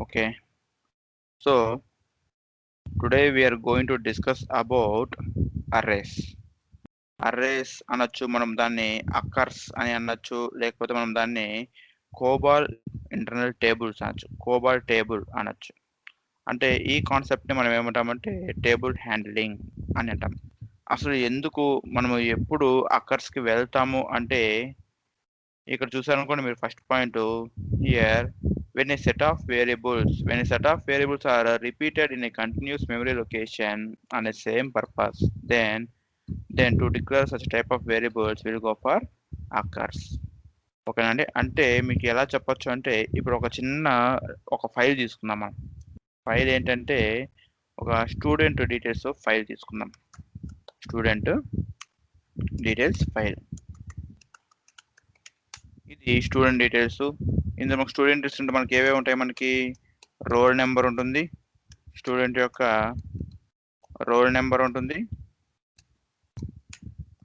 Okay, so today we are going to discuss about arrays. Arrays అనొచ్చు, మనం దాన్ని occurs అని అనొచ్చు, లేకపోతే మనం దాన్ని కోబాల్ ఇంటర్నల్ టేబుల్స్ అనొచ్చు, కోబాల్ టేబుల్ అనొచ్చు. అంటే ఈ కాన్సెప్ట్ని మనం ఏమంటామంటే టేబుల్ హ్యాండ్లింగ్ అని అంటాం. అసలు ఎందుకు మనము ఎప్పుడు అక్కర్స్కి వెళ్తాము అంటే, ఇక్కడ చూసారనుకోండి మీరు first point here, when a set of variables are repeated in a continuous memory location on a same purpose, then to declare such type of variables will go for occurs. ఓకేనండి. అంటే మీకు ఎలా చెప్పొచ్చు అంటే, ఇప్పుడు ఒక ఫైల్ తీసుకుందాం. మనం ఫైల్ ఏంటంటే ఒక స్టూడెంట్ డీటెయిల్స్ ఫైల్ తీసుకుందాం. స్టూడెంట్ డీటెయిల్స్ ఫైల్, ఇది స్టూడెంట్ డీటెయిల్స్. ఇందులో మనకు స్టూడెంట్ డీటెయిల్స్ ఉంటే మనకి ఏవేవి ఉంటాయి, మనకి రోల్ నెంబర్ ఉంటుంది, స్టూడెంట్ యొక్క రోల్ నెంబర్ ఉంటుంది,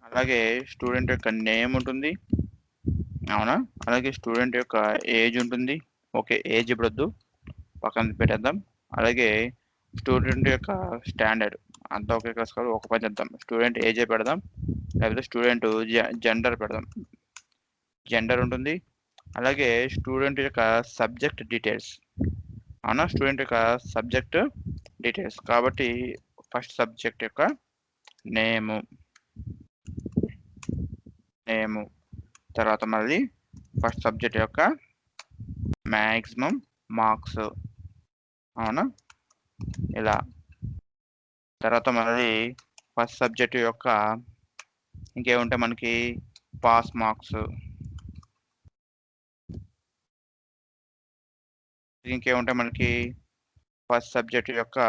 అలాగే స్టూడెంట్ యొక్క నేమ్ ఉంటుంది, అవునా, అలాగే స్టూడెంట్ యొక్క ఏజ్ ఉంటుంది. ఓకే, ఏజ్ ఇప్పుడు పక్కన పెట్టేద్దాం. అలాగే స్టూడెంట్ యొక్క స్టాండర్డ్ అంతా ఒకే క్లాస్ కాదు, ఒక పని చేద్దాం, స్టూడెంట్ ఏజే పెడదాం, లేకపోతే స్టూడెంట్ జెండర్ పెడదాం, జెండర్ ఉంటుంది. అలాగే స్టూడెంట్ యొక్క సబ్జెక్ట్ డీటెయిల్స్, అవునా, స్టూడెంట్ యొక్క సబ్జెక్ట్ డీటెయిల్స్. కాబట్టి ఫస్ట్ సబ్జెక్ట్ యొక్క నేము, తర్వాత మళ్ళీ ఫస్ట్ సబ్జెక్ట్ యొక్క మ్యాక్సిమం మార్క్స్, అవునా, ఇలా. తర్వాత మళ్ళీ ఫస్ట్ సబ్జెక్ట్ యొక్క ఇంకేముంటాయి మనకి పాస్ మార్క్స్, ఇంకేముంటాయి మనకి ఫస్ట్ సబ్జెక్ట్ యొక్క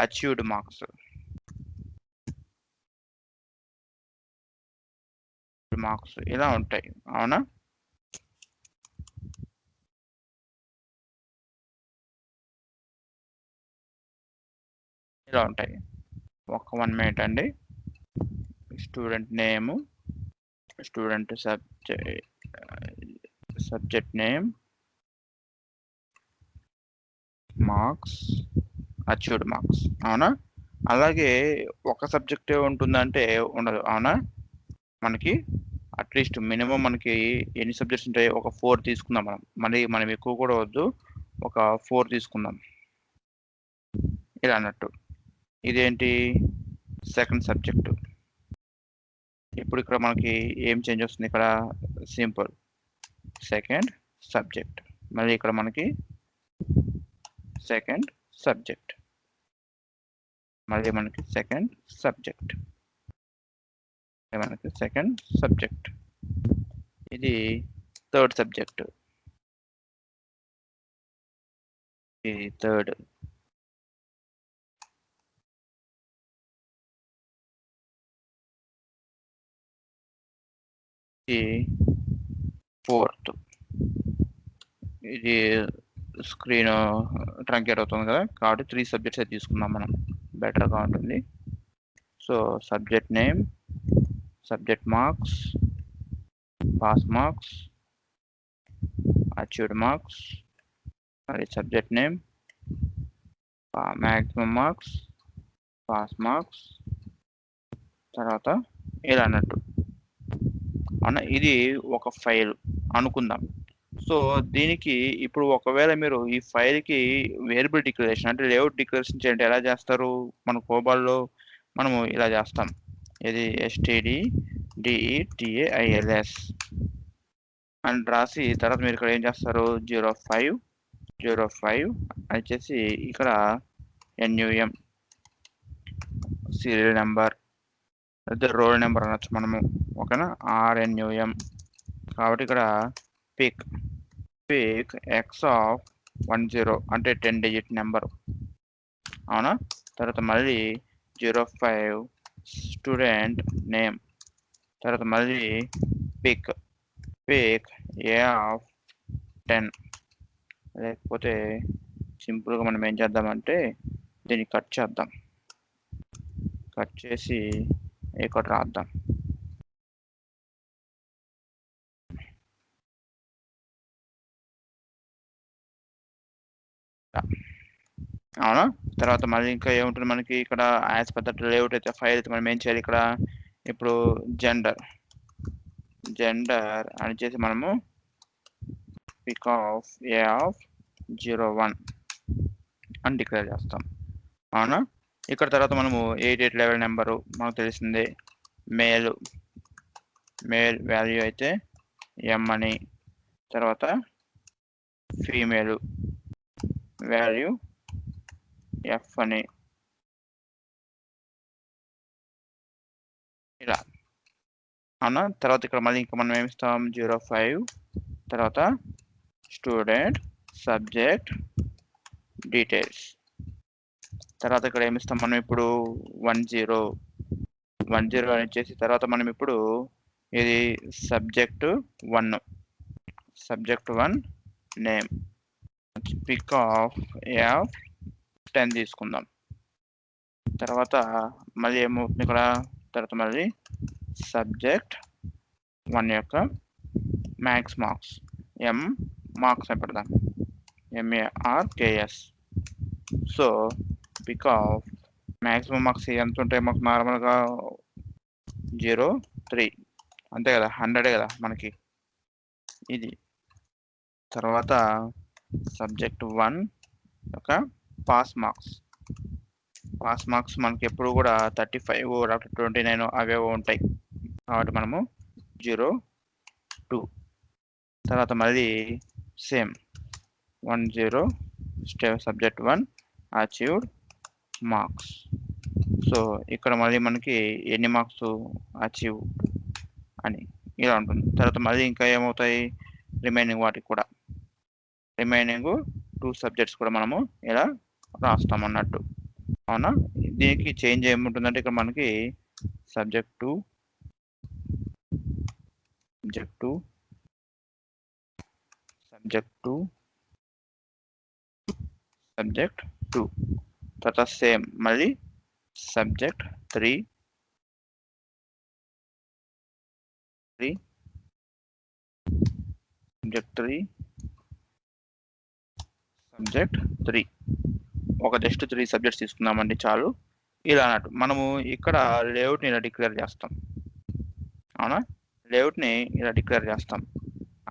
అచీవ్డ్ మార్క్స్, ఇలా ఉంటాయి, అవునా. ఇలా ఉంటాయి. ఒక 1 మినిట్ అండి. స్టూడెంట్ నేము, student subject name, marks, achieved marks, అవునా. అలాగే ఒక సబ్జెక్టే ఉంటుందంటే ఉండదు, అవునా. మనకి అట్లీస్ట్ మినిమం మనకి ఎన్ని సబ్జెక్ట్స్ ఉంటాయి, ఒక 4 తీసుకుందాం. మనం ఎక్కువ కూడా వద్దు, ఒక 4 తీసుకుందాం, ఇలా అన్నట్టు. ఇదేంటి సెకండ్ సబ్జెక్టు. ఇప్పుడు ఇక్కడ మనకి ఏం చేంజ్ వస్తుంది, ఇక్కడ సింపుల్ సెకండ్ సబ్జెక్ట్, మళ్ళీ ఇక్కడ మనకి సెకండ్ సబ్జెక్ట్, మళ్ళీ మనకి సెకండ్ సబ్జెక్ట్, ఇది థర్డ్ సబ్జెక్ట్, ఇది థర్డ్, ఇది ఫోర్త్. ఇది స్క్రీన్ ట్రంకేట్ అవుతుంది కదా, కాబట్టి 3 సబ్జెక్ట్స్ అయితే తీసుకుందాం మనం, బెటర్గా ఉంటుంది. So subject name, subject marks, pass marks, achieved marks, మరి subject name, maximum marks, pass marks, తర్వాత ఇలా అన్నట్టు, అవునా. ఇది ఒక ఫైల్ అనుకుందాం. సో దీనికి ఇప్పుడు ఒకవేళ మీరు ఈ ఫైల్కి వేరియబుల్ డిక్లరేషన్ అంటే లేఅవుట్ డిక్లరేషన్ చేయండి, ఎలా చేస్తారు, మన కోబాల్లో మనము ఇలా చేస్తాం. ఇది stdetails అని రాసి తర్వాత మీరు ఇక్కడ ఏం చేస్తారు, 05 అని చేసి ఇక్కడ NUM సీరియల్ నెంబర్, అయితే రోల్ నెంబర్ అనొచ్చు మనము, ఓకేనా, RNUM. కాబట్టి ఇక్కడ పిక్ x of 10 అంటే 10 డిజిట్ నెంబర్, అవునా. తర్వాత మళ్ళీ 05 స్టూడెంట్ నేమ్, తర్వాత మళ్ళీ పిక్ a of 10, లేకపోతే సింపుల్గా మనం ఏం చేద్దామంటే దీన్ని కట్ చేసి ఇక్కడ రాద్దాం. అవునా? తర్వాత మళ్ళీ ఇంకా ఏముంటుంది మనకి ఇక్కడ యాజ్ పర్ దట్ లేఅవుట్ అయితే ఫైల్ అయితే మనం ఏం చేయాలి ఇక్కడ ఇప్పుడు జెండర్ అని చేసి మనము పిక్ ఆఫ్ ఏ ఆఫ్ 01 అని డిక్లేర్ చేస్తాం. అవునా? ఇక్కడ తర్వాత మనము 88 లెవెల్ నెంబరు మనకు తెలిసిందే. మేల్ వాల్యూ అయితే M అని, తర్వాత ఫీమేల్ వాల్యూ F అని, ఇలా. అవునా? తర్వాత ఇక్కడ మళ్ళీ ఇంకా మనం ఏమిస్తాం 05 తర్వాత స్టూడెంట్ సబ్జెక్ట్ డీటెయిల్స్. తర్వాత ఇక్కడ ఏమిస్తాం మనం ఇప్పుడు 10 అని చేసి తర్వాత మనం ఇప్పుడు ఇది subject 1 name pic of a of 10 తీసుకుందాం. తర్వాత మళ్ళీ ఏమవుతుంది ఇక్కడ తర్వాత మళ్ళీ సబ్జెక్ట్ 1 యొక్క మ్యాక్స్ మార్క్స్ మార్క్స్ అని పెడదాం, MARKS. So pic of maximum marks ఎంత ఉంటాయి మాకు నార్మల్గా 03 అంతే కదా, 100 కదా మనకి ఇది. తర్వాత సబ్జెక్ట్ 1 యొక్క పాస్ మార్క్స్ మనకి ఎప్పుడు కూడా 35 లేకపోతే 29 అవేవో ఉంటాయి కాబట్టి మనము 02. తర్వాత మళ్ళీ same 10 subject 1 achieved marks. So ఇక్కడ మళ్ళీ మనకి ఎన్ని మార్క్స్ అచీవ్ అని ఇలా ఉంటుంది. తర్వాత మళ్ళీ ఇంకా ఏమవుతాయి రిమైనింగ్ వాటికి కూడా రిమైనింగ్ 2 సబ్జెక్ట్స్ కూడా మనము ఇలా రాస్తాం అన్నట్టు. అవునా? దీనికి చేంజ్ ఏముంటుందంటే ఇక్కడ మనకి సబ్జెక్ట్ 2 తర్వాత సేమ్ మళ్ళీ సబ్జెక్ట్ 3 సబ్జెక్ట్ 3 ఒక జస్ట్ 3 సబ్జెక్ట్స్ తీసుకుందామండి చాలు. ఇలా అన్నట్టు మనము ఇక్కడ లేఅవుట్ని ఇలా డిక్లేర్ చేస్తాం. అవునా? లేఅవుట్ని ఇలా డిక్లేర్ చేస్తాం.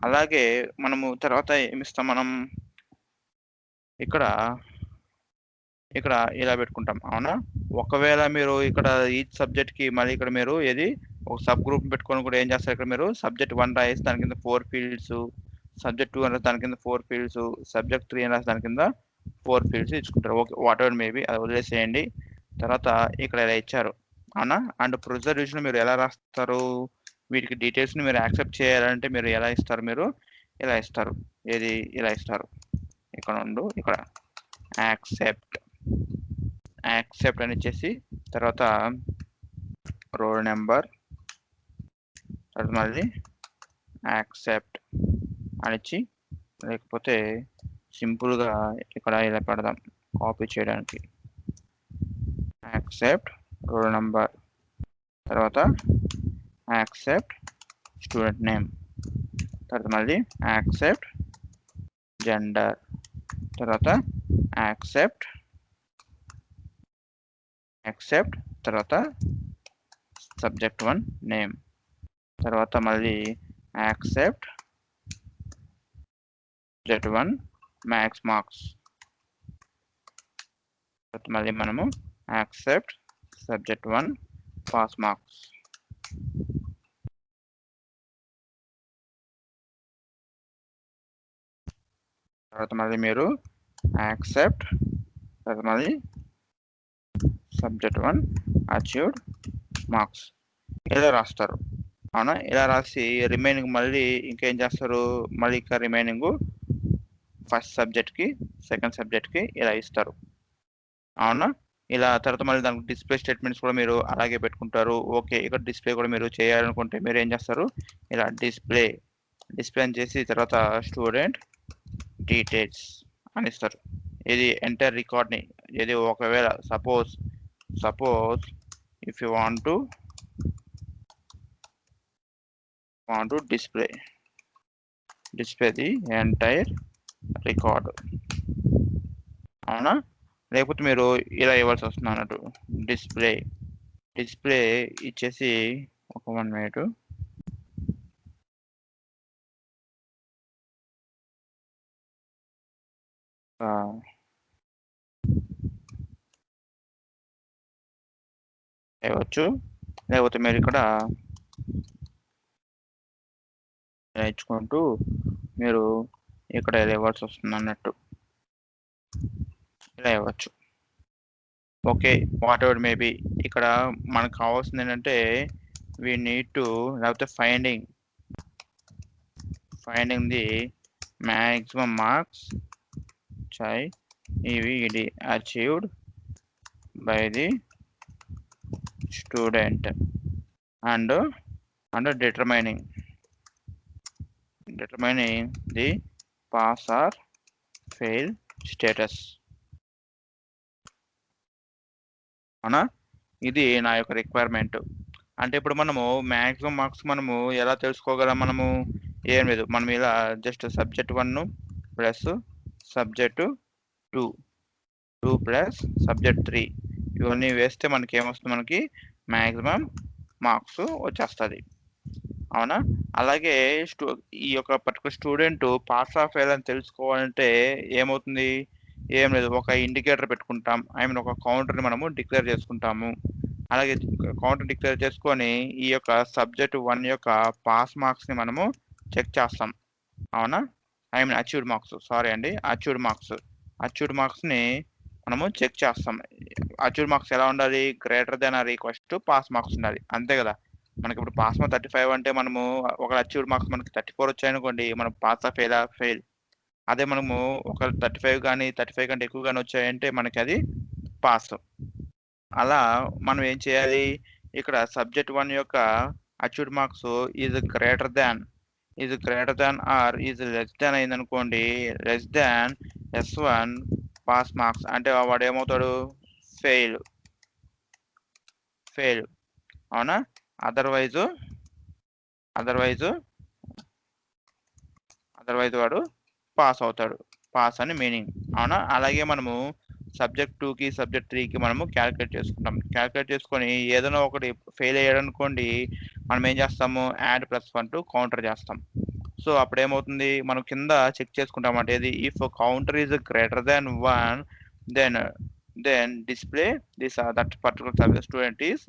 అలాగే మనము తర్వాత ఏమిస్తాం మనం ఇక్కడ ఇలా పెట్టుకుంటాం. అవునా? ఒకవేళ మీరు ఇక్కడ ఈచ్ సబ్జెక్ట్కి మళ్ళీ ఇక్కడ మీరు ఏది ఒక సబ్ గ్రూప్ పెట్టుకొని కూడా ఏం చేస్తారు ఇక్కడ మీరు సబ్జెక్ట్ 1 రాసి దాని కింద 4 ఫీల్డ్స్, సబ్జెక్ట్ 2 అని దాని కింద 4 ఫీల్డ్స్, సబ్జెక్ట్ 3 అని రాసి దాని కింద 4 ఫీల్డ్స్ ఇచ్చుకుంటారు. ఓకే, వాట్ ఎవర్ మేబీ అది వదిలేసేయండి. తర్వాత ఇక్కడ ఇలా ఇచ్చారు. అవునా? అండ్ ప్రిజర్వేషన్ మీరు ఎలా రాస్తారు, వీటికి డీటెయిల్స్ని మీరు యాక్సెప్ట్ చేయాలంటే మీరు ఎలా ఇస్తారు, మీరు ఇలా ఇస్తారు. ఏది ఇలా ఇస్తారు, ఇక్కడ ఉండు ఇక్కడ యాక్సెప్ట్ అని ఇచ్చేసి తర్వాత రోల్ నెంబర్ తర్వాత మళ్ళీ యాక్సెప్ట్ అని ఇచ్చి లేకపోతే సింపుల్గా ఇక్కడ ఇలా పెడదాం కాపీ చేయడానికి. యాక్సెప్ట్ రోల్ నెంబర్ తర్వాత యాక్సెప్ట్ స్టూడెంట్ నేమ్ తర్వాత మళ్ళీ యాక్సెప్ట్ జెండర్ తర్వాత యాక్సెప్ట్ తర్వాత సబ్జెక్ట్ 1 నేమ్ తర్వాత మళ్ళీ యాక్సెప్ట్ సబ్జెక్ట్ 1 మ్యాక్స్ మార్క్స్ తర్వాత మళ్ళీ మనము యాక్సెప్ట్ సబ్జెక్ట్ 1 పాస్ మార్క్స్. తర్వాత మళ్ళీ మీరు యాక్సెప్ట్ తర్వాత మళ్ళీ సబ్జెక్ట్ 1 అచీవ్డ్ మార్క్స్ ఇలా రాస్తారు. అవునా? ఇలా రాసి రిమైనింగ్ మళ్ళీ ఇంకేం చేస్తారు, మళ్ళీ ఇంకా రిమైనింగ్ ఫస్ట్ సబ్జెక్ట్కి సెకండ్ సబ్జెక్ట్కి ఇలా ఇస్తారు. అవునా? ఇలా తర్వాత మళ్ళీ దానికి డిస్ప్లే స్టేట్మెంట్స్ కూడా మీరు అలాగే పెట్టుకుంటారు. ఓకే, ఇక్కడ డిస్ప్లే కూడా మీరు చేయాలనుకుంటే మీరు ఏం చేస్తారు, ఇలా డిస్ప్లే అని చేసి తర్వాత స్టూడెంట్ డీటెయిల్స్ అని ఇస్తారు. ఇది ఎంటర్ రికార్డ్ని ఇది ఒకవేళ suppose if you want to display the entire record. అవునా? లేకపోతే మీరు ఇలా ఇవ్వాల్సి వస్తుంది అన్నట్టు. డిస్ప్లే ఇచ్చేసి ఒక 1 మినిట్. ఇవ్వచ్చు, లేకపోతే మీరు ఇక్కడ ఇచ్చుకుంటూ మీరు ఇక్కడ ఇలా ఇవ్వాల్సి వస్తుంది అన్నట్టు. ఇలా ఇవ్వచ్చు. Okay, whatever maybe. ఇక్కడ మనకు కావాల్సింది ఏంటంటే వీ నీడ్ టు లేకపోతే ఫైండింగ్ ది maximum marks ఇది achieved by the student and determining the pass or fail status. అవునా, ఇది నా యొక్క రిక్వైర్మెంట్. అంటే ఇప్పుడు మనము మ్యాక్సిమం మార్క్స్ మనము ఎలా తెలుసుకోగలం? మనము ఏం లేదు, మనం ఇలా just subject 1 plus subject 2 plus subject 3 ఇవన్నీ వేస్తే మనకి ఏమొస్తుంది? మనకి మ్యాక్సిమం మార్క్స్ వచ్చేస్తుంది. అవునా, అలాగే ఈ యొక్క particular student pass of fail అని తెలుసుకోవాలంటే ఏమవుతుంది? ఏం లేదు, ఒక ఇండికేటర్ పెట్టుకుంటాం. ఒక కౌంటర్ని మనము డిక్లేర్ చేసుకుంటాము. అలాగే కౌంటర్ డిక్లేర్ చేసుకొని ఈ యొక్క సబ్జెక్ట్ 1 యొక్క పాస్ మార్క్స్ని మనము చెక్ చేస్తాం. అవునా, అచీవ్డ్ మార్క్స్ని మనము చెక్ చేస్తాం. అచీవ్డ్ మార్క్స్ ఎలా ఉండాలి? Greater than or equals to pass marks ఉండాలి, అంతే కదా. మనకి ఇప్పుడు పాస్ మార్క్ 35 అంటే మనము ఒక అచీవ్డ్ మార్క్స్ మనకి 34 వచ్చాయనుకోండి, మనం పాస్ ఆఫ్ ఫెయిల్. అదే మనము ఒక 35 కానీ 35 కంటే ఎక్కువ కానీ వచ్చాయంటే మనకి అది పాస్. అలా మనం ఏం చేయాలి? ఇక్కడ సబ్జెక్ట్ 1 యొక్క achieved marks is greater than or is less than అయిందనుకోండి, less than S1 pass marks అంటే వాడు ఏమవుతాడు? ఫెయిల్. అవునా, అదర్వైజ్ వాడు పాస్ అవుతాడు. పాస్ అని మీనింగ్. అవునా, అలాగే మనము సబ్జెక్ట్ 2కి సబ్జెక్ట్ 3కి మనము క్యాలిక్యులేట్ చేసుకొని ఏదైనా ఒకటి ఫెయిల్ అయ్యాడు అనుకోండి, మనం ఏం చేస్తాము? యాడ్ +1 టు కౌంటర్ చేస్తాం. సో అప్పుడు ఏమవుతుంది? మనం కింద చెక్ చేసుకుంటాం అంటే ఇది if counter is greater than 1 then display this that particular student is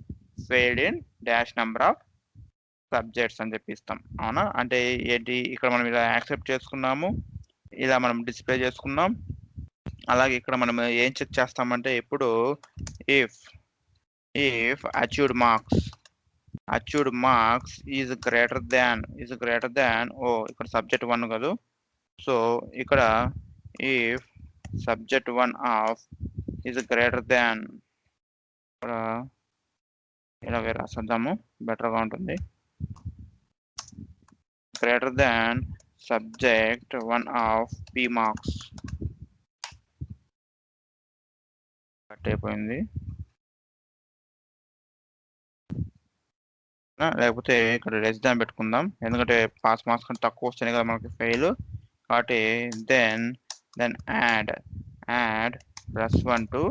failed in dash number of subjects అని చెప్పిస్తాం. అవునా, అంటే ఏంటి? ఇక్కడ మనం ఇలా యాక్సెప్ట్ చేసుకున్నాము, ఇలా మనం డిస్ప్లే చేసుకున్నాం. అలాగే ఇక్కడ మనం ఏం చెక్ చేస్తామంటే ఇప్పుడు if achieved marks is greater దాన్ ఇక్కడ సబ్జెక్ట్ 1 కాదు. సో ఇక్కడ if subject 1 of is greater దాన్, ఇక్కడ ఇలాగే రాసేద్దాము, బెటర్గా ఉంటుంది. Greater than subject 1 of P marks. Cut అయిపోయింది. లేకపోతే ఇక్కడ లెస్ దాన్ పెట్టుకుందాం, ఎందుకంటే పాస్ మార్క్స్ కంటే తక్కువ వస్తేనే కదా మనకి ఫెయిల్. కాబట్టి దెన్ యాడ్ +1 టు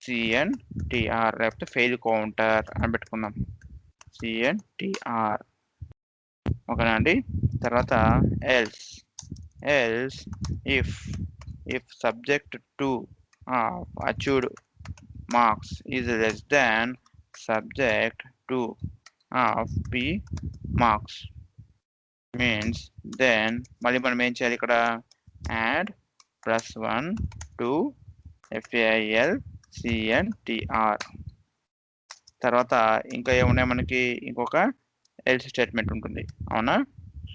CNTR లేకపోతే ఫెయిల్ కౌంటర్ అని పెట్టుకుందాం. CNTR. ఓకేనా అండి. తర్వాత else if subject 2 achieved marks is less than subject 2 of P marks means then మళ్ళీ మనం ఏం చేయాలి? ఇక్కడ యాడ్ +1 to FAIL CNTR. తర్వాత ఇంకా ఏమున్నాయి మనకి? ఇంకొక ఎల్స్ స్టేట్మెంట్ ఉంటుంది. అవునా,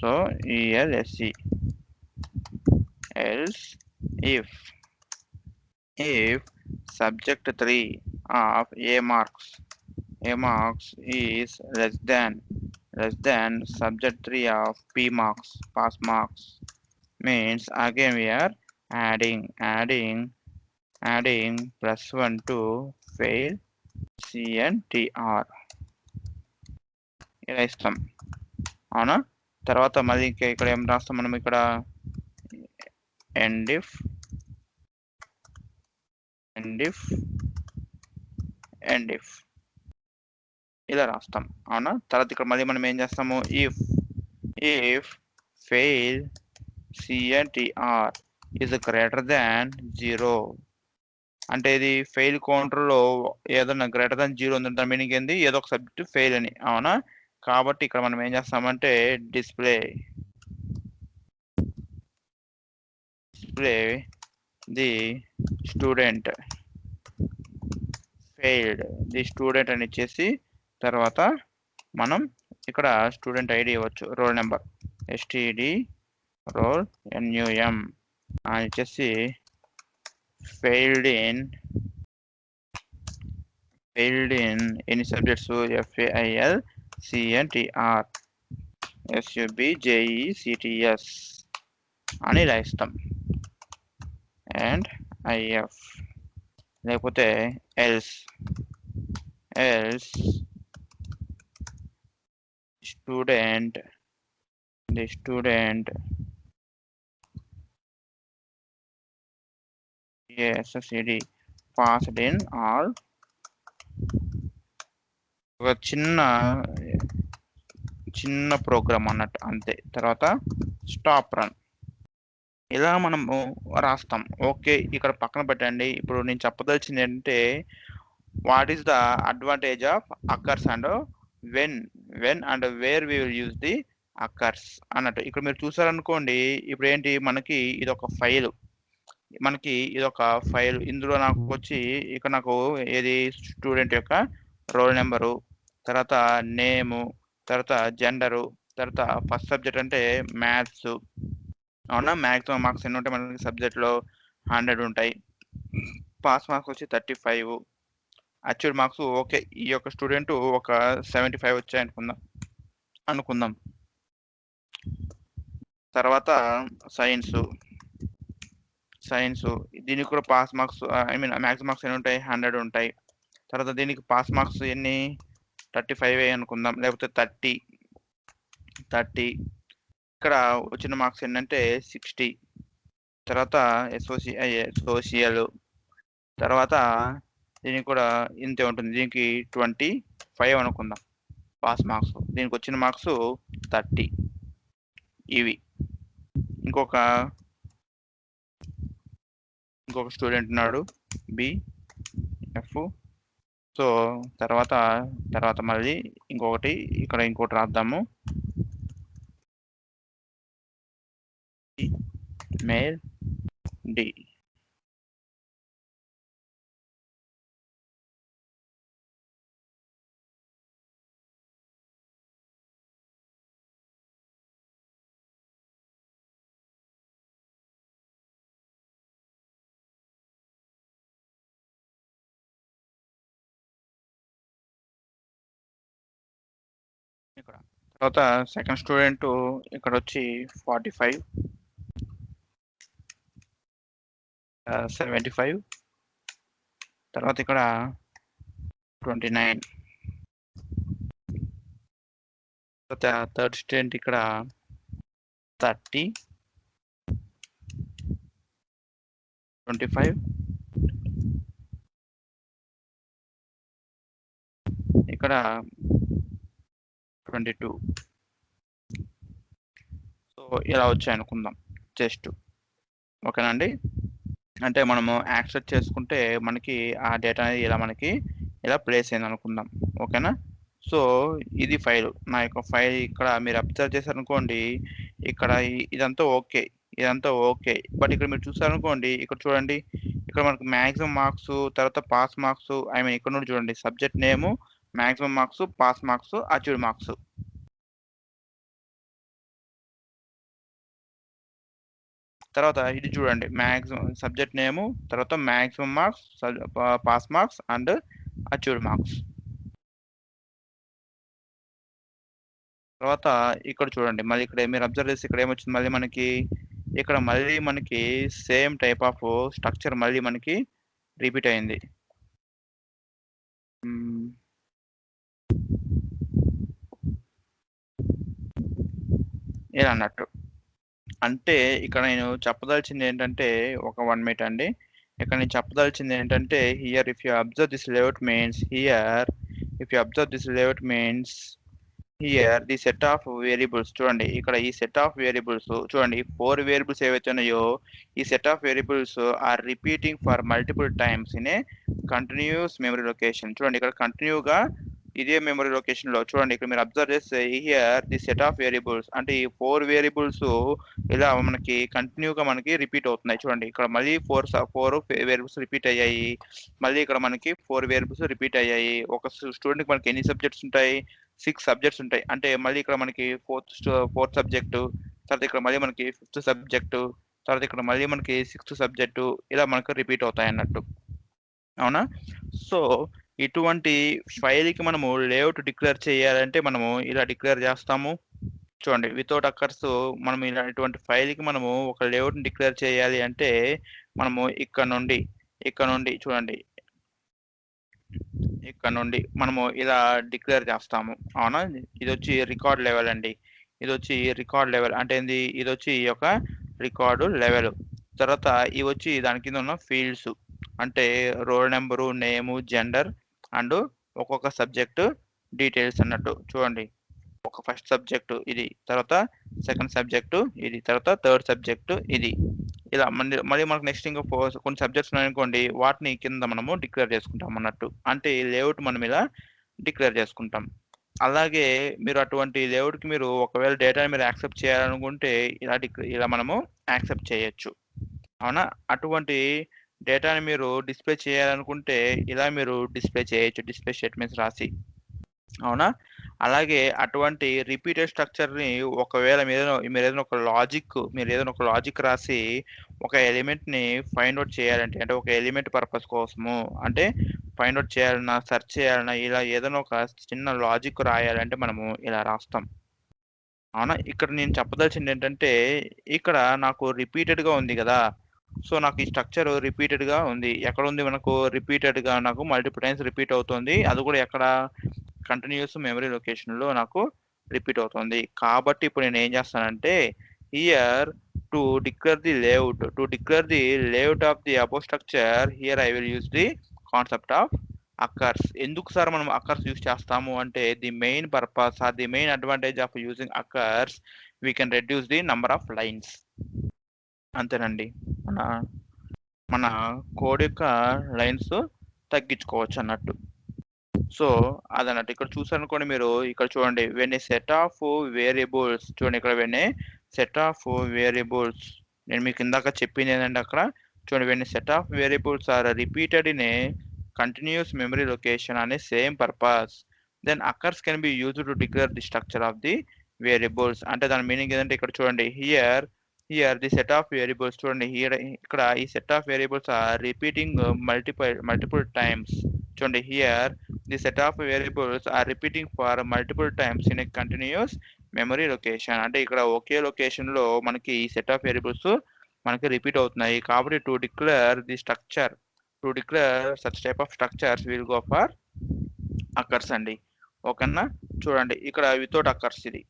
so ELSE else if subject 3 of A marks is less than subject 3 of P marks, pass marks, means again we are adding +1 to fail CNTR. ఇలా ఇస్తాం. అవునా, తర్వాత మళ్ళీ ఇక్కడ ఏం రాస్తాం మనం? ఇక్కడ end ఎండ్ ఇఫ్ ఇలా రాస్తాం. అవునా? తర్వాత ఇక్కడ మళ్ళీ మనం ఏం చేస్తాము, if fail CNTR is greater than 0 అంటే ఇది ఫెయిల్ కౌంటర్లో ఏదైనా గ్రేటర్ దాన్ 0 ఉంది, దాని మీనింగ్ ఏంది, ఏదో ఒక సబ్జెక్ట్ ఫెయిల్ అని. అవునా? కాబట్టి ఇక్కడ మనం ఏం చేస్తామంటే డిస్ప్లే ది స్టూడెంట్ ఫెయిల్డ్ అని ఇచ్చేసి తర్వాత మనం ఇక్కడ స్టూడెంట్ ఐడి ఇవ్వచ్చు, roll number STD roll NUM అని ఇచ్చేసి ఫెయిల్డ్ ఇన్ ఎన్ని సబ్జెక్ట్స్ FAIL CNTR SUBJECTS అని రాయిస్తాం. అండ్ IF లేకపోతే else student SSCD passed in all ఒక చిన్న ప్రోగ్రామ్ అన్నట్టు అంతే. తర్వాత స్టాప్ రన్ ఇలా మనము రాస్తాం. ఓకే, ఇక్కడ పక్కన పెట్టండి. ఇప్పుడు నేను చెప్పదలిచింది ఏంటంటే what is the advantage of occurs and when and where we will use the occurs అన్నట్టు. ఇక్కడ మీరు చూసారనుకోండి, ఇప్పుడు ఏంటి మనకి ఇది ఒక ఫైల్, ఇందులో నాకు వచ్చి ఇక్కడ నాకు ఏది స్టూడెంట్ యొక్క రోల్ నెంబరు, తర్వాత నేము, తర్వాత జెండరు, తర్వాత ఫస్ట్ సబ్జెక్ట్ అంటే మ్యాథ్స్. అవునా? మ్యాక్సిమం మార్క్స్ ఎన్ని ఉంటాయి మనకి సబ్జెక్ట్లో? 100 ఉంటాయి. పాస్ మార్క్స్ వచ్చి 35. అచ్యూడ్ మార్క్స్ ఓకే, ఈ యొక్క స్టూడెంట్ ఒక 75 వచ్చాయి అనుకుందాం. తర్వాత సైన్స్ దీనికి కూడా పాస్ మార్క్స్ మ్యాక్సిమం మార్క్స్ ఎన్ని ఉంటాయి? 100 ఉంటాయి. తర్వాత దీనికి పాస్ మార్క్స్ ఎన్ని? 35 అనుకుందాం, లేకపోతే 30. ఇక్కడ వచ్చిన మార్క్స్ ఏంటంటే 60. తర్వాత సోషల్ తర్వాత దీనికి కూడా ఇంతే ఉంటుంది, దీనికి 25 అనుకుందాం పాస్ మార్క్స్. దీనికి వచ్చిన మార్క్స్ 30. ఇవి ఇంకొక స్టూడెంట్ ఉన్నాడు BF. సో తర్వాత మళ్ళీ ఇంకొకటి రాద్దాము, మేల్ D. ఇక్కడ తర్వాత సెకండ్ స్టూడెంట్ ఇక్కడ వచ్చి 45, 75. తర్వాత ఇక్కడ 29. తర్వాత థర్డ్ స్టూడెంట్ ఇక్కడ 30, 25. ఇక్కడ 22. సో ఇలా వచ్చాయి అనుకుందాం జస్ట్. ఓకేనా అండి? అంటే మనము యాక్సెస్ చేసుకుంటే మనకి ఆ డేటా అనేది ఇలా ప్లేస్ అయింది అనుకుందాం. ఓకేనా? సో ఇది ఫైల్, నా యొక్క ఫైల్. ఇక్కడ మీరు అబ్జర్వ్ చేశారనుకోండి, ఇక్కడ ఇదంతా ఓకే. బట్ ఇక్కడ మీరు చూసారనుకోండి, ఇక్కడ చూడండి, ఇక్కడ మనకు మ్యాక్సిమం మార్క్స్, తర్వాత పాస్ మార్క్స్, ఇక్కడ నుండి చూడండి subject name, maximum marks, pass marks, achieved marks. తర్వాత ఇది చూడండి, మ్యాక్సిమం సబ్జెక్ట్ నేము, తర్వాత maximum marks, pass marks and achieved marks. తర్వాత ఇక్కడ చూడండి, మళ్ళీ ఇక్కడ మీరు అబ్జర్వ్ చేసి ఇక్కడ ఏమొచ్చింది, మళ్ళీ మనకి సేమ్ టైప్ ఆఫ్ స్ట్రక్చర్ మళ్ళీ మనకి రిపీట్ అయింది. ఇలా అన్నట్టు. అంటే ఇక్కడ నేను చెప్పదలిచింది ఏంటంటే, ఒక 1 మినిట్ అండి. ఇక్కడ నేను చెప్పదలిచింది ఏంటంటే here if you observe this layout means here the set of variables చూడండి ఇక్కడ ఈ సెట్ ఆఫ్ వేరియబుల్స్ చూడండి 4 వేరియబుల్స్ ఏవైతే ఉన్నాయో ఈ set of variables are repeating for multiple times in a continuous memory location. చూడండి ఇక్కడ కంటిన్యూగా ఇదే మెమరీ లొకేషన్ లో చూడండి ఇక్కడ మీరు అబ్జర్వ్ చేస్తే here the set of variables అంటే ఈ 4 వేరియబుల్స్ ఇలా మనకి కంటిన్యూగా మనకి రిపీట్ అవుతున్నాయి. చూడండి ఇక్కడ మళ్ళీ ఫోర్ వేరియబుల్స్ రిపీట్ అయ్యాయి, మళ్ళీ ఇక్కడ మనకి 4 వేరియబుల్స్ రిపీట్ అయ్యాయి. ఒక స్టూడెంట్ మనకి ఎన్ని సబ్జెక్ట్స్ ఉంటాయి? 6 సబ్జెక్ట్స్ ఉంటాయి. అంటే మళ్ళీ ఇక్కడ మనకి ఫోర్త్ సబ్జెక్టు, తర్వాత ఇక్కడ మళ్ళీ మనకి ఫిఫ్త్ సబ్జెక్టు, తర్వాత ఇక్కడ మళ్ళీ మనకి సిక్స్త్ సబ్జెక్టు ఇలా మనకు రిపీట్ అవుతాయి అన్నట్టు. అవునా? సో ఇటువంటి ఫైల్కి మనము లేఅవుట్ డిక్లేర్ చేయాలంటే మనము ఇలా డిక్లేర్ చేస్తాము. చూడండి వితౌట్ అక్కర్స్ మనం ఇలా ఇటువంటి ఫైల్కి మనము ఒక లేఅవుట్ని డిక్లేర్ చేయాలి అంటే మనము ఇక్కడ నుండి చూడండి ఇక్కడ నుండి మనము ఇలా డిక్లేర్ చేస్తాము. అవునా? ఇది వచ్చి రికార్డ్ లెవెల్ అండి. ఇది వచ్చి రికార్డ్ లెవెల్ అంటే ఏంది? ఇది వచ్చి ఈ యొక్క రికార్డు లెవెల్. తర్వాత ఇవి వచ్చి దాని కింద ఉన్న ఫీల్డ్స్ అంటే roll number, name, gender and ఒక్కొక్క సబ్జెక్టు డీటెయిల్స్ అన్నట్టు. చూడండి ఒక ఫస్ట్ సబ్జెక్టు ఇది, తర్వాత సెకండ్ సబ్జెక్టు ఇది, తర్వాత థర్డ్ సబ్జెక్టు ఇది. ఇలా మళ్ళీ మనకు నెక్స్ట్ ఇంకా కొన్ని సబ్జెక్ట్స్ ఉన్నాయనుకోండి వాటిని కింద మనము డిక్లేర్ చేసుకుంటాం అన్నట్టు. అంటే ఈ లేఅవుట్ మనం ఇలా డిక్లేర్ చేసుకుంటాం. అలాగే మీరు అటువంటి లేఅవుట్కి మీరు ఒకవేళ డేటాని మీరు యాక్సెప్ట్ చేయాలనుకుంటే ఇలా మనము యాక్సెప్ట్ చేయొచ్చు. అవునా? అటువంటి డేటాని మీరు డిస్ప్లే చేయాలనుకుంటే ఇలా మీరు డిస్ప్లే చేయొచ్చు, డిస్ప్లే స్టేట్మెంట్స్ రాసి. అవునా? అలాగే అటువంటి రిపీటెడ్ స్ట్రక్చర్ని ఒకవేళ మీరు ఏదైనా ఒక లాజిక్ రాసి ఒక ఎలిమెంట్ని ఫైండ్ అవుట్ చేయాలంటే అంటే ఒక ఎలిమెంట్ పర్పస్ కోసము అంటే ఫైండ్ అవుట్ చేయాలన్నా సెర్చ్ చేయాలన్నా ఇలా ఏదైనా ఒక చిన్న లాజిక్ రాయాలంటే మనము ఇలా రాస్తాం. అవునా? ఇక్కడ నేను చెప్పదలిచింది ఏంటంటే ఇక్కడ నాకు రిపీటెడ్గా ఉంది కదా, సో నాకు ఈ స్ట్రక్చర్ రిపీటెడ్గా ఉంది. ఎక్కడ ఉంది మనకు రిపీటెడ్గా? నాకు మల్టిపుల్ టైమ్స్ రిపీట్ అవుతుంది. అది కూడా ఎక్కడ? కంటిన్యూస్ మెమరీ లొకేషన్లో నాకు రిపీట్ అవుతుంది. కాబట్టి ఇప్పుడు నేను ఏం చేస్తానంటే here to declare the layout of the above structure here I will use the concept of occurs. ఎందుకు సార్ మనం అక్కర్స్ యూజ్ చేస్తాము అంటే the main purpose or the main advantage of using occurs we can reduce the number of lines. అంతేనండి, మన code యొక్క lines తగ్గించుకోవచ్చు అన్నట్టు. So అదన్నట్టు. ఇక్కడ చూసారనుకోండి మీరు ఇక్కడ చూడండి when a set of variables చూడండి ఇక్కడ when a set of variables నేను మీకు ఇందాక చెప్పింది ఏంటంటే అక్కడ చూడండి when a set of variables are repeated in a continuous memory location అనే same purpose then occurs can be used to declare the structure of the variables. అంటే దాని మీనింగ్ ఏంటంటే ఇక్కడ చూడండి here the set of variables చూడండి ఇక్కడ ఈ set of variables are repeating multiple times. చూడండి here the set of variables are repeating for multiple times in a continuous memory location. అంటే ఇక్కడ ఒకే లొకేషన్ లో మనకి ఈ సెట్ ఆఫ్ వేరియబుల్స్ మనకి రిపీట్ అవుతున్నాయి. కాబట్టి to declare such type of structures will go for occurs అండి. ఓకేనా? చూడండి ఇక్కడ వితౌట్ అక్కర్స్ ఇది.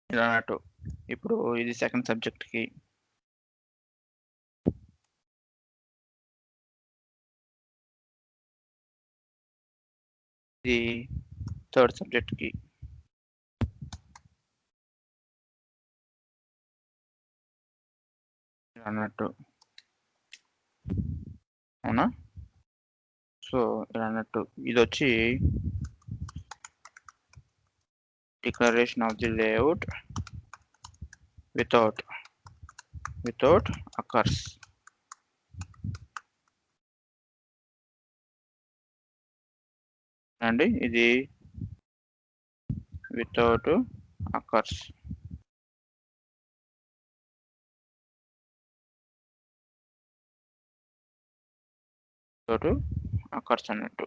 ఇలా అన్నట్టు. ఇప్పుడు ఇది సెకండ్ సబ్జెక్ట్ కి, ఇది థర్డ్ సబ్జెక్ట్ కి అన్నట్టు. అవునా? సో ఇలా అన్నట్టు ఇది వచ్చి declaration of the layout without occurs. అండి ఇది వితౌట్ అక్కర్స్. అన్నట్టు.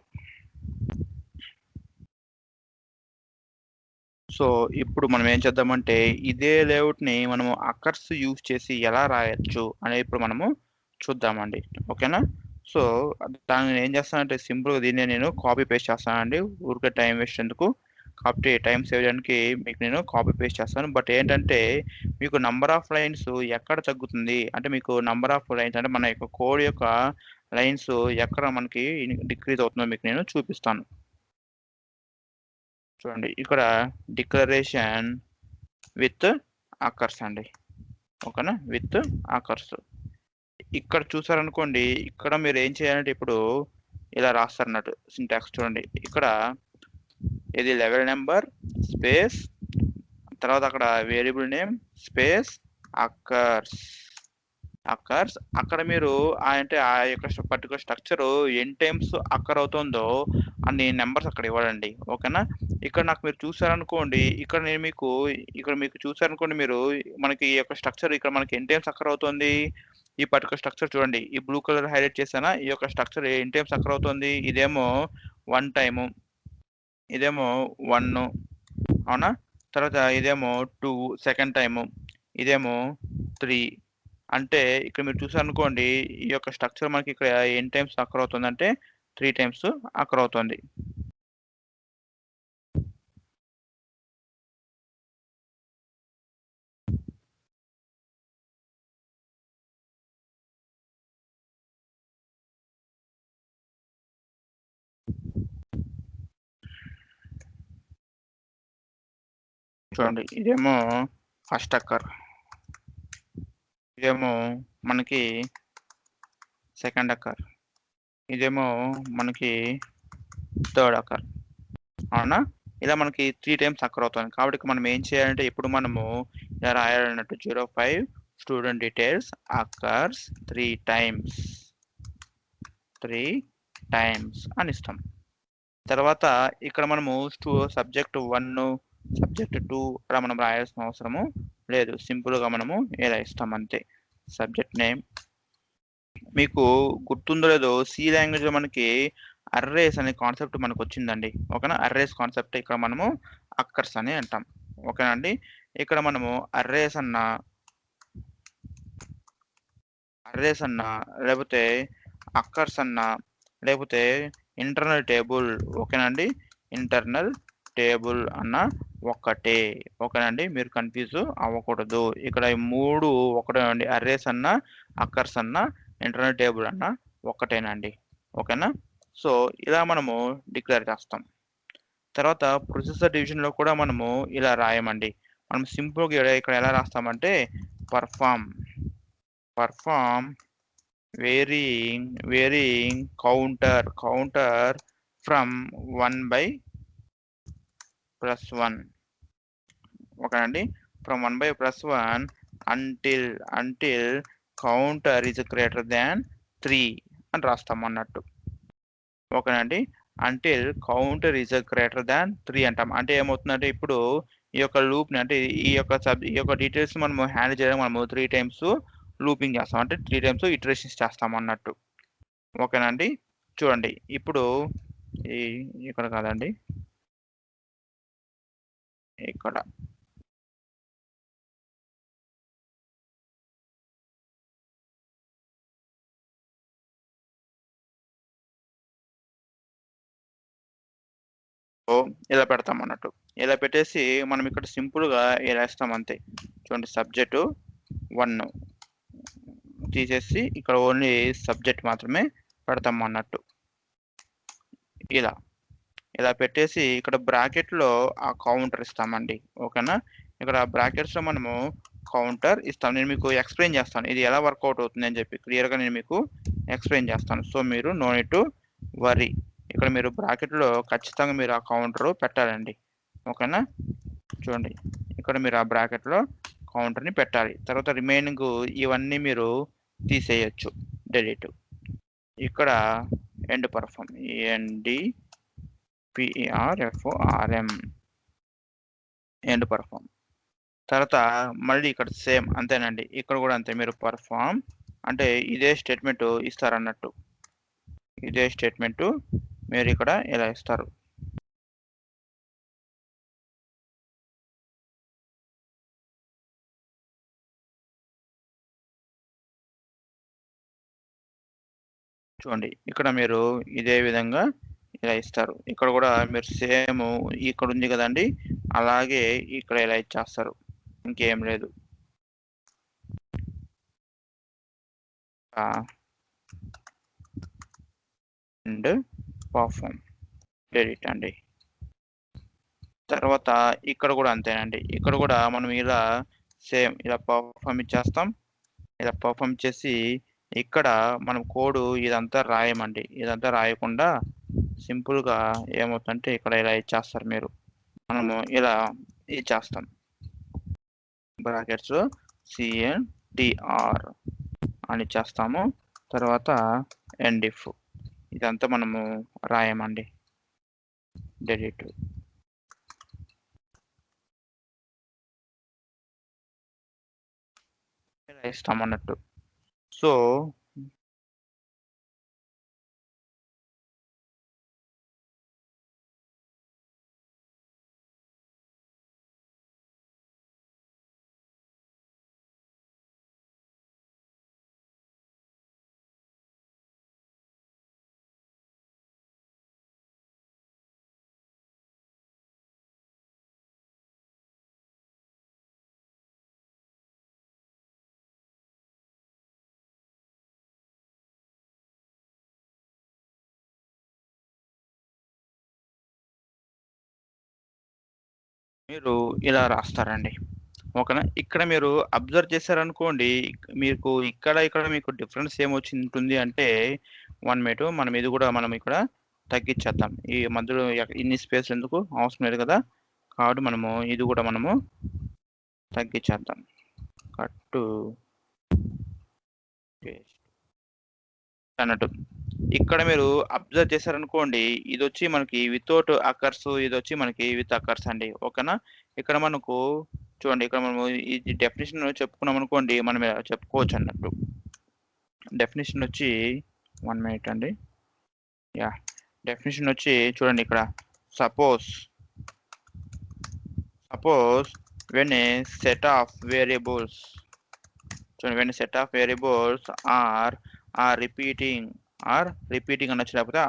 సో ఇప్పుడు మనం ఏం చేద్దామంటే ఇదే లేఅవుట్ని మనము అక్కర్స్ యూజ్ చేసి ఎలా రాయొచ్చు అనేది ఇప్పుడు మనము చూద్దామండి. ఓకేనా? సో దాన్ని ఏం చేస్తానంటే సింపుల్‌గా దీన్నే నేను కాపీ పేస్ట్ చేస్తానండి. ఊరికే టైం వేస్ట్ ఎందుకు? కాబట్టి టైం సేవ్ చేయడానికి మీకు నేను కాపీ పేస్ట్ చేస్తాను. బట్ ఏంటంటే మీకు నంబర్ ఆఫ్ లైన్స్ ఎక్కడ తగ్గుతుంది? అంటే మీకు నంబర్ ఆఫ్ లైన్స్ అంటే మన యొక్క కోడ్ యొక్క లైన్స్ ఎక్కడ మనకి డిక్రీజ్ అవుతుందో మీకు నేను చూపిస్తాను. చూడండి ఇక్కడ డిక్లరేషన్ విత్ అక్కర్స్ అండి. ఓకేనా? With occurs. ఇక్కడ చూసారనుకోండి, ఇక్కడ మీరు ఏం చేయాలంటే ఇప్పుడు ఇలా రాస్తారన్నట్టు సింటాక్స్ చూడండి. ఇక్కడ ఇది లెవెల్ నెంబర్ స్పేస్ తర్వాత అక్కడ వేరియబుల్ నేమ్ స్పేస్ అక్కర్స్. అక్కడ మీరు అంటే ఆ యొక్క పర్టికులర్ స్ట్రక్చర్ ఎన్ని టైమ్స్ అక్కర్ అవుతుందో అన్ని నెంబర్స్ అక్కడ ఇవ్వాలండి. ఓకేనా? ఇక్కడ నాకు మీరు చూసారనుకోండి, ఇక్కడ మీకు చూసారనుకోండి మీరు మనకి ఈ యొక్క స్ట్రక్చర్ ఇక్కడ మనకి ఎన్ని టైమ్స్ అక్కర్ అవుతుంది? ఈ పర్టికులర్ స్ట్రక్చర్ చూడండి. ఈ బ్లూ కలర్ హైలైట్ చేశానా? ఈ యొక్క స్ట్రక్చర్ ఎన్ని టైమ్స్ అక్కర్ అవుతుంది? ఇదేమో 1 టైము. ఇదేమో 1 అవునా? తర్వాత ఇదేమో 2 సెకండ్ టైము. ఇదేమో 3 అంటే ఇక్కడ మీరు చూసారనుకోండి ఈ యొక్క స్ట్రక్చర్ మనకి ఇక్కడ ఎన్ని టైమ్స్ అక్కర్ అవుతుందంటే 3 టైమ్స్ అక్కర్ అవుతుంది. చూడండి ఇదేమో ఫస్ట్ అక్కర్. ఇదేమో మనకి సెకండ్ అక్కర్. ఇదేమో మనకి థర్డ్ అక్కర్. అవునా? ఇలా మనకి 3 టైమ్స్ అక్కర్ అవుతుంది. కాబట్టి మనం ఏం చేయాలంటే ఇప్పుడు మనము ఇలా రాయాలన్నట్టు 05 student details occurs 3 times. 3 times అని ఇస్తాం. తర్వాత ఇక్కడ మనము సబ్జెక్ట్ 1, సబ్జెక్ట్ 2 అలా మనం రాయాల్సిన అవసరము లేదు. సింపుల్‌గా మనము ఇలా ఇస్తాం అంతే. సబ్జెక్ట్ నేమ్ మీకు గుర్తుందో లేదో సి లాంగ్వేజ్‌లో మనకి అర్రేస్ అనే కాన్సెప్ట్ మనకొచ్చిందండి. ఓకేనా? అర్రేస్ కాన్సెప్ట్ ఇక్కడ మనము అక్కర్స్ అని అంటాం. ఓకేనా అండి? ఇక్కడ మనము అర్రేస్ అన్నా లేకపోతే అక్కర్స్ అన్నా లేకపోతే ఇంటర్నల్ టేబుల్ ఓకేనా అండి? ఇంటర్నల్ టేబుల్ అన్న ఒక్కటే. ఓకేనా అండి? మీరు కన్‌ఫ్యూజ్ అవ్వకూడదు. ఇక్కడ ఈ 3 ఒకటే అండి. అర్రేస్ అన్నా, అక్కర్స్ అన్నా, ఇంటర్నల్ టేబుల్ అన్నా ఒక్కటేనండి. ఓకేనా? సో ఇలా మనము డిక్లేర్ చేస్తాం. తర్వాత ప్రొసెసర్ డివిజన్‌లో కూడా మనము ఇలా రాయమండి. మనం సింపుల్‌గా ఇక్కడ ఎలా రాస్తామంటే perform varying counter from 1 by +1 ఓకేనండి. From 1 by +1 until counter is greater than 3 అని రాస్తాం అన్నట్టు. ఓకేనండి. Until counter is greater than 3 అంటాం. అంటే ఏమవుతుందంటే ఇప్పుడు ఈ యొక్క లూప్‌ని అంటే ఈ యొక్క డీటెయిల్స్ మనము హ్యాండిల్ చేయడానికి మనము 3 టైమ్స్ లూపింగ్ చేస్తాం. అంటే 3 టైమ్స్ ఇటరేషన్స్ చేస్తాం అన్నట్టు. ఓకేనా అండి? చూడండి ఇప్పుడు ఈ ఇక్కడ కాదండి. ఇక్కడ. సో ఇలా పెడతాం అన్నట్టు. ఇలా పెట్టేసి మనం ఇక్కడ సింపుల్‌గా ఇలా ఏస్తాం అంతే. చూడండి సబ్జెక్టు 1 తీసేసి ఇక్కడ ఓన్లీ సబ్జెక్ట్ మాత్రమే పెడతాం అన్నట్టు. ఇలా పెట్టేసి ఇక్కడ బ్రాకెట్‌లో ఆ కౌంటర్ ఇస్తామండి. ఓకేనా? ఇక్కడ బ్రాకెట్స్‌లో మనము కౌంటర్ ఇస్తాం. నేను మీకు ఎక్స్‌ప్లెయిన్ చేస్తాను. ఇది ఎలా వర్కౌట్ అవుతుంది అని చెప్పి క్లియర్‌గా నేను మీకు ఎక్స్‌ప్లెయిన్ చేస్తాను. సో మీరు నో నీడ్ టు వర్రీ. ఇక్కడ మీరు బ్రాకెట్‌లో ఖచ్చితంగా మీరు ఆ కౌంటర్ పెట్టాలండి. ఓకేనా? చూడండి ఇక్కడ మీరు ఆ బ్రాకెట్‌లో కౌంటర్‌ని పెట్టాలి. తర్వాత రిమైనింగ్ ఇవన్నీ మీరు తీసేయొచ్చు. డిలీట్. ఇక్కడ end perform PERFORM end perform. తర్వాత మళ్ళీ ఇక్కడ సేమ్ అంతేనండి. ఇక్కడ కూడా అంతే మీరు పర్ఫార్మ్ అంటే ఇదే స్టేట్మెంట్ ఇస్తారన్నట్టు. ఇదే స్టేట్మెంట్ మీరు ఇక్కడ ఇలా ఇస్తారు. చూడండి ఇక్కడ మీరు ఇదే విధంగా ఇలా ఇస్తారు. ఇక్కడ కూడా మీరు సేమ్ ఇక్కడ ఉంది కదండీ! అలాగే ఇక్కడ ఇలా ఇచ్చేస్తారు. ఇంకేం లేదు. అండ్ పర్ఫార్మ్ ఎడిట్ అండి. తర్వాత ఇక్కడ కూడా అంతేనండి. ఇక్కడ కూడా మనం ఇలా సేమ్ ఇలా పర్ఫార్మ్ ఇచ్చేస్తాం. ఇలా పర్ఫార్మ్ చేసి ఇక్కడ మనం కోడ్ ఇదంతా రాయమండి. ఇదంతా రాయకుండా సింపుల్‌గా ఏమవుతుందంటే ఇక్కడ ఇలా ఇచ్చేస్తారు మీరు. మనము ఇలా ఇచ్చేస్తాం. బ్రాకెట్స్‌లో సిఎన్‌టిఆర్ అని ఇచ్చేస్తాము. తర్వాత ఎండ్ ఇఫ్ ఇదంతా మనము రాయమండి. డెలిట్. ఇలా ఇస్తామన్నట్టు. సో మీరు ఇలా రాస్తారండి. ఓకేనా? ఇక్కడ మీరు అబ్జర్వ్ చేశారనుకోండి, మీకు ఇక్కడ మీకు డిఫరెన్స్ ఏమొచ్చింటుంది అంటే 1 మినిట్ మనం ఇది కూడా మనం ఇక్కడ తగ్గించేద్దాం. ఈ మధ్యలో ఇన్ని స్పేస్ ఎందుకు అవసరం లేదు కదా! కాబట్టి మనము ఇది కూడా మనము తగ్గించేద్దాం. కట్ టు పేస్ట్ అన్నట్టు. ఇక్కడ మీరు అబ్జర్వ్ చేశారనుకోండి, ఇదొచ్చి మనకి వితౌట్ అకర్స్, ఇదొచ్చి మనకి విత్ అకర్స్ అండి. ఓకేనా? ఇక్కడ మనకు చూడండి ఇక్కడ మనము ఇది డెఫినిషన్ చెప్పుకున్నామనుకోండి, మనం ఇలా చెప్పుకోవచ్చన్నట్టు. డెఫినిషన్ వచ్చి 1 మినిట్ అండి. యాహ్! డెఫినిషన్ వచ్చి చూడండి ఇక్కడ suppose when a set of variables when a set of variables are repeating అనొచ్చు లేకపోతే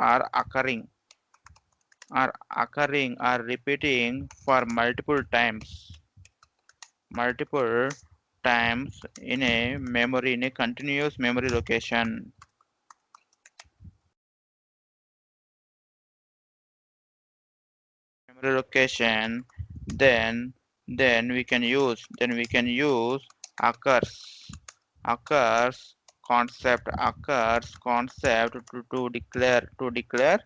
are repeating for multiple times in a continuous memory location. Then we can use occurs concept to declare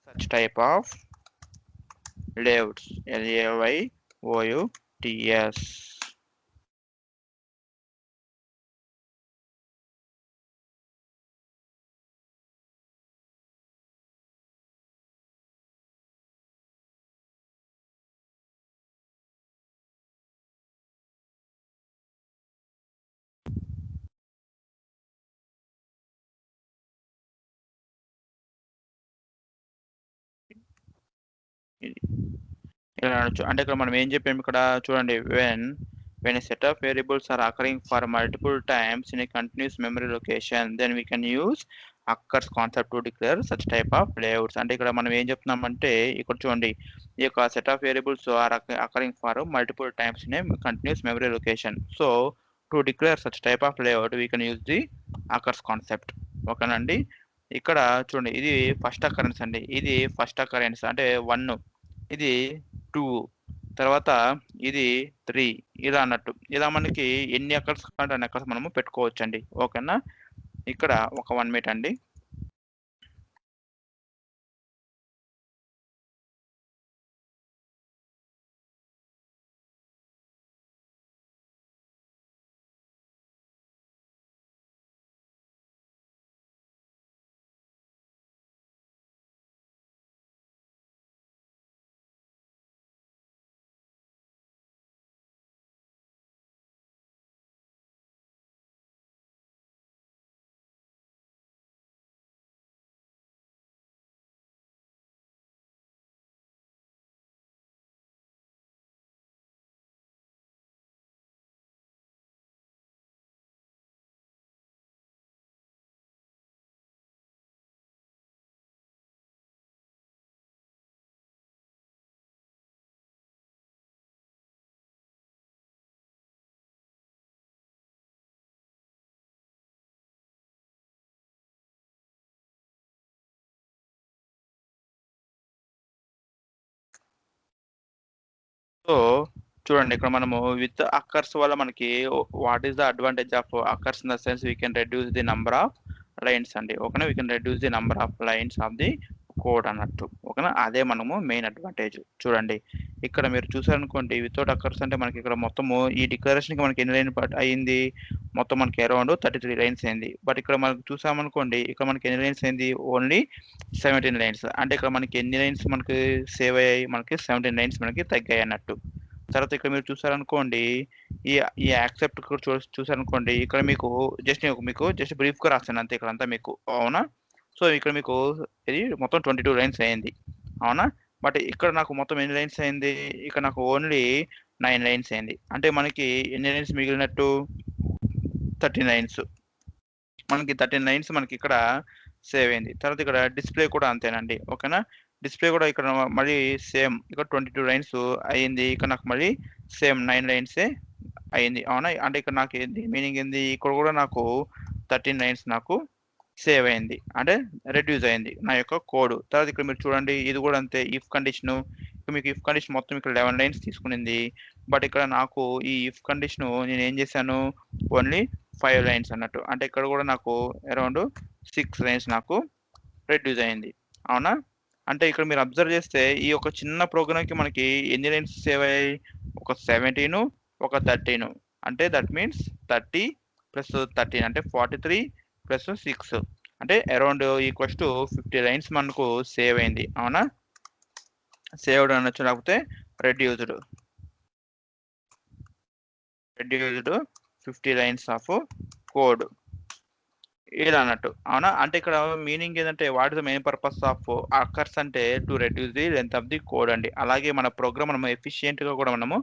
such type of layouts. LAYOUTS. ఇలా అనొచ్చు. అంటే ఇక్కడ మనం ఏం చెప్పాము ఇక్కడ చూడండి when a set of variables are occurring for multiple times in a continuous memory location, then we can use occurs concept to declare such type of layouts. అంటే ఇక్కడ మనం ఏం చెప్తున్నామంటే ఇక్కడ చూడండి ఈ యొక్క set of variables are occurring for multiple times in a continuous memory location. So to declare such type of layout we can use the occurs concept. ఓకేనండి. ఇక్కడ చూడండి ఇది ఫస్ట్ అకరెన్స్ అండి. ఇది ఫస్ట్ అకరెన్స్ అంటే 1, ఇది 2, తర్వాత ఇది 3 ఇలా అన్నట్టు. ఇలా మనకి ఎన్ని అకర్స్ కావాలంటే అన్ని అకర్స్ మనము పెట్టుకోవచ్చండి. ఓకేనా? ఇక్కడ ఒక 1 మినిట్ అండి. సో చూడండి ఇక్కడ మనము విత్ అక్కర్స్ వల్ల మనకి what is the advantage of occurs in the sense we can reduce the number of lines అండి. ఓకేనా, we can reduce the number of lines of the code అన్నట్టు. ఓకేనా, అదే మనము మెయిన్ అడ్వాంటేజ్. చూడండి ఇక్కడ మీరు చూసారనుకోండి వితౌట్ అక్కర్స్ అంటే మనకి ఇక్కడ మొత్తము ఈ డిక్లరేషన్కి మనకి ఎన్ని లైన్ అయింది, మొత్తం మనకి అరౌండ్ 33 లైన్స్ అయింది. బట్ ఇక్కడ మనకు చూసామనుకోండి ఇక్కడ మనకి ఎన్ని లైన్స్ అయింది, ఓన్లీ 17 లైన్స్. అంటే ఇక్కడ మనకి ఎన్ని లైన్స్ మనకి సేవ్ అయ్యాయి, మనకి 17 లైన్స్ మనకి తగ్గాయి అన్నట్టు. తర్వాత ఇక్కడ మీరు చూసారనుకోండి ఈ ఈ యాక్సెప్ట్ చూసారనుకోండి ఇక్కడ మీకు జస్ట్ బ్రీఫ్గా రాస్తాను అంతే ఇక్కడ అంతా మీకు. అవునా, సో ఇక్కడ మీకు ఇది మొత్తం 22 లైన్స్ అయింది. అవునా, బట్ ఇక్కడ నాకు మొత్తం ఎన్ని లైన్స్ అయింది, ఇక్కడ నాకు ఓన్లీ 9 లైన్స్ అయింది. అంటే మనకి ఎన్ని లైన్స్ మిగిలినట్టు, 13 లైన్స్. మనకి 13 లైన్స్ మనకి ఇక్కడ సేవ్ అయింది. తర్వాత ఇక్కడ డిస్ప్లే కూడా అంతేనండి. ఓకేనా, డిస్ప్లే కూడా ఇక్కడ మళ్ళీ సేమ్ ఇక్కడ 22 లైన్స్ అయ్యింది. ఇక్కడ నాకు మళ్ళీ సేమ్ 9 లైన్సే అయింది. అవునా, అంటే ఇక్కడ నాకు ఏంది మీనింగ్ ఏంది, ఇక్కడ కూడా నాకు 13 లైన్స్ నాకు సేవ్ అయింది, అంటే రెడ్యూస్ అయింది నా యొక్క కోడ్. తర్వాత ఇక్కడ మీరు చూడండి ఇది కూడా అంతే, ఇఫ్ కండిషన్. మీకు ఇఫ్ కండిషన్ మొత్తం ఇక్కడ 11 లైన్స్ తీసుకునింది. బట్ ఇక్కడ నాకు ఈ ఇఫ్ కండిషన్ నేను ఏం చేశాను, ఓన్లీ 5 లైన్స్ అన్నట్టు. అంటే ఇక్కడ కూడా నాకు అరౌండ్ 6 లైన్స్ నాకు రెడ్యూస్ అయింది. అవునా, అంటే ఇక్కడ మీరు అబ్జర్వ్ చేస్తే ఈ ఒక చిన్న ప్రోగ్రామ్కి మనకి ఎన్ని లైన్స్ సేవ్ అయ్యాయి, ఒక 17, ఒక 13. అంటే దట్ మీన్స్ 30 + 13 అంటే 43 + 6 అంటే అరౌండ్ ఈక్వల్స్ టు 50 లైన్స్ మనకు సేవ్ అయింది. అవునా, సేవ్డ్ అనొచ్చు, లేకపోతే రెడ్యూస్డ్ 50 లైన్స్ ఆఫ్ కోడ్ ఇలా అన్నట్టు. అవునా, అంటే ఇక్కడ మీనింగ్ ఏంటంటే what is the main purpose of occurs అంటే to reduce the length of the code అండి. అలాగే మన ప్రోగ్రామ్ మనం ఎఫిషియెంట్గా కూడా మనము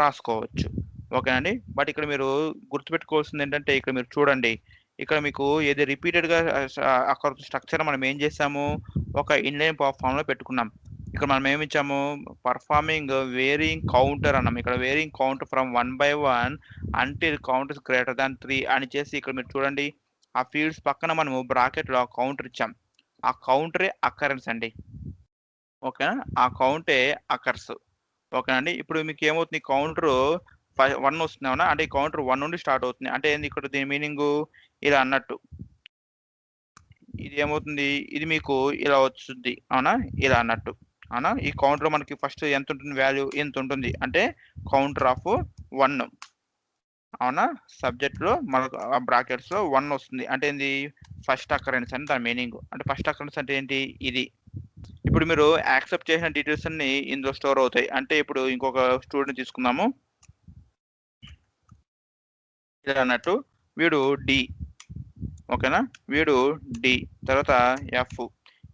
రాసుకోవచ్చు. ఓకేనండి, బట్ ఇక్కడ మీరు గుర్తుపెట్టుకోవాల్సింది ఏంటంటే ఇక్కడ మీరు చూడండి ఇక్కడ మీకు ఏది రిపీటెడ్గా అక్కడ స్ట్రక్చర్ మనం ఏం చేసాము, ఒక ఇన్లైన్ ఫామ్లో పెట్టుకున్నాం. ఇక్కడ మనం ఏమి ఇచ్చాము, పర్ఫార్మింగ్ వేరింగ్ కౌంటర్ అన్నాం. ఇక్కడ wearing counter from 1 by 1 until count is greater than 3 అని చేసి ఇక్కడ మీరు చూడండి ఆ ఫీల్డ్స్ పక్కన మనము బ్రాకెట్లో కౌంటర్ ఇచ్చాం. ఆ కౌంటరే అక్కరెన్స్ అండి. ఓకేనా, ఆ కౌంటే అకర్స్. ఓకేనండి, ఇప్పుడు మీకు ఏమవుతుంది, కౌంటర్ 1 వస్తుంది. అవునా, అంటే ఈ కౌంటర్ 1 నుండి స్టార్ట్ అవుతుంది. అంటే ఏంది ఇక్కడ దీని మీనింగ్ ఇలా అన్నట్టు. ఇది ఏమవుతుంది, ఇది మీకు ఇలా వస్తుంది. అవునా, ఇలా అన్నట్టు. అవునా, ఈ కౌంటర్ మనకి ఫస్ట్ ఎంత ఉంటుంది, వాల్యూ ఎంత ఉంటుంది అంటే కౌంటర్ ఆఫ్ 1. అవునా, సబ్జెక్ట్లో మనకు బ్రాకెట్స్లో 1 వస్తుంది. అంటే ఏంది, ఫస్ట్ అకరెన్స్ అని దాని మీనింగ్. అంటే ఫస్ట్ అకరెన్స్ అంటే ఏంటి, ఇది. ఇప్పుడు మీరు యాక్సెప్ట్ చేసిన డీటెయిల్స్ అన్ని ఇందులో స్టోర్ అవుతాయి. అంటే ఇప్పుడు ఇంకొక స్టూడెంట్ తీసుకుందాము, ఇలా అన్నట్టు. వీడు డి. ఓకేనా, వీడు డి, తర్వాత ఎఫ్.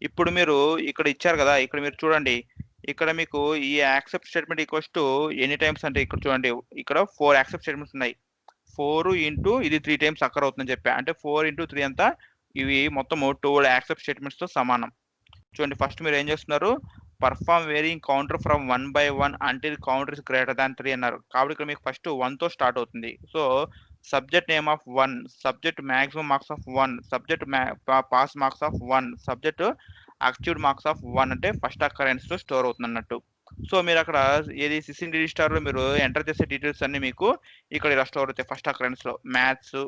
ఇప్పుడు మీరు ఇక్కడ ఇచ్చారు కదా, ఇక్కడ మీరు చూడండి ఇక్కడ మీకు ఈ accept statement equals to any times అంటే ఇక్కడ చూడండి ఇక్కడ 4 యాక్సెప్ట్ స్టేట్మెంట్స్ ఉన్నాయి. 4 ఇంటూ ఇది 3 టైమ్స్ అక్కర్ అవుతుందని చెప్పా. అంటే 4 ఇంటూ 3 అంతా ఇవి మొత్తము 12 యాక్సెప్ట్ స్టేట్మెంట్స్తో సమానం. చూడండి ఫస్ట్ మీరు ఏం చేస్తున్నారు, perform wearing counter from 1 by 1 until counter is greater than 3 అన్నారు. కాబట్టి ఇక్కడ మీకు ఫస్ట్ 1తో స్టార్ట్ అవుతుంది. So subject name of 1, subject maximum marks of 1, subject pass marks of 1, subject achieved marks of 1 అంటే ఫస్ట్ అకరెన్స్లో స్టోర్ అవుతుంది అన్నట్టు. సో మీరు అక్కడ ఏది సిస్టమ్ రిజిస్టర్లో మీరు ఎంటర్ చేసే డీటెయిల్స్ అన్ని మీకు ఇక్కడ ఇలా స్టోర్ అవుతాయి. ఫస్ట్ అకరెన్స్లో మ్యాథ్స్,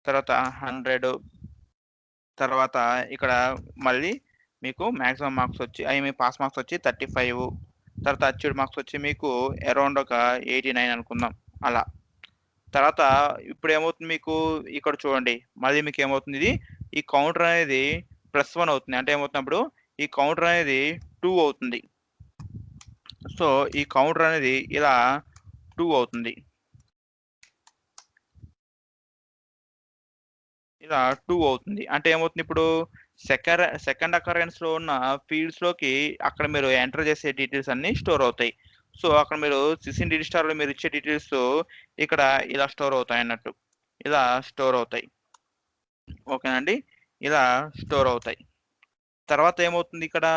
తర్వాత 100, తర్వాత ఇక్కడ మళ్ళీ మీకు మ్యాక్సిమం మార్క్స్ వచ్చి మీ పాస్ మార్క్స్ వచ్చి 35, తర్వాత అచీవ్డ్ మార్క్స్ వచ్చి మీకు అరౌండ్ ఒక 89 అనుకుందాం అలా. తర్వాత ఇప్పుడు ఏమవుతుంది మీకు ఇక్కడ చూడండి మళ్ళీ మీకు ఏమవుతుంది, ఇది ఈ కౌంటర్ అనేది +1 అవుతుంది. అంటే ఏమవుతున్నప్పుడు ఈ కౌంటర్ అనేది 2 అవుతుంది. సో ఈ కౌంటర్ అనేది ఇలా 2 అవుతుంది, ఇలా 2 అవుతుంది. అంటే ఏమవుతుంది, ఇప్పుడు సెకండ్ అకరెన్స్లో ఉన్న ఫీల్డ్స్లోకి అక్కడ మీరు ఎంటర్ చేసే డీటెయిల్స్ అన్ని స్టోర్ అవుతాయి. సో అక్కడ మీరు సిస్టమ్ రిజిస్టర్లో మీరు ఇచ్చే డీటెయిల్స్ ఇక్కడ ఇలా స్టోర్ అవుతాయి అన్నట్టు, ఇలా స్టోర్ అవుతాయి. ఓకేనండి, ఇలా స్టోర్ అవుతాయి. తర్వాత ఏమవుతుంది ఇక్కడ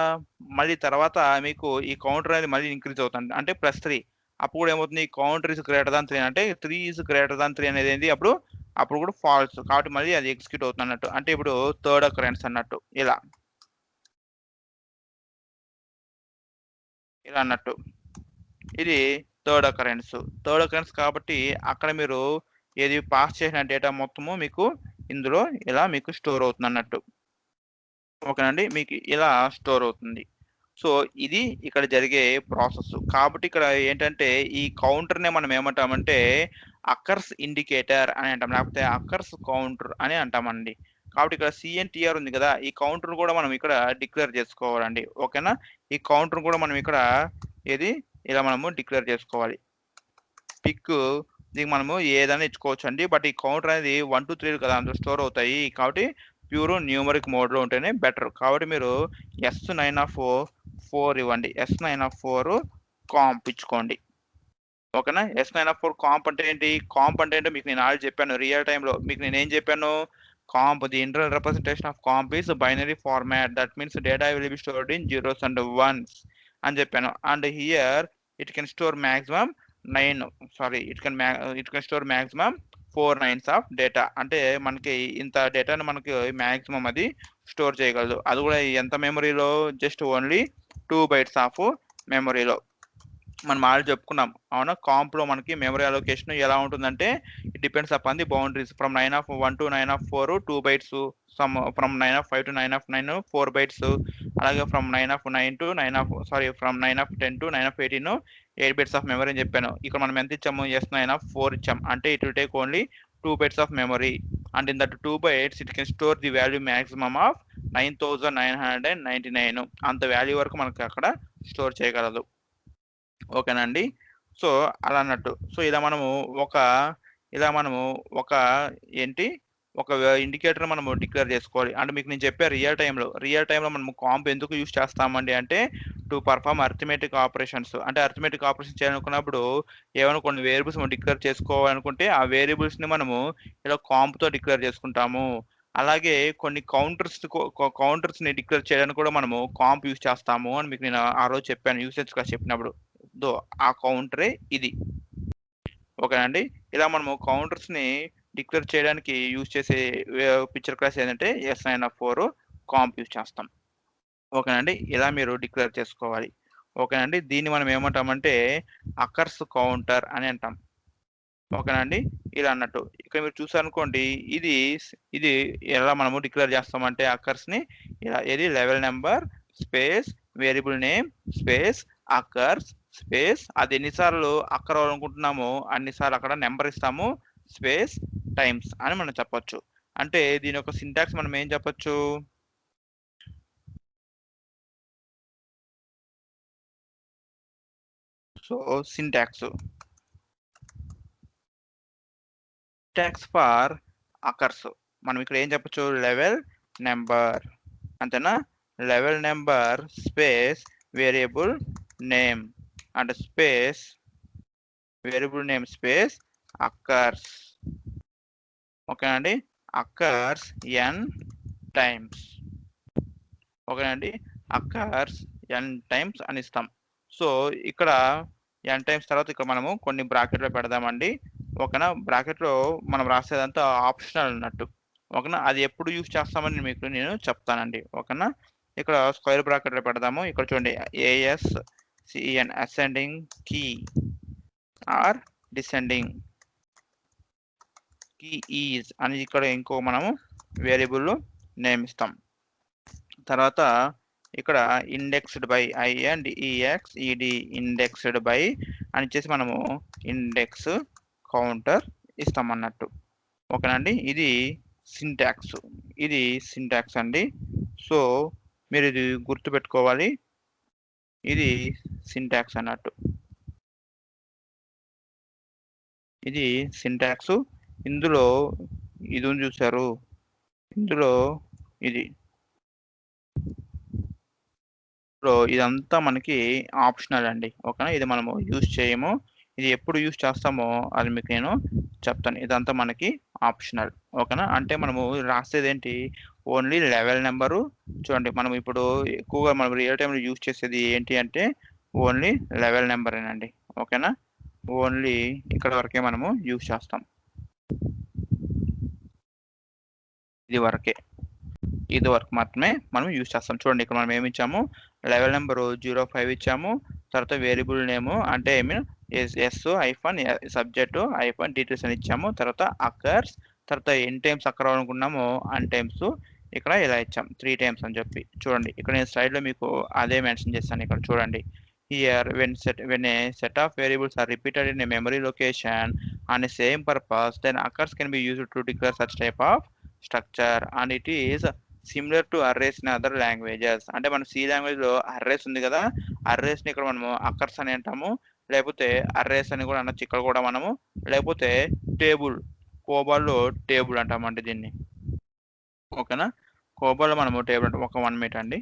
మళ్ళీ తర్వాత మీకు ఈ కౌంటర్ అనేది మళ్ళీ ఇంక్రీజ్ అవుతుంది. అంటే +3. అప్పుడు కూడా ఏమవుతుంది, కౌంటర్ ఇస్ గ్రేటర్ దాన్ 3 అంటే 3 ఇస్ గ్రేటర్ దాన్ 3 అనేది ఏంటి, అప్పుడు కూడా ఫాల్స్. కాబట్టి మళ్ళీ అది ఎగ్జిక్యూట్ అవుతుంది అన్నట్టు. అంటే ఇప్పుడు థర్డ్ అకరెన్స్ అన్నట్టు ఇలా అన్నట్టు. ఇది థర్డ్ అకరెన్స్ కాబట్టి అక్కడ మీరు ఏది పాస్ చేసిన డేటా మొత్తము మీకు ఇందులో ఇలా మీకు స్టోర్ అవుతుంది అన్నట్టు. ఓకేనండి, మీకు ఇలా స్టోర్ అవుతుంది. సో ఇది ఇక్కడ జరిగే ప్రాసెస్. కాబట్టి ఇక్కడ ఏంటంటే ఈ కౌంటర్‌నే మనం ఏమంటామంటే అక్కర్స్ ఇండికేటర్ అని అంటాం. లేకపోతే అక్కర్స్ కౌంటర్ అని అంటామండి. కాబట్టి ఇక్కడ సీఎన్‌టీఆర్ ఉంది కదా! ఈ కౌంటర్‌ని కూడా మనం ఇక్కడ డిక్లేర్ చేసుకోవాలండి. ఓకేనా? ఈ కౌంటర్‌ని కూడా మనం ఇక్కడ ఇలా మనము డిక్లేర్ చేసుకోవాలి. పిక్ దీనికి మనము ఏదైనా ఇచ్చుకోవచ్చండి. బట్ ఈ కౌంటర్ అనేది 1, 2, 3 కదా! అందులో స్టోర్ అవుతాయి. కాబట్టి ప్యూర్ న్యూమరిక్ మోడ్‌లో ఉంటేనే బెటర్. కాబట్టి మీరు S9 ఇవ్వండి. S9 కాంప్ ఇచ్చుకోండి. ఓకేనా? S9 కాంప్ అంటే ఏంటి? కాంప్ అంటే ఏంటో మీకు నేను ఆల్రెడీ చెప్పాను రియల్ టైమ్‌లో. మీకు నేనేం చెప్పాను? Comp the internal representation of comp is binary format. That means data will be stored in zeros and ones అని చెప్పాను. And here it can store maximum 9 it can store maximum 4 9s of data. అంటే మనకి ఇంత డేటాను మనకి maximum అది store చేయగలదు. అది కూడా ఎంత మెమరీలో? జస్ట్ ఓన్లీ 2 bytes ఆఫ్ మెమరీలో. మనం ఆల్రెడీ చెప్పుకున్నాం. అవునా? కాంప్‌లో మనకి మెమరీ అలొకేషన్ ఎలా ఉంటుందంటే it depends upon the boundaries from 9 to 9 2 bytes, from 9 to 9 4 bytes, అలాగే from 9 to 10 to 18 8 bytes of memory అని చెప్పాను. ఇక్కడ మనం ఎంత ఇచ్చాము? S9 ఇచ్చాం. అంటే it will take only 2 bytes of memory and in that 2 bytes it can store the value maximum of 9999. అంత వాల్యూ వరకు మనకి అక్కడ స్టోర్ చేయగలదు. ఓకేనండి. సో అలా అన్నట్టు. సో ఇలా మనము ఒక ఇండికేటర్ మనము డిక్లేర్ చేసుకోవాలి. అంటే మీకు నేను చెప్పా రియల్ టైమ్‌లో మనము కాంప్ ఎందుకు యూజ్ చేస్తామండి అంటే టు పర్ఫార్మ్ అరిథమెటిక్ ఆపరేషన్స్. అంటే అరిథమెటిక్ ఆపరేషన్ చేయాలనుకున్నప్పుడు ఏమైనా కొన్ని వేరియబుల్స్ మనం డిక్లేర్ చేసుకోవాలనుకుంటే ఆ వేరియబుల్స్‌ని మనము ఇలా కాంప్‌తో డిక్లేర్ చేసుకుంటాము. అలాగే కొన్ని కౌంటర్స్‌ని డిక్లేర్ చేయడానికి కూడా మనము కాంప్ యూజ్ చేస్తాము అని మీకు నేను ఆ రోజు చెప్పాను యూసేజ్ క్లాస్ చెప్పినప్పుడు. ఆ కౌంటరే ఇది. ఓకేనండి. ఇలా మనము కౌంటర్స్‌ని డిక్లేర్ చేయడానికి యూజ్ చేసే పిక్చర్ క్లాస్ ఏంటంటే S9 కాంప్ యూజ్ చేస్తాం. ఓకేనండి. ఇలా మీరు డిక్లేర్ చేసుకోవాలి. ఓకేనండి. దీన్ని మనం ఏమంటామంటే అక్కర్స్ కౌంటర్ అని అంటాం. ఓకేనండి. ఇలా అన్నట్టు. ఇక్కడ మీరు చూసారనుకోండి ఇది ఎలా మనము డిక్లేర్ చేస్తామంటే అక్కర్స్‌ని ఇలా level number space variable name space occurs space అది ఎన్నిసార్లు అక్కర్ అవ్వాలనుకుంటున్నామో అన్నిసార్లు అక్కడ నెంబర్ ఇస్తాము స్పేస్ టైమ్స్ అని మనం చెప్పొచ్చు. అంటే దీని యొక్క సింటాక్స్ మనం ఏం చెప్పొచ్చు? సో సింటాక్స్ ఫర్ అక్కర్స్ మనం ఇక్కడ ఏం చెప్పొచ్చు? లెవెల్ నెంబర్ అంతేనా? Level number space variable name and space variable name space occurs. ఓకేనండి. Occurs n times. ఓకేనండి. అక్కర్స్ n టైమ్స్ అని ఇస్తాం. సో ఇక్కడ n టైమ్స్ తర్వాత ఇక్కడ మనము కొన్ని బ్రాకెట్లో పెడదామండి. ఓకేనా? బ్రాకెట్లో మనం రాసేదంతా ఆప్షనల్ అన్నట్టు. ఓకేనా? అది ఎప్పుడు యూజ్ చేస్తామని మీకు నేను చెప్తానండి. ఓకేనా? ఇక్కడ స్క్వేర్ బ్రాకెట్లో పెడదాము. ఇక్కడ చూడండి ASCN ascending key or descending key is అని ఇక్కడ ఇంకో మనము వేరియబుల్ నేమ్ ఇస్తాం. తర్వాత ఇక్కడ indexed by INDEXED indexed by అని ఇచ్చేసి మనము ఇండెక్స్ కౌంటర్ ఇస్తాం అన్నట్టు. ఓకేనండి. ఇది సింటాక్స్ అండి. సో మీరు ఇది గుర్తుపెట్టుకోవాలి. ఇది సింటాక్స్ అన్నట్టు. ఇది సింటాక్స్. ఇందులో ఇది ఉంది చూసారు? ఇందులో ఇది ఇదంతా మనకి ఆప్షనల్ అండి. ఓకేనా? ఇది మనము యూజ్ చేయము. ఇది ఎప్పుడు యూజ్ చేస్తామో అది మీకు నేను చెప్తాను. ఇదంతా మనకి ఆప్షనల్. ఓకేనా? అంటే మనము రాసేదేంటి? Only level number. చూడండి మనం ఇప్పుడు ఎక్కువగా మనం రియల్ టైమ్‌లో యూజ్ చేసేది ఏంటి అంటే ఓన్లీ లెవెల్ నెంబరేనండి. ఓకేనా? ఓన్లీ ఇక్కడ వరకే మనము యూజ్ చేస్తాం. ఇది వరకు మాత్రమే మనం యూజ్ చేస్తాం. చూడండి ఇక్కడ మనం ఏమి ఇచ్చాము? లెవెల్ నెంబరు 05 ఇచ్చాము. తర్వాత వేరియబుల్ నేమ్ అంటే I mean S hyphen subject hyphen details అని ఇచ్చాము. తర్వాత అకర్స్, తర్వాత ఎన్ టైమ్స్ అక్కర్ అనుకున్నాము అన్ టైమ్స్ ఇక్కడ ఇలా ఇచ్చాం 3 టైమ్స్ అని చెప్పి. చూడండి ఇక్కడ నేను స్లైడ్లో మీకు అదే మెన్షన్ చేస్తాను. ఇక్కడ చూడండి here when a set of variables are repeated in a memory location on a same purpose, then occurs can be used to declare such type of structure and it is similar to arrays in other languages. అంటే మన C language లో arrays ఉంది కదా, arrays ని ఇక్కడ మనము occurs అని అంటాము, లేకపోతే అర్రేస్ అని కూడా అనొచ్చు ఇక్కడ కూడా మనము, లేకపోతే టేబుల్ కోబాల్లో టేబుల్ అంటామండి దీన్ని. ఓకేనా, కోబాల్లో మనము టేబుల్ అంటాం. ఒక 1 మినిట్ అండి.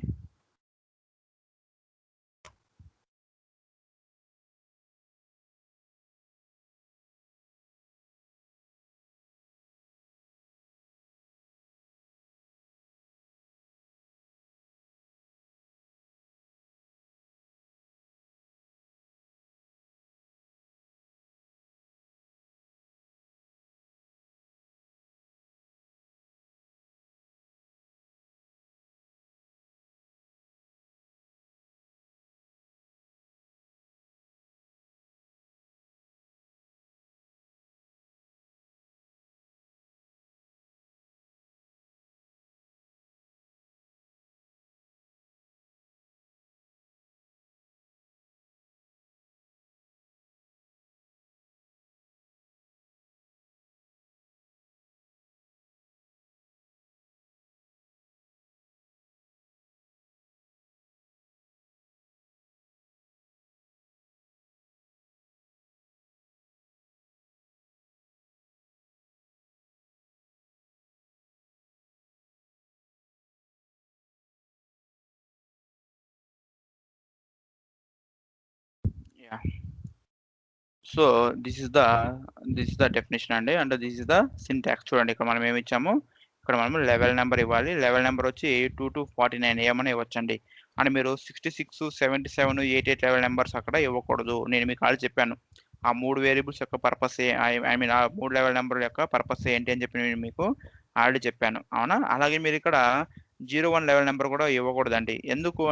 Yeah. So this is the definition అండి, అంటే దిస్ ఇస్ ద సింటాక్స్. చూడండి ఇక్కడ మనం ఏమి ఇచ్చాము, ఇక్కడ మనం లెవెల్ నెంబర్ ఇవ్వాలి. లెవెల్ నెంబర్ వచ్చి 2 to 49 ఏమని ఇవ్వచ్చండి. అని మీరు 66, 77, 88 లెవెల్ నెంబర్స్ అక్కడ ఇవ్వకూడదు. నేను మీకు ఆల్రెడీ చెప్పాను ఆ 3 వేరియబుల్స్ యొక్క పర్పస్ ఐ మీన్ ఆ 3 లెవెల్ నెంబర్ యొక్క పర్పస్ ఏంటి అని చెప్పి నేను మీకు ఆల్రెడీ చెప్పాను, అవునా. అలాగే మీరు ఇక్కడ 01 లెవెల్ నెంబర్ కూడా ఇవ్వకూడదండి. ఎందుకు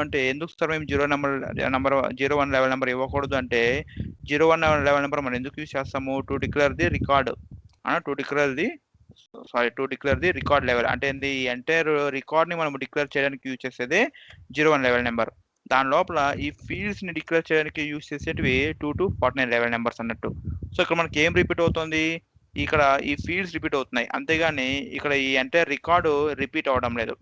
సార్ మేము 01 లెవెల్ నెంబర్ ఇవ్వకూడదు అంటే, 01 లెవెల్ నెంబర్ మనం ఎందుకు యూజ్ చేస్తాము, to declare the record, to declare the record level. అంటే ఈ ఎంటైర్ రికార్డ్ ని మనం డిక్లేర్ చేయడానికి యూజ్ చేసేది 01 లెవెల్ నెంబర్. దాని లోపల ఈ ఫీల్డ్స్ ని డిక్లేర్ చేయడానికి యూజ్ చేసేటివి 2 to 49 లెవెల్ నెంబర్స్ అన్నట్టు. సో ఇక్కడ మనకి ఏం రిపీట్ అవుతుంది, ఇక్కడ ఈ ఫీల్డ్స్ రిపీట్ అవుతున్నాయి, అంతేగాని ఇక్కడ ఈ ఎంటైర్ రికార్డు రిపీట్ అవడం లేదు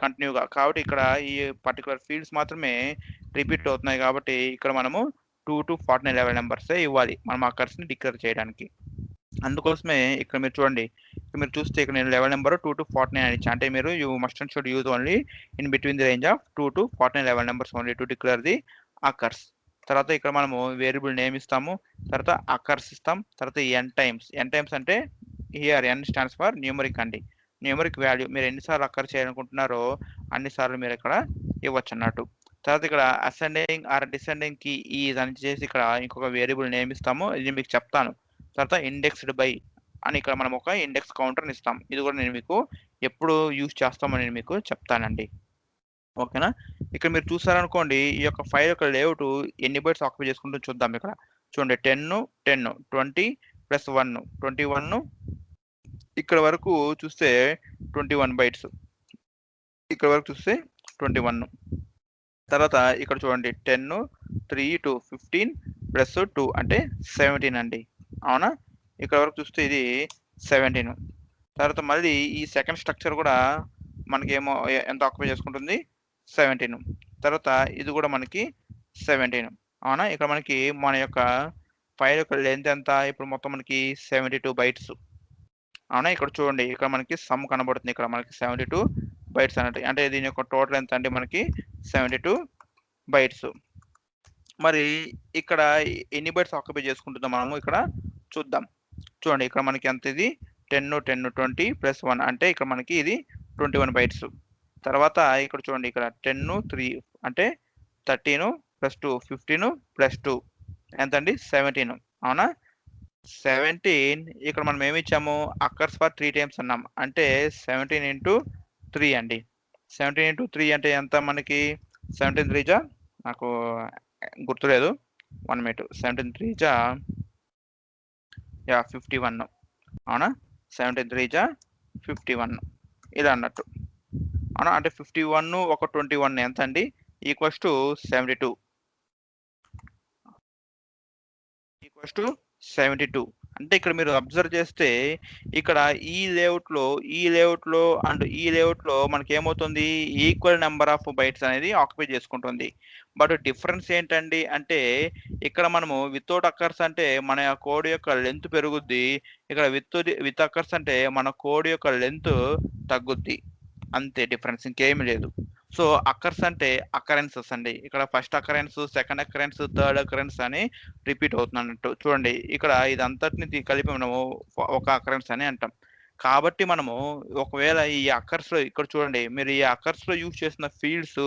కంటిన్యూగా. కాబట్టి ఇక్కడ ఈ పర్టికులర్ ఫీల్డ్స్ మాత్రమే రిపీట్ అవుతున్నాయి. కాబట్టి ఇక్కడ మనము 2 to 49 లెవెల్ నెంబర్సే ఇవ్వాలి మనం అకర్స్ ని డిక్లేర్ చేయడానికి. అందుకోసమే ఇక్కడ మీరు చూడండి, ఇక్కడ మీరు చూస్తే ఇక్కడ నేను లెవెల్ నెంబర్ 2 to 49 అని ఇచ్చాను. అంటే మీరు you must and should use only in between the range of 2 to 49 level numbers only to declare the occurs. తర్వాత ఇక్కడ మనము వేరియబుల్ నేమ్ ఇస్తాము, తర్వాత అకర్స్ ఇస్తాం, తర్వాత ఎన్ టైమ్స్ అంటే here N stands for numeric అండి, న్యూమరిక్ వాల్యూ. మీరు ఎన్నిసార్లు అక్కర్ చేయాలనుకుంటున్నారో అన్నిసార్లు మీరు ఇక్కడ ఇవ్వచ్చు అన్నట్టు. తర్వాత ఇక్కడ అసెండింగ్ ఆర్ డిసెండింగ్ కి ఈజ్ అని చేసి ఇక్కడ ఇంకొక వేరియబుల్ నేమ్ ఇస్తాము, ఇది మీకు చెప్తాను. తర్వాత ఇండెక్స్డ్ బై అని ఇక్కడ మనం ఒక ఇండెక్స్ కౌంటర్ని ఇస్తాం. ఇది కూడా నేను మీకు ఎప్పుడు యూజ్ చేస్తామని నేను మీకు చెప్తానండి, ఓకేనా. ఇక్కడ మీరు చూసారనుకోండి, ఈ యొక్క ఫైల్ యొక్క లేఅవుట్ ఎన్ని బైట్స్ ఆక్యుపై చేసుకుంటూ చూద్దాం. ఇక్కడ చూడండి 10, 20 + 1 21, ఇక్కడ వరకు చూస్తే 21 బైట్స్, ఇక్కడ వరకు చూస్తే 21. తర్వాత ఇక్కడ చూడండి 10, 3 to 15 + 2 అంటే 17 అండి, అవునా. ఇక్కడ వరకు చూస్తే ఇది 17. తర్వాత మళ్ళీ ఈ సెకండ్ స్ట్రక్చర్ కూడా మనకి ఏమో ఎంత ఆక్యుపై చేసుకుంటుంది, 17. తర్వాత ఇది కూడా మనకి 17, అవునా. ఇక్కడ మనకి మన యొక్క ఫైల్ యొక్క లెంత్ ఎంత, ఇప్పుడు మొత్తం మనకి 72 బైట్స్, అవునా. ఇక్కడ చూడండి ఇక్కడ మనకి సమ్ కనబడుతుంది, ఇక్కడ మనకి 72 బైట్స్ అన్నట్టు. అంటే దీని యొక్క టోటల్ ఎంత అంటే మనకి 72 బైట్స్. మరి ఇక్కడ ఎన్ని బైట్స్ ఆక్యుపై చేసుకుంటుందో మనము ఇక్కడ చూద్దాం. చూడండి ఇక్కడ మనకి ఎంత, ఇది 10, 20 + 1 అంటే ఇక్కడ మనకి ఇది 21 బైట్స్. తర్వాత ఇక్కడ చూడండి ఇక్కడ 10, 3 అంటే 13 + 2 15 + 2 ఎంత అండి, 17, అవునా. 17 ఇక్కడ మనం ఏమి ఇచ్చాము, అక్కర్స్ ఫర్ 3 టైమ్స్ అన్నాం, అంటే 17 × 3 అండి. 17 × 3 అంటే ఎంత మనకి, 17 3 నాకు గుర్తులేదు. 1 మినిట్. 17 3 జా 51 అవునా? 17 3 జా 51 ఇలా అన్నట్టు అవునా? అంటే 51 ఒక 21 ఎంత అండి? ఈక్వల్స్ టు 72 ఈక్వల్స్ టు 72 అంటే ఇక్కడ మీరు అబ్జర్వ్ చేస్తే ఇక్కడ ఈ లేఅవుట్లో అండ్ ఈ లేఅవుట్లో మనకి ఏమవుతుంది, ఈక్వల్ నెంబర్ ఆఫ్ బైట్స్ అనేది ఆక్యుపై చేసుకుంటుంది. బట్ డిఫరెన్స్ ఏంటండి అంటే ఇక్కడ మనము వితౌట్ అక్కర్స్ అంటే మన కోడ్ యొక్క లెంత్ పెరుగుద్ది, ఇక్కడ విత్ అక్కర్స్ అంటే మన కోడ్ యొక్క లెంత్ తగ్గుద్ది. అంతే డిఫరెన్స్, ఇంకేమీ లేదు. సో అక్కర్స్ అంటే అకరెన్సెస్ అండి. ఇక్కడ first occurrence, second occurrence, third occurrence అని రిపీట్ అవుతున్నట్టు చూడండి. ఇక్కడ ఇదంతటిని కలిపి మనము ఒక అకరెన్స్ అని అంటాం. కాబట్టి మనము ఒకవేళ ఈ అక్కర్స్ లో ఇక్కడ చూడండి, మీరు ఈ అక్కర్స్ లో యూజ్ చేసిన ఫీల్డ్స్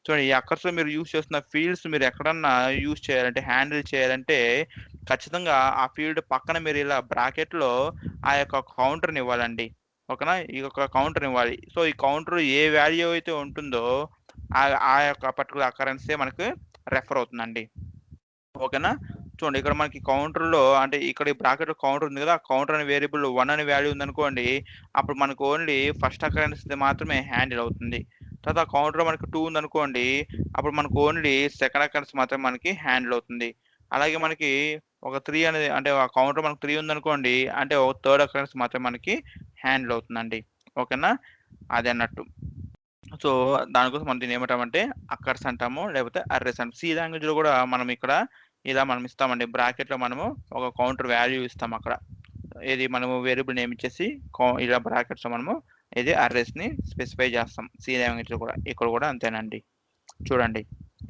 చూడండి, ఈ అక్కర్స్ లో మీరు యూజ్ చేస్తున్న ఫీల్డ్స్ మీరు ఎక్కడన్నా యూజ్ చేయాలంటే, హ్యాండిల్ చేయాలంటే ఖచ్చితంగా ఆ ఫీల్డ్ పక్కన మీరు ఇలా బ్రాకెట్ లో ఆ యొక్క కౌంటర్ని ఇవ్వాలండి. ఓకేనా? ఈ యొక్క కౌంటర్ ఇవ్వాలి. సో ఈ కౌంటర్ ఏ వాల్యూ అయితే ఉంటుందో ఆ యొక్క పర్టికులర్ అకరెన్సే మనకు రెఫర్ అవుతుందండి. ఓకేనా? చూడండి ఇక్కడ మనకి కౌంటర్లో అంటే ఇక్కడ ఈ బ్రాకెట్ కౌంటర్ ఉంది కదా, ఆ కౌంటర్ అనే వేరియబుల్ 1 అనే వాల్యూ ఉందనుకోండి, అప్పుడు మనకు ఓన్లీ ఫస్ట్ అకరెన్స్ మాత్రమే హ్యాండిల్ అవుతుంది. తర్వాత కౌంటర్ మనకి 2 ఉందనుకోండి, అప్పుడు మనకు ఓన్లీ సెకండ్ అకరెన్స్ మాత్రమే మనకి హ్యాండిల్ అవుతుంది. అలాగే మనకి ఒక 3 అనేది అంటే ఆ కౌంటర్ మనకు 3 ఉందనుకోండి, అంటే ఒక థర్డ్ అకరెన్స్ మాత్రమే మనకి హ్యాండిల్ అవుతుందండి. ఓకేనా? అది అన్నట్టు. సో దానికోసం మనం దీన్ని ఏమంటామంటే అక్కర్స్ అంటాము, లేకపోతే అర్రేస్ అంటాం. సి లాంగ్వేజ్ లో కూడా మనం ఇక్కడ ఇలా మనం ఇస్తామండి, బ్రాకెట్ లో మనము ఒక కౌంటర్ వాల్యూ ఇస్తాం. అక్కడ ఇది మనము వేరియబుల్ నేమ్ ఇచ్చేసి ఇలా బ్రాకెట్స్ లో మనము ఇది అర్రేస్ ని స్పెసిఫై చేస్తాం. సి లాంగ్వేజ్ లో కూడా ఇక్కడ కూడా అంతేనండి. చూడండి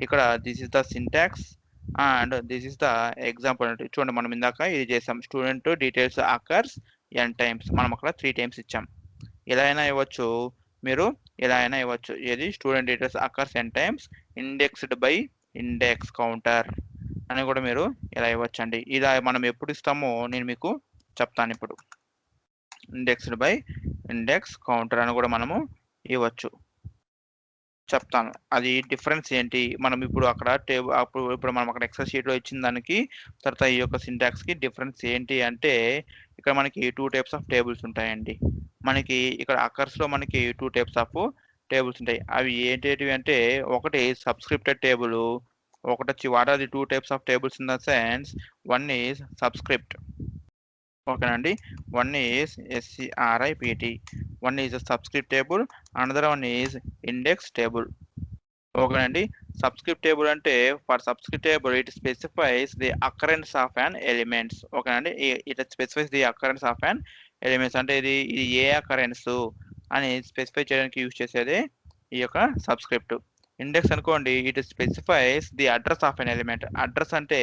ఇక్కడ this is the syntax and this is the example అంటే చూడండి, మనం ఇందాక ఇది చేసాం, student details occurs n times, మనం అక్కడ 3 టైమ్స్ ఇచ్చాం. ఇలా అయినా ఇవ్వచ్చు, మీరు ఇలా అయినా ఇవ్వచ్చు. ఏది student details occurs n times indexed by index counter అని కూడా మీరు ఇలా ఇవ్వచ్చండి. ఇలా మనం ఎప్పుడు ఇస్తామో నేను మీకు చెప్తాను ఇప్పుడు. ఇండెక్స్డ్ బై ఇండెక్స్ కౌంటర్ అని కూడా మనము ఇవ్వచ్చు, చెప్తాను. అది డిఫరెన్స్ ఏంటి మనం ఇప్పుడు అక్కడ ఇప్పుడు మనం అక్కడ ఎక్సెల్ షీట్ లో ఇచ్చిన దానికి తర్వాత ఈ యొక్క సింటాక్స్ కి డిఫరెన్స్ ఏంటి అంటే, ఇక్కడ మనకి 2 టైప్స్ ఆఫ్ టేబుల్స్ ఉంటాయండి. మనకి ఇక్కడ అకర్స్ లో మనకి 2 టైప్స్ ఆఫ్ టేబుల్స్ ఉంటాయి. అవి ఏంటి అంటే, ఒకటి సబ్స్క్రిప్టెడ్ టేబుల్, ఒకటి వచ్చి what are the 2 types of tables in the sense, one is subscript. ఓకేనండి, one is SCRIPT, one is a subscript table, another one is index table. ఓకేనండి, సబ్స్క్రిప్ట్ టేబుల్ అంటే for subscript table it specifies the occurrence of an elements. ఓకేనండి, it specifies the occurrence of an elements అంటే ఇది ఏ occurrence అని specify చేయడానికి use చేసేది ఈ యొక్క సబ్స్క్రిప్ట్. ఇండెక్స్ అనుకోండి, it specifies the address of an element. Address అంటే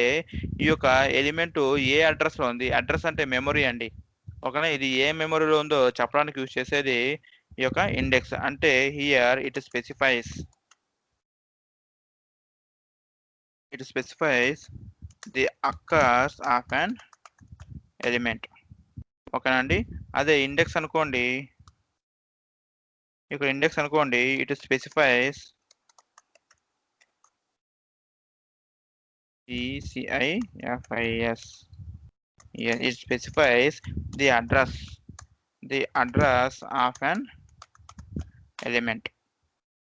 ఈ యొక్క ఎలిమెంట్ ఏ అడ్రస్ లో ఉంది, అడ్రస్ అంటే మెమరీ అండి. ఓకేనా, ఇది ఏ మెమరీలో ఉందో చెప్పడానికి యూజ్ చేసేది ఈ యొక్క ఇండెక్స్. అంటే here it specifies the occurs of an element. ఓకేనండి, అదే ఇండెక్స్ అనుకోండి, ఇక్కడ ఇండెక్స్ అనుకోండి, it specifies ECIFIS, it specifies the address of an element.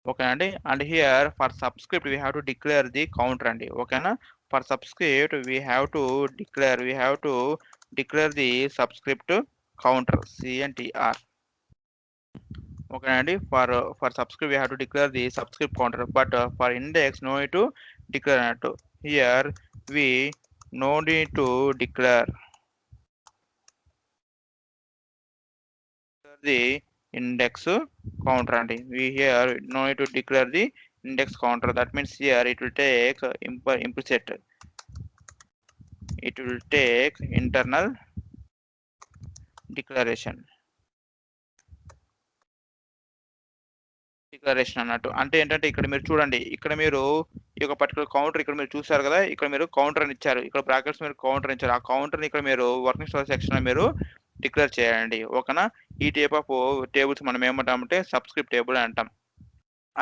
ఓకేనండి, and here for subscript we have to declare the counter అండి. ఓకేనా, for subscript we have to declare the subscript counter CNTR. ఓకేనండి, for subscript we have to declare the subscript counter, but for index no need to declare అన్నట్టు. Here we no need to declare the index counter and we here no need to declare the index counter. That means here it will take implicit, it will take internal declaration అన్నట్టు. అంటే ఏంటంటే ఇక్కడ మీరు చూడండి, ఇక్కడ మీరు ఈ యొక్క పర్టికులర్ కౌంటర్ ఇక్కడ మీరు చూసారు కదా, ఇక్కడ మీరు కౌంటర్ అని ఇచ్చారు, ఇక్కడ బ్రాకెట్స్ మీరు కౌంటర్ ఇచ్చారు. ఆ కౌంటర్ని ఇక్కడ మీరు వర్కింగ్ స్టోర్ సెక్షన్ లో మీరు డిక్లేర్ చేయండి. ఓకేనా, ఈ టైప్ ఆఫ్ టేబుల్స్ మనం ఏమంటామంటే సబ్స్క్రిప్ట్ టేబుల్ అంటాం.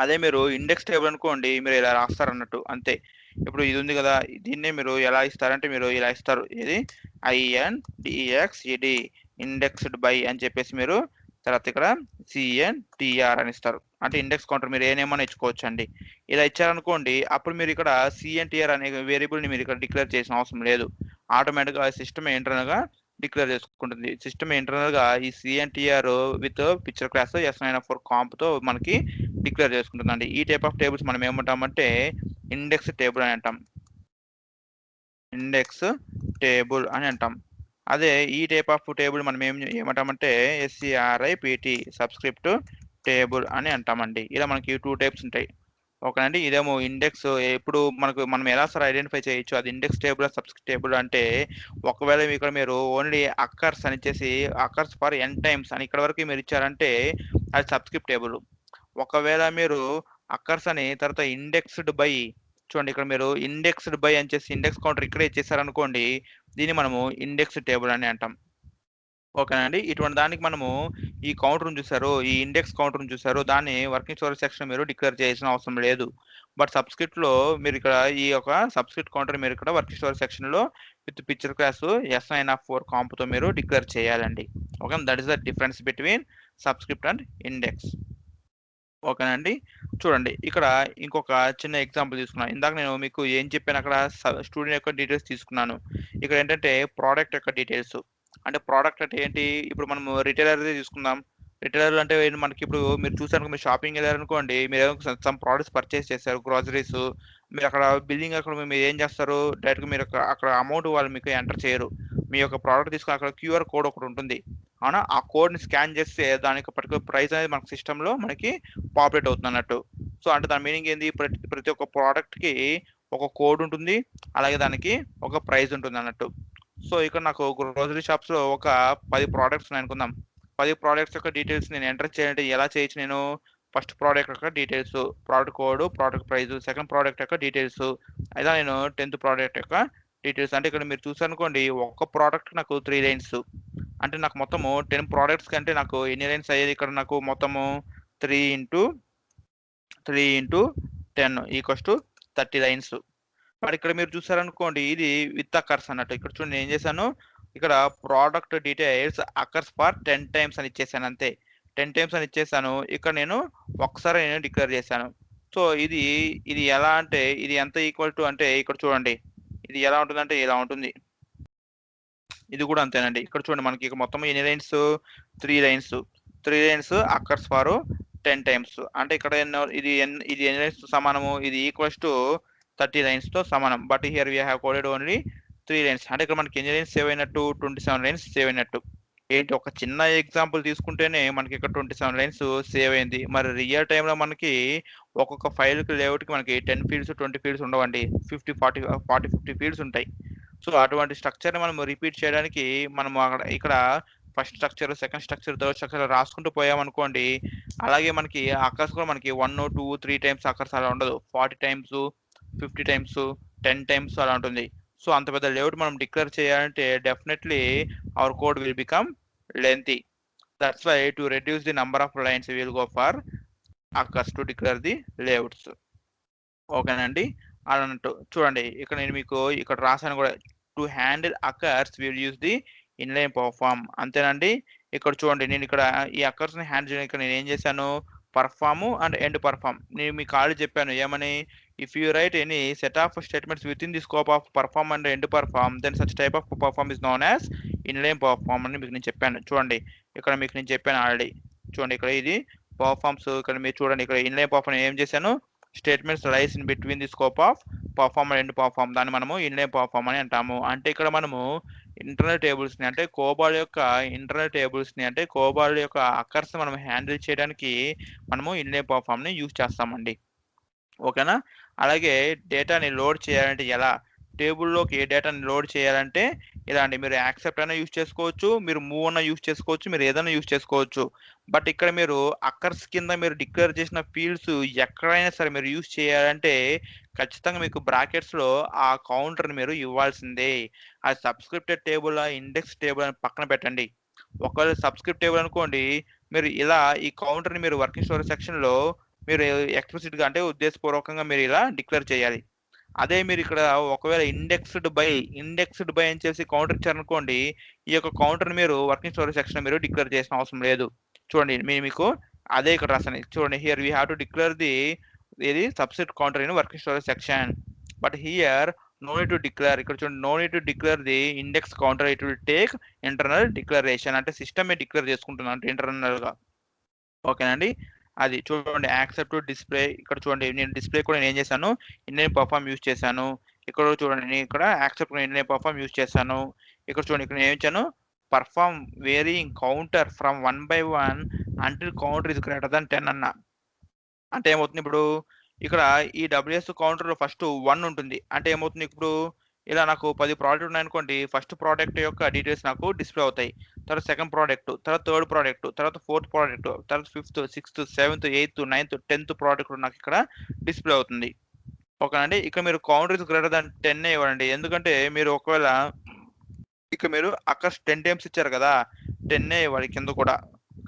అదే మీరు ఇండెక్స్ టేబుల్ అనుకోండి, మీరు ఇలా రాస్తారు అన్నట్టు అంతే. ఇప్పుడు ఇది ఉంది కదా, దీన్నే మీరు ఎలా ఇస్తారంటే మీరు ఇలా ఇస్తారు. ఇది INDEXED ఇండెక్స్డ్ బై అని చెప్పేసి మీరు తర్వాత ఇక్కడ CNTR అని ఇస్తారు. అంటే ఇండెక్స్ కౌంటర్ మీరు ఏ నేమని ఇచ్చుకోవచ్చు అండి. ఇలా ఇచ్చారనుకోండి, అప్పుడు మీరు ఇక్కడ CNTR అనే వేరియబుల్ని మీరు ఇక్కడ డిక్లేర్ చేసిన అవసరం లేదు. ఆటోమేటిక్గా సిస్టమ్ ఇంటర్నల్గా డిక్లేర్ చేసుకుంటుంది. సిస్టమ్ ఇంటర్నల్గా ఈ CNTR with picture class S904 కాంప్తో మనకి డిక్లేర్ చేసుకుంటుందండి. ఈ టైప్ ఆఫ్ టేబుల్స్ మనం ఏమంటామంటే ఇండెక్స్ టేబుల్ అని అంటాం. ఇండెక్స్ టేబుల్ అని అంటాం. అదే ఈ టైప్ ఆఫ్ టేబుల్ మనం ఏమంటామంటే SCRIPT సబ్స్క్రిప్ట్ టేబుల్ అని అంటామండి. ఇలా మనకి 2 టైప్స్ ఉంటాయి. ఓకేనండి. ఇదేమో ఇండెక్స్ ఎప్పుడు మనం ఎలా సార్ ఐడెంటిఫై చేయొచ్చు అది ఇండెక్స్ టేబుల్ సబ్స్క్రిప్ట్ టేబుల్ అంటే, ఒకవేళ ఇక్కడ మీరు ఓన్లీ అక్కర్స్ అని ఇచ్చేసి అక్కర్స్ ఫర్ n టైమ్స్ అని ఇక్కడ వరకు మీరు ఇచ్చారంటే అది సబ్స్క్రిప్ట్ టేబుల్. ఒకవేళ మీరు అక్కర్స్ అని తర్వాత ఇండెక్స్డ్ బై, చూడండి ఇక్కడ మీరు ఇండెక్స్డ్ బై అని చేసి ఇండెక్స్ కౌంటర్ ఇక్కడే ఇచ్చేసారనుకోండి, దీన్ని మనము ఇండెక్స్ టేబుల్ అని అంటాం. ఓకేనండి. ఇటువంటి దానికి మనము ఈ కౌంటర్‌ని చూసారు, ఈ ఇండెక్స్ కౌంటర్‌ని చూసారు, దాన్ని వర్కింగ్ స్టోరేజ్ సెక్షన్ మీరు డిక్లేర్ చేయాల్సిన అవసరం లేదు. బట్ సబ్స్క్రిప్ట్‌లో మీరు ఇక్కడ ఈ యొక్క సబ్స్క్రిప్ట్ కౌంటర్ మీరు ఇక్కడ వర్కింగ్ స్టోరేజ్ సెక్షన్‌లో విత్ పిక్చర్ క్లాస్ S904 కాంప్‌తో మీరు డిక్లేర్ చేయాలండి. Okay. That is the difference between subscript and index. ఓకేనండి. చూడండి ఇక్కడ ఇంకొక చిన్న ఎగ్జాంపుల్ తీసుకున్నాను. ఇందాక నేను మీకు ఏం చెప్పాను, అక్కడ స్టూడెంట్ యొక్క డీటెయిల్స్ తీసుకున్నాను. ఇక్కడ ఏంటంటే ప్రోడక్ట్ యొక్క డీటెయిల్స్. అంటే ప్రోడక్ట్ అంటే ఏంటి, ఇప్పుడు మనము రిటైలర్‌దే తీసుకుందాం. రిటైలర్ అంటే మనకి ఇప్పుడు మీరు చూసారు, మీరు షాపింగ్ వెళ్ళారనుకోండి, మీరు సమ్ ప్రొడక్ట్స్ పర్చేస్ చేశారు, గ్రోసరీస్. మీరు అక్కడ బిల్లింగ్ అక్కడ మీరు ఏం చేస్తారు, డైరెక్ట్‌గా మీరు అక్కడ అమౌంట్ వాళ్ళు మీకు ఎంటర్ చేయరు. మీ యొక్క ప్రోడక్ట్ తీసుకొని అక్కడ QR కోడ్ ఒకటి ఉంటుంది. అవునా? ఆ కోడ్‌ని స్కాన్ చేస్తే దానికి పర్టిక్యులర్ ప్రైస్ అనేది మనకు సిస్టమ్‌లో మనకి పాపులేట్ అవుతుంది అన్నట్టు. సో అంటే దాని మీనింగ్ ఏంది, ప్రతి ఒక్క ప్రోడక్ట్‌కి ఒక కోడ్ ఉంటుంది. అలాగే దానికి ఒక ప్రైస్ ఉంటుంది అన్నట్టు. సో ఇక్కడ నాకు గ్రోసరీ షాప్స్‌లో ఒక 10 ప్రోడక్ట్స్ ఉన్నాయనుకుందాం. 10 ప్రోడక్ట్స్ యొక్క డీటెయిల్స్ నేను ఎంటర్ చేయాలంటే ఎలా చేయొచ్చు నేను? ఫస్ట్ ప్రోడక్ట్ యొక్క details, product code, product price, second product యొక్క డీటెయిల్స్, ఇలా నేను 10th ప్రోడక్ట్ యొక్క డీటెయిల్స్. అంటే ఇక్కడ మీరు చూసారనుకోండి, ఒక్క ప్రోడక్ట్ నాకు 3 లైన్స్. అంటే నాకు మొత్తము 10 ప్రోడక్ట్స్ కంటే నాకు ఎన్ని లైన్స్ అయ్యేది ఇక్కడ నాకు మొత్తము 3 ఇంటూ 10 ఈక్వల్స్ టు 30 లైన్స్. మరి ఇక్కడ మీరు చూసారనుకోండి, ఇది విత్ అక్కర్స్ అన్నట్టు. ఇక్కడ చూడండి నేను ఏం చేశాను, ఇక్కడ product details occurs for 10 times అని ఇచ్చేసాను అంతే. 10 టైమ్స్ అని ఇచ్చేసాను. ఇక్కడ నేను ఒక్కసారి నేను డిక్లేర్ చేశాను. సో ఇది ఎలా అంటే ఇది ఎంత ఈక్వల్ టు అంటే ఇక్కడ చూడండి, ఇది ఎలా ఉంటుందంటే ఇలా ఉంటుంది. ఇది కూడా అంతేనండి. ఇక్కడ చూడండి మనకి ఇక మొత్తం ఎన్ని lines, 3 lines. 3 lines occurs for 10 times. అంటే ఇక్కడ ఇది ఎన్ని లైన్స్ సమానము, ఇది ఈక్వల్స్ టు 30 లైన్స్ తో సమానం. But here we have coded only 3 lines. అంటే ఇక్కడ మనకి ఎన్ని లైన్స్ సేవ్ అయినట్టు, 27 లైన్స్ సేవ్ అయినట్టు. ఏంటి, ఒక చిన్న ఎగ్జాంపుల్ తీసుకుంటేనే మనకి ఇక్కడ 27 లైన్స్ సేవ్ అయింది. మరి రియల్ టైంలో మనకి ఒక్కొక్క ఫైల్‌కి లేఅవుట్‌కి మనకి 10 ఫీల్డ్స్, 20 ఫీల్డ్స్ ఉండవండి. 50 ఫీల్డ్స్ ఉంటాయి. సో అటువంటి స్ట్రక్చర్‌ని మనం రిపీట్ చేయడానికి మనం ఇక్కడ first structure, second structure, third structure రాసుకుంటూ పోయామనుకోండి, అలాగే మనకి అక్కర్స్ కూడా మనకి 1, 2, 3 టైమ్స్ అక్కర్స్ అలా ఉండదు. 40 టైమ్స్, 50 టైమ్స్, 10 టైమ్స్ అలా ఉంటుంది. సో అంత పెద్ద లేఅవుట్ మనం డిక్లేర్ చేయాలంటే definitely our code will become lengthy. That's why to reduce the number of lines we will go for occurs to declare the layouts. ఓకేనండి. అలా అన్నట్టు. చూడండి ఇక్కడ నేను మీకు ఇక్కడ రాసాను కూడా, to handle occurs will use the inline perform. అంతేనండి. ఇక్కడ చూడండి నేను ఇక్కడ ఈ అక్కర్స్‌ని హ్యాండిల్ చేయడానికి నేను ఏం చేశాను, పర్ఫార్మ్ అండ్ ఎండ్ పర్ఫార్మ్. నేను మీకు ఆల్రెడీ చెప్పాను ఏమని, if you write any set of statements with in the scope of perform and end perform, then such type of perform is known as inline perform అని మీకు నేను చెప్పాను. చూడండి ఇక్కడ మీకు నేను చెప్పాను ఆల్రెడీ. చూడండి ఇక్కడ ఇది పర్ఫార్మ్స్. ఇక్కడ మీరు చూడండి ఇక్కడ ఇన్లైన్ పర్ఫార్మ్ ఏం చేశాను, statements lies in between the scope of perform and end perform, దాన్ని మనము ఇన్లైన్ పర్ఫార్మ్ అని అంటాము. అంటే ఇక్కడ మనము ఇంటర్నల్ టేబుల్స్‌ని అంటే కోబాల్ యొక్క ఇంటర్నల్ టేబుల్స్‌ని అంటే కోబాల్ యొక్క అక్కర్స్‌ని మనం హ్యాండిల్ చేయడానికి మనము ఇన్లైన్ పర్ఫార్మ్‌ని యూజ్ చేస్తామండి. ఓకేనా? అలాగే డేటాని లోడ్ చేయాలంటే ఎలా, టేబుల్‌లోకి డేటాని లోడ్ చేయాలంటే ఇలా అండి. మీరు యాక్సెప్ట్ అయినా యూజ్ చేసుకోవచ్చు, మీరు మూవ్ అన్నా యూజ్ చేసుకోవచ్చు, మీరు ఏదైనా యూజ్ చేసుకోవచ్చు. బట్ ఇక్కడ మీరు అక్కర్స్ కింద మీరు డిక్లేర్ చేసిన ఫీల్డ్స్ ఎక్కడైనా సరే మీరు యూజ్ చేయాలంటే ఖచ్చితంగా మీకు బ్రాకెట్స్‌లో ఆ కౌంటర్‌ని మీరు ఇవ్వాల్సిందే. అది సబ్స్క్రిప్టెడ్ టేబులా, ఇండెక్స్ టేబుల్ అని పక్కన పెట్టండి. ఒకవేళ సబ్స్క్రిప్ట్ టేబుల్ అనుకోండి, మీరు ఇలా ఈ కౌంటర్‌ని మీరు వర్కింగ్ స్టోరేజ్ సెక్షన్‌లో మీరు ఎక్స్‌ప్లిసిట్‌గా అంటే ఉద్దేశపూర్వకంగా మీరు ఇలా డిక్లేర్ చేయాలి. అదే మీరు ఇక్కడ ఒకవేళ ఇండెక్స్డ్ బై అని చేసి కౌంటర్ ఇచ్చారనుకోండి, ఈ యొక్క కౌంటర్ మీరు వర్కింగ్ స్టోరేజ్ సెక్షన్ మీరు డిక్లేర్ చేసిన అవసరం లేదు. చూడండి మీకు అదే ఇక్కడ రాసాను. చూడండి, here we have to declare ఇది subset counter in working storage section, but here no need to declare. ఇక్కడ చూడండి, no need to declare the index counter, it will take internal declaration. అంటే సిస్టమే డిక్లేర్ చేసుకుంటున్నాను అంటే ఇంటర్నల్ గా. ఓకేనండి, అది చూడండి యాక్సెప్ట్ డిస్ప్లే. ఇక్కడ చూడండి నేను డిస్ప్లే కూడా నేను ఏం చేశాను, ఇండియన్ పర్ఫామ్ యూజ్ చేశాను. ఇక్కడ చూడండి నేను ఇక్కడ యాక్సెప్ట్ ఇండియన్ పర్ఫామ్ యూజ్ చేశాను. ఇక్కడ చూడండి ఇక్కడ నేను ఏం ఇచ్చాను, perform varying counter from 1 by 1 until counter is greater than 10 అన్న. అంటే ఏమవుతుంది ఇప్పుడు ఇక్కడ ఈ డబ్ల్యూఎస్ కౌంటర్ ఫస్ట్ 1 ఉంటుంది. అంటే ఏమవుతుంది ఇప్పుడు ఇలా నాకు 10 ప్రోడక్ట్ ఉన్నాయనుకోండి, ఫస్ట్ ప్రోడక్ట్ యొక్క డీటెయిల్స్ నాకు డిస్ప్లే అవుతాయి. తర్వాత సెకండ్ ప్రోడక్ట్, తర్వాత థర్డ్ ప్రోడక్ట్, తర్వాత ఫోర్త్ ప్రోడక్ట్, తర్వాత 5th 6th 7th 8th 9th 10th product నాకు ఇక్కడ డిస్ప్లే అవుతుంది. ఓకేనండి, ఇక మీరు కౌంటర్ ఇస్ గ్రేటర్ దాన్ 10 ఇవ్వండి. ఎందుకంటే మీరు ఒకవేళ ఇక మీరు అక్కడ 10 టైమ్స్ ఇచ్చారు కదా, 10 ఇవ్వాలి కింద కూడా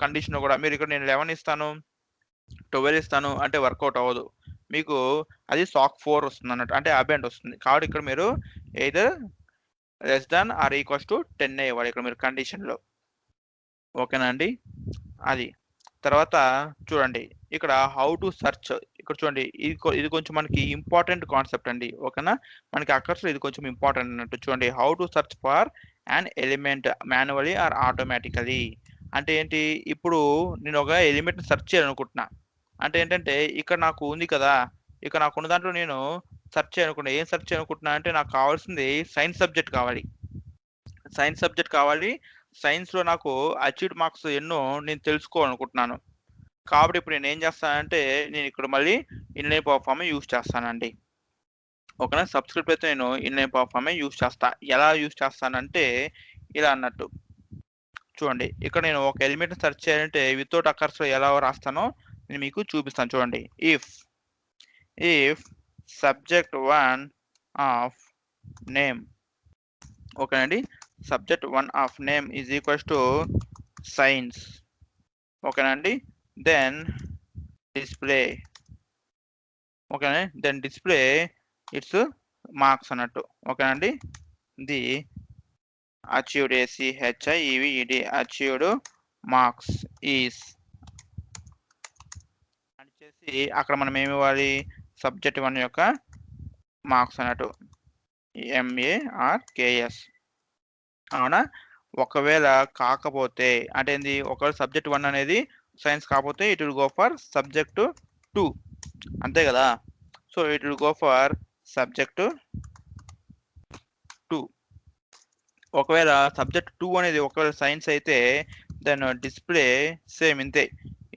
కండిషన్ కూడా. మీరు ఇక్కడ నేను 11 ఇస్తాను, 12 ఇస్తాను అంటే వర్కౌట్ అవ్వదు. మీకు అది సాక్ 4 వస్తుంది అన్నట్టు, అంటే అబెంట్ వస్తుంది. కాబట్టి ఇక్కడ మీరు either less than or equals to 10 ఇవ్వాలి ఇక్కడ మీరు కండిషన్లో. ఓకేనా అండి, అది. తర్వాత చూడండి ఇక్కడ హౌ టు సెర్చ్. ఇక్కడ చూడండి ఇది కొంచెం మనకి ఇంపార్టెంట్ కాన్సెప్ట్ అండి. ఓకేనా, మనకి అక్కర్స్ ఇది కొంచెం ఇంపార్టెంట్ అన్నట్టు. చూడండి, how to search for an element manually or automatically. అంటే ఏంటి, ఇప్పుడు నేను ఒక ఎలిమెంట్ సెర్చ్ చేయాలనుకుంటున్నా. అంటే ఏంటంటే ఇక్కడ నాకు ఉంది కదా, ఇక్కడ నాకు ఉన్న దాంట్లో నేను సెర్చ్ చేయాలనుకుంటున్నా. ఏం సెర్చ్ చేయాలనుకుంటున్నా అంటే నాకు కావాల్సింది సైన్స్ సబ్జెక్ట్ కావాలి. సైన్స్ సబ్జెక్ట్ కావాలి. సైన్స్లో నాకు అచీవ్డ్ మార్క్స్ ఎన్నో నేను తెలుసుకోవాలనుకుంటున్నాను. కాబట్టి ఇప్పుడు నేను ఏం చేస్తానంటే నేను ఇక్కడ మళ్ళీ ఇన్లైన్ పర్ఫామ్ యూజ్ చేస్తానండి. ఓకేనా, సబ్స్క్రిప్ట్ అయితే నేను ఇన్లైన్ పర్ఫామ్ యూజ్ చేస్తా. ఎలా యూజ్ చేస్తానంటే ఇలా అన్నట్టు. చూడండి ఇక్కడ నేను ఒక ఎలిమెంట్ సెర్చ్ చేయాలంటే వితౌట్ అకర్స్ ఎలా రాస్తానో నేను మీకు చూపిస్తాను. చూడండి, ఇఫ్ సబ్జెక్ట్ 1 ఆఫ్ నేమ్, ఓకేనండి, subject 1 of name is equals to science. ఓకేనండి, దెన్ డిస్ప్లే. ఓకేనా, దెన్ డిస్ప్లే ఇట్స్ మార్క్స్ అన్నట్టు. ఓకేనండి, the achieved ACHIEVED achieved marks is అని చేసి అక్కడ మనం ఏమి ఇవ్వాలి, సబ్జెక్ట్ 1 యొక్క మార్క్స్ అన్నట్టు MARKS. అవునా, ఒకవేళ కాకపోతే అంటే ఏంది, ఒకవేళ సబ్జెక్ట్ 1 అనేది సైన్స్ కాకపోతే it will go for subject 2, అంతే కదా. So it will go for subject 2. ఒకవేళ సబ్జెక్ట్ 2 అనేది ఒకవేళ సైన్స్ అయితే దెన్ డిస్ప్లే సేమ్ ఇంతే,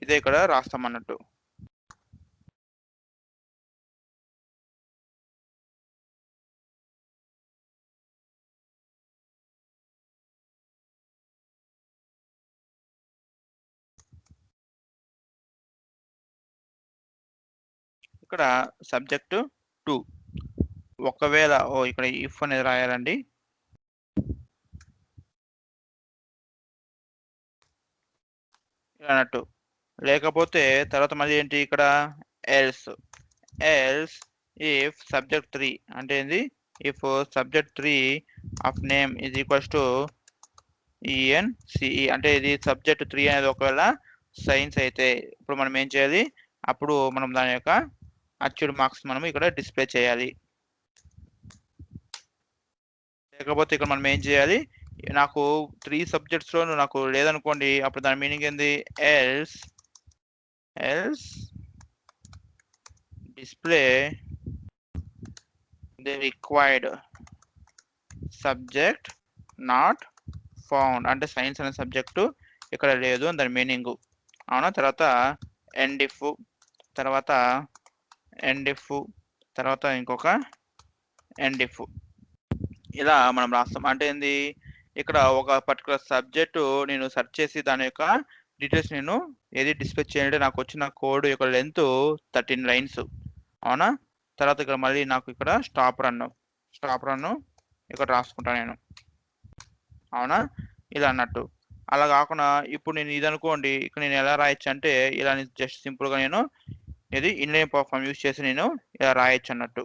ఇదే ఇక్కడ రాస్తాం అన్నట్టు. ఇక్కడ సబ్జెక్ట్ 2 ఒకవేళ ఇక్కడ ఇఫ్ అనేది రాయాలండి. అన్నట్టు, లేకపోతే తర్వాత మళ్ళీ ఏంటి ఇక్కడ ఎల్స్ ఇఫ్ సబ్జెక్ట్ 3 అంటే ఏంది, if subject 3 of name is equals to ENCE అంటే ఇది సబ్జెక్ట్ 3 అనేది ఒకవేళ సైన్స్ అయితే ఇప్పుడు మనం ఏం చేయాలి, అప్పుడు మనం దాని యొక్క అచీవ్డ్ మార్క్స్ మనం ఇక్కడ డిస్ప్లే చేయాలి. లేకపోతే ఇక్కడ మనం ఏం చేయాలి, నాకు 3 సబ్జెక్ట్స్లో నాకు లేదనుకోండి, అప్పుడు దాని మీనింగ్ ఏంది, else display the required subject not found అంటే సైన్స్ అనే సబ్జెక్టు ఇక్కడ లేదు అని దాని మీనింగ్. అవునా, తర్వాత ఎండిఫ్, తర్వాత ఇంకొక ఎండిఫ్, ఇలా మనం రాస్తాం. అంటే ఏంది, ఇక్కడ ఒక పర్టికులర్ సబ్జెక్టు నేను సెర్చ్ చేసి దాని యొక్క డీటెయిల్స్ నేను ఏది డిస్ప్లే చేయాలంటే నాకు వచ్చిన కోడ్ యొక్క లెంత్ 13 లైన్స్. అవునా, తర్వాత ఇక్కడ మళ్ళీ నాకు ఇక్కడ స్టాప్ రన్ ఇక్కడ రాసుకుంటాను నేను. అవునా, ఇలా అన్నట్టు. అలా కాకుండా ఇప్పుడు నేను ఇది అనుకోండి, ఇక్కడ నేను ఎలా రాయొచ్చు అంటే ఇలా జస్ట్ సింపుల్గా నేను ఇది ఇన్లైన్ పర్ఫామ్ యూజ్ చేసి నేను ఇలా రాయొచ్చు అన్నట్టు.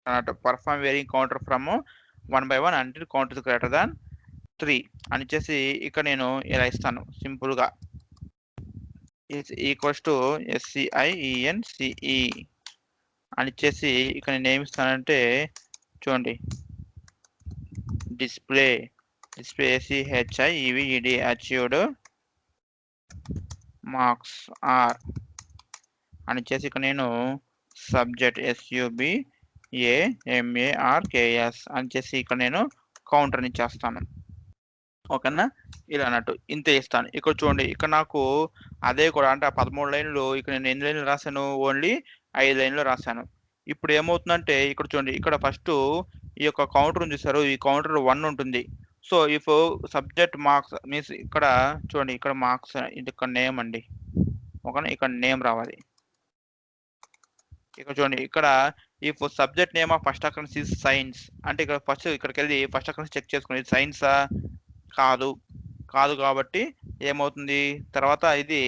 అన్నట్టు perform wearing counter from 1 by 1 until count is greater than 3 అని చేసి ఇక్కడ నేను ఇలా ఇస్తాను సింపుల్గా ఈజ్ ఈక్వల్స్ టు SCIENCE అని చేసి ఇక్కడ నేను ఏమి ఇస్తానంటే చూడండి display CHIEVED achieved marks are అని చేసి ఇక్కడ నేను సబ్జెక్ట్ SUBAMARKS అని చేసి ఇక్కడ నేను కౌంటర్ని చేస్తాను. ఓకేనా, ఇలా అన్నట్టు ఇంతే ఇస్తాను. ఇక్కడ చూడండి ఇక్కడ నాకు అదే కూడా అంటే ఆ 13 లైన్లు ఇక్కడ నేను ఎన్ని లైన్లు రాశాను, ఓన్లీ 5 లైన్లు రాశాను. ఇప్పుడు ఏమవుతుందంటే ఇక్కడ చూడండి ఇక్కడ ఫస్ట్ ఈ యొక్క కౌంటర్ చూసారు, ఈ కౌంటర్ 1 ఉంటుంది. So if subject marks means ఇక్కడ చూడండి ఇక్కడ మార్క్స్ ఇది ఇక్కడ నేమ్ అండి. ఓకేనా, ఇక్కడ నేమ్ రావాలి. ఇక్కడ చూడండి ఇక్కడ if subject name of first occurrence is science అంటే ఇక్కడ ఫస్ట్ ఇక్కడికి వెళ్ళి ఫస్ట్ అకరెన్స్ చెక్ చేసుకుని సైన్సా కాదు కాబట్టి ఏమవుతుంది తర్వాత ఇది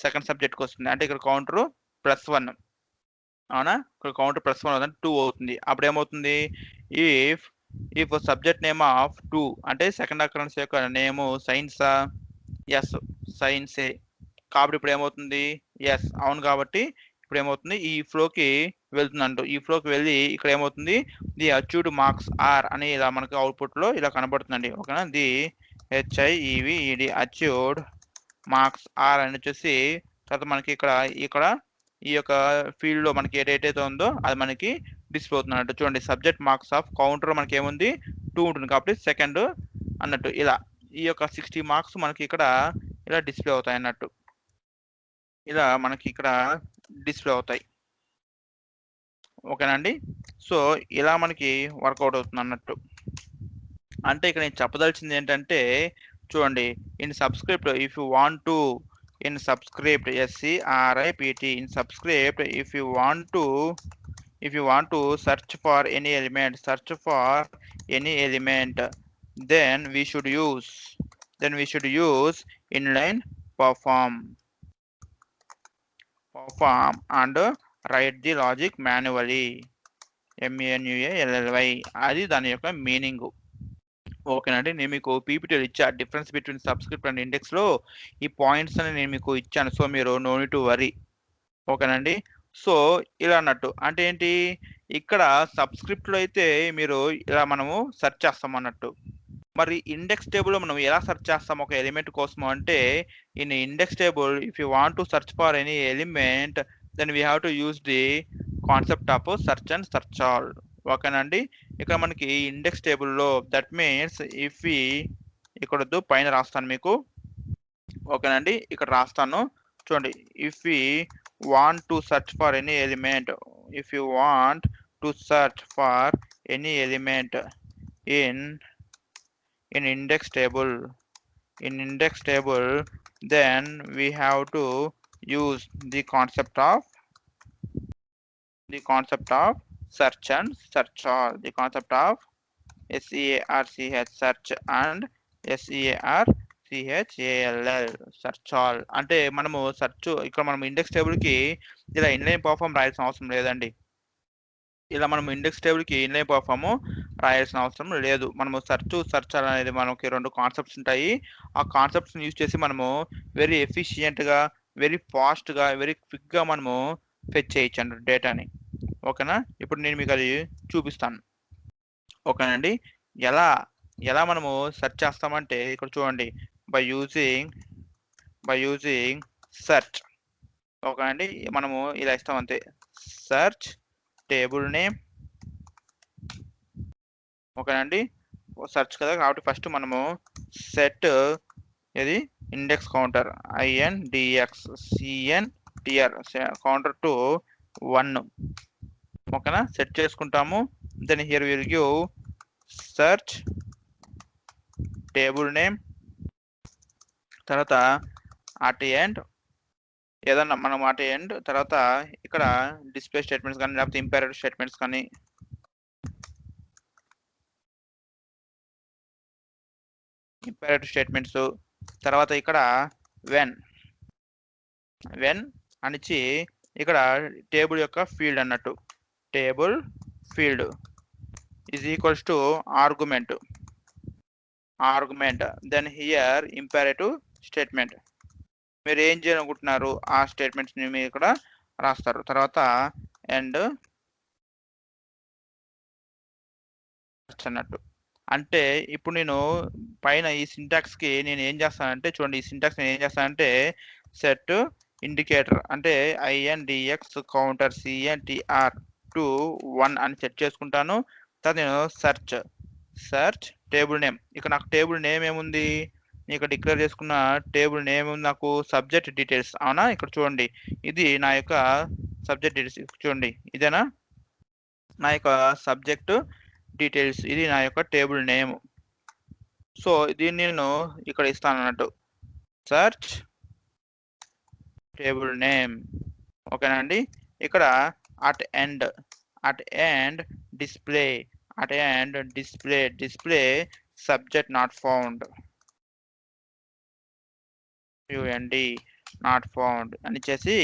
సెకండ్ సబ్జెక్ట్కి వస్తుంది. అంటే ఇక్కడ కౌంటర్ +1 అవునా, ఇక్కడ కౌంటర్ +1 అవుతుంది 2 అవుతుంది. అప్పుడు ఏమవుతుంది ఇఫ్ సబ్జెక్ట్ నేమ్ ఆఫ్ 2 అంటే సెకండ్ అకరెన్స్ యొక్క నేము సైన్సా, ఎస్ సైన్సే కాబట్టి ఇప్పుడు ఏమవుతుంది ఎస్ అవును కాబట్టి ఇప్పుడు ఏమవుతుంది ఈ ఫ్లోకి వెళ్తుందంటూ ఈ ఫ్లోకి వెళ్ళి ఇక్కడ ఏమవుతుంది ది అచీవ్డ్ మార్క్స్ ఆర్ అని ఇలా మనకి అవుట్పుట్లో ఇలా కనబడుతుందండి. ఓకేనా, the HIEVED achieved marks are అని వచ్చేసి తర్వాత మనకి ఇక్కడ ఈ యొక్క ఫీల్డ్లో మనకి ఏదైతే ఉందో అది మనకి డిస్ప్లే అవుతుంది అన్నట్టు. చూడండి సబ్జెక్ట్ మార్క్స్ ఆఫ్ కౌంటర్ మనకి ఏముంది 2 ఉంటుంది కాబట్టి సెకండ్ అన్నట్టు ఇలా ఈ యొక్క 60 మార్క్స్ మనకి ఇక్కడ ఇలా డిస్ప్లే అవుతాయి అన్నట్టు. ఇలా మనకి ఇక్కడ డిస్ప్లే అవుతాయి. ఓకేనండి, సో ఇలా మనకి వర్కౌట్ అవుతుంది అన్నట్టు. అంటే ఇక్కడ నేను చెప్పదలిచింది ఏంటంటే చూడండి in subscript if you want to in subscript SCRIPT in subscript if you want to search for any element then we should use inline perform and write the logic manually MANUALLY అది దాని యొక్క meaning. ఓకేనండి, నేను మీకు పీపీటీలో ఇచ్చా difference between subscript and ఇండెక్స్లో ఈ points అని నేను మీకు ఇచ్చాను. సో మీరు నో నీడ్ టు వరీ. ఓకేనండి, సో ఇలా అన్నట్టు అంటే ఏంటి ఇక్కడ సబ్స్క్రిప్ట్లో అయితే మీరు ఇలా మనము సెర్చ్ చేస్తాం అన్నట్టు. మరి ఇండెక్స్ టేబుల్లో మనం ఎలా సెర్చ్ చేస్తాం ఒక ఎలిమెంట్ కోసం అంటే in index table if you want to search for any element then we have to use the concept of search and search all. ఓకేనండి, ఇక్కడ మనకి ఇండెక్స్ టేబుల్లో దట్ మీన్స్ ఇఫ్ ఇక్కడ వద్దు పైన రాస్తాను మీకు. ఓకేనండి, ఇక్కడ రాస్తాను చూడండి if we want to search for any element if you want to search for any element in index table then we have to use the concept of search and search all, the concept of SEARCH search and SEARCHALL search all. అంటే మనము search ఇక్కడ మనం index టేబుల్కి ఇలా inline perform రాయాల్సిన అవసరం లేదండి. ఇలా మనం index టేబుల్కి inline perform రాయాల్సిన అవసరం లేదు. మనము సెర్చ్ అనేది మనకి 2 కాన్సెప్ట్స్ ఉంటాయి. ఆ కాన్సెప్ట్స్ని యూజ్ చేసి మనము వెరీ ఎఫిషియెంట్గా వెరీ ఫాస్ట్గా వెరీ క్విక్గా మనము ఫెచ్ చేయొచ్చు అండి డేటాని. ఓకేనా, ఇప్పుడు నేను మీకు అది చూపిస్తాను. ఓకేనండి, ఎలా మనము సెర్చ్ చేస్తామంటే ఇక్కడ చూడండి బై యూజింగ్ సెర్చ్. ఓకేనండి, మనము ఇలా ఇస్తాం అంతే సెర్చ్ టేబుల్ నేమ్. ఓకేనండి, సెర్చ్ కదా కాబట్టి ఫస్ట్ మనము సెట్ ఇది index counter INDEXCENTR counter to 1. ఓకేనా, సెట్ చేసుకుంటాము. Then here will give search table name తర్వాత అట్ ఎండ్ ఏదన్నా మనం అట్ ఎండ్ తర్వాత ఇక్కడ డిస్ప్లే స్టేట్మెంట్స్ కానీ లేకపోతే ఇంపేరేటివ్ స్టేట్మెంట్స్ కానీ తర్వాత ఇక్కడ వెన్ అనిచ్చి ఇక్కడ టేబుల్ యొక్క ఫీల్డ్ అన్నట్టు table field is equals to argument. Then here imperative statement. మీరు ఏం చేయాలనుకుంటున్నారు ఆ స్టేట్మెంట్స్ ని మీరు ఇక్కడ రాస్తారు. తర్వాత అండ్ అన్నట్టు. అంటే ఇప్పుడు నేను పైన ఈ సింటాక్స్ కి నేను ఏం చేస్తానంటే చూడండి, ఈ సింటాక్స్ నేను ఏం చేస్తానంటే సెట్ ఇండికేటర్ అంటే INDX కౌంటర్ CNTR టు 1 అని సెట్ చేసుకుంటాను. తర్వాత నేను సెర్చ్ టేబుల్ నేమ్. ఇక్కడ నాకు టేబుల్ నేమ్ ఏముంది, ఇక్కడ డిక్లేర్ చేసుకున్న టేబుల్ నేమ్ నాకు సబ్జెక్ట్ డీటెయిల్స్. అవునా, ఇక్కడ చూడండి ఇది నా యొక్క సబ్జెక్ట్ డీటెయిల్స్. చూడండి ఇదేనా నా యొక్క సబ్జెక్ట్ డీటెయిల్స్, ఇది నా యొక్క టేబుల్ నేమ్. సో దీన్ని నేను ఇక్కడ ఇస్తాను అన్నట్టు, సెర్చ్ టేబుల్ నేమ్. ఓకేనండి. ఇక్కడ at end display subject not found, not found అని చేసి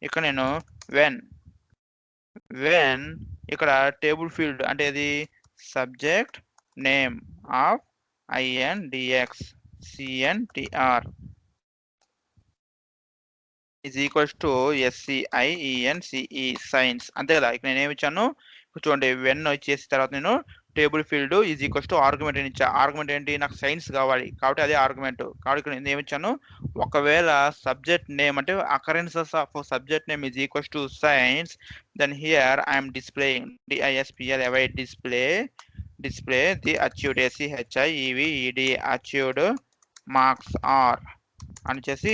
ఇక్కడ నేను వెన్ ఇక్కడ టేబుల్ ఫీల్డ్ అంటే ఇది subject name of INDX CNTR is equals to SCIENCE science. అంతే కదా. ఇక్కడ నేను ఏమి ఇచ్చాను చూడండి, వెన్ వచ్చేసి తర్వాత నేను table field is equals to argument అని ఇచ్చా. ఆర్గ్యుమెంట్ ఏంటి, నాకు సైన్స్ కావాలి కాబట్టి అదే ఆర్గ్యుమెంట్. కాబట్టి ఇక్కడ నేను ఏమి ఇచ్చాను, ఒకవేళ సబ్జెక్ట్ నేమ్ అంటే occurrences of subject name is equals to science, then here I'm displaying DISPLAY display the achieved ACHIEVED achieved marks are అని చేసి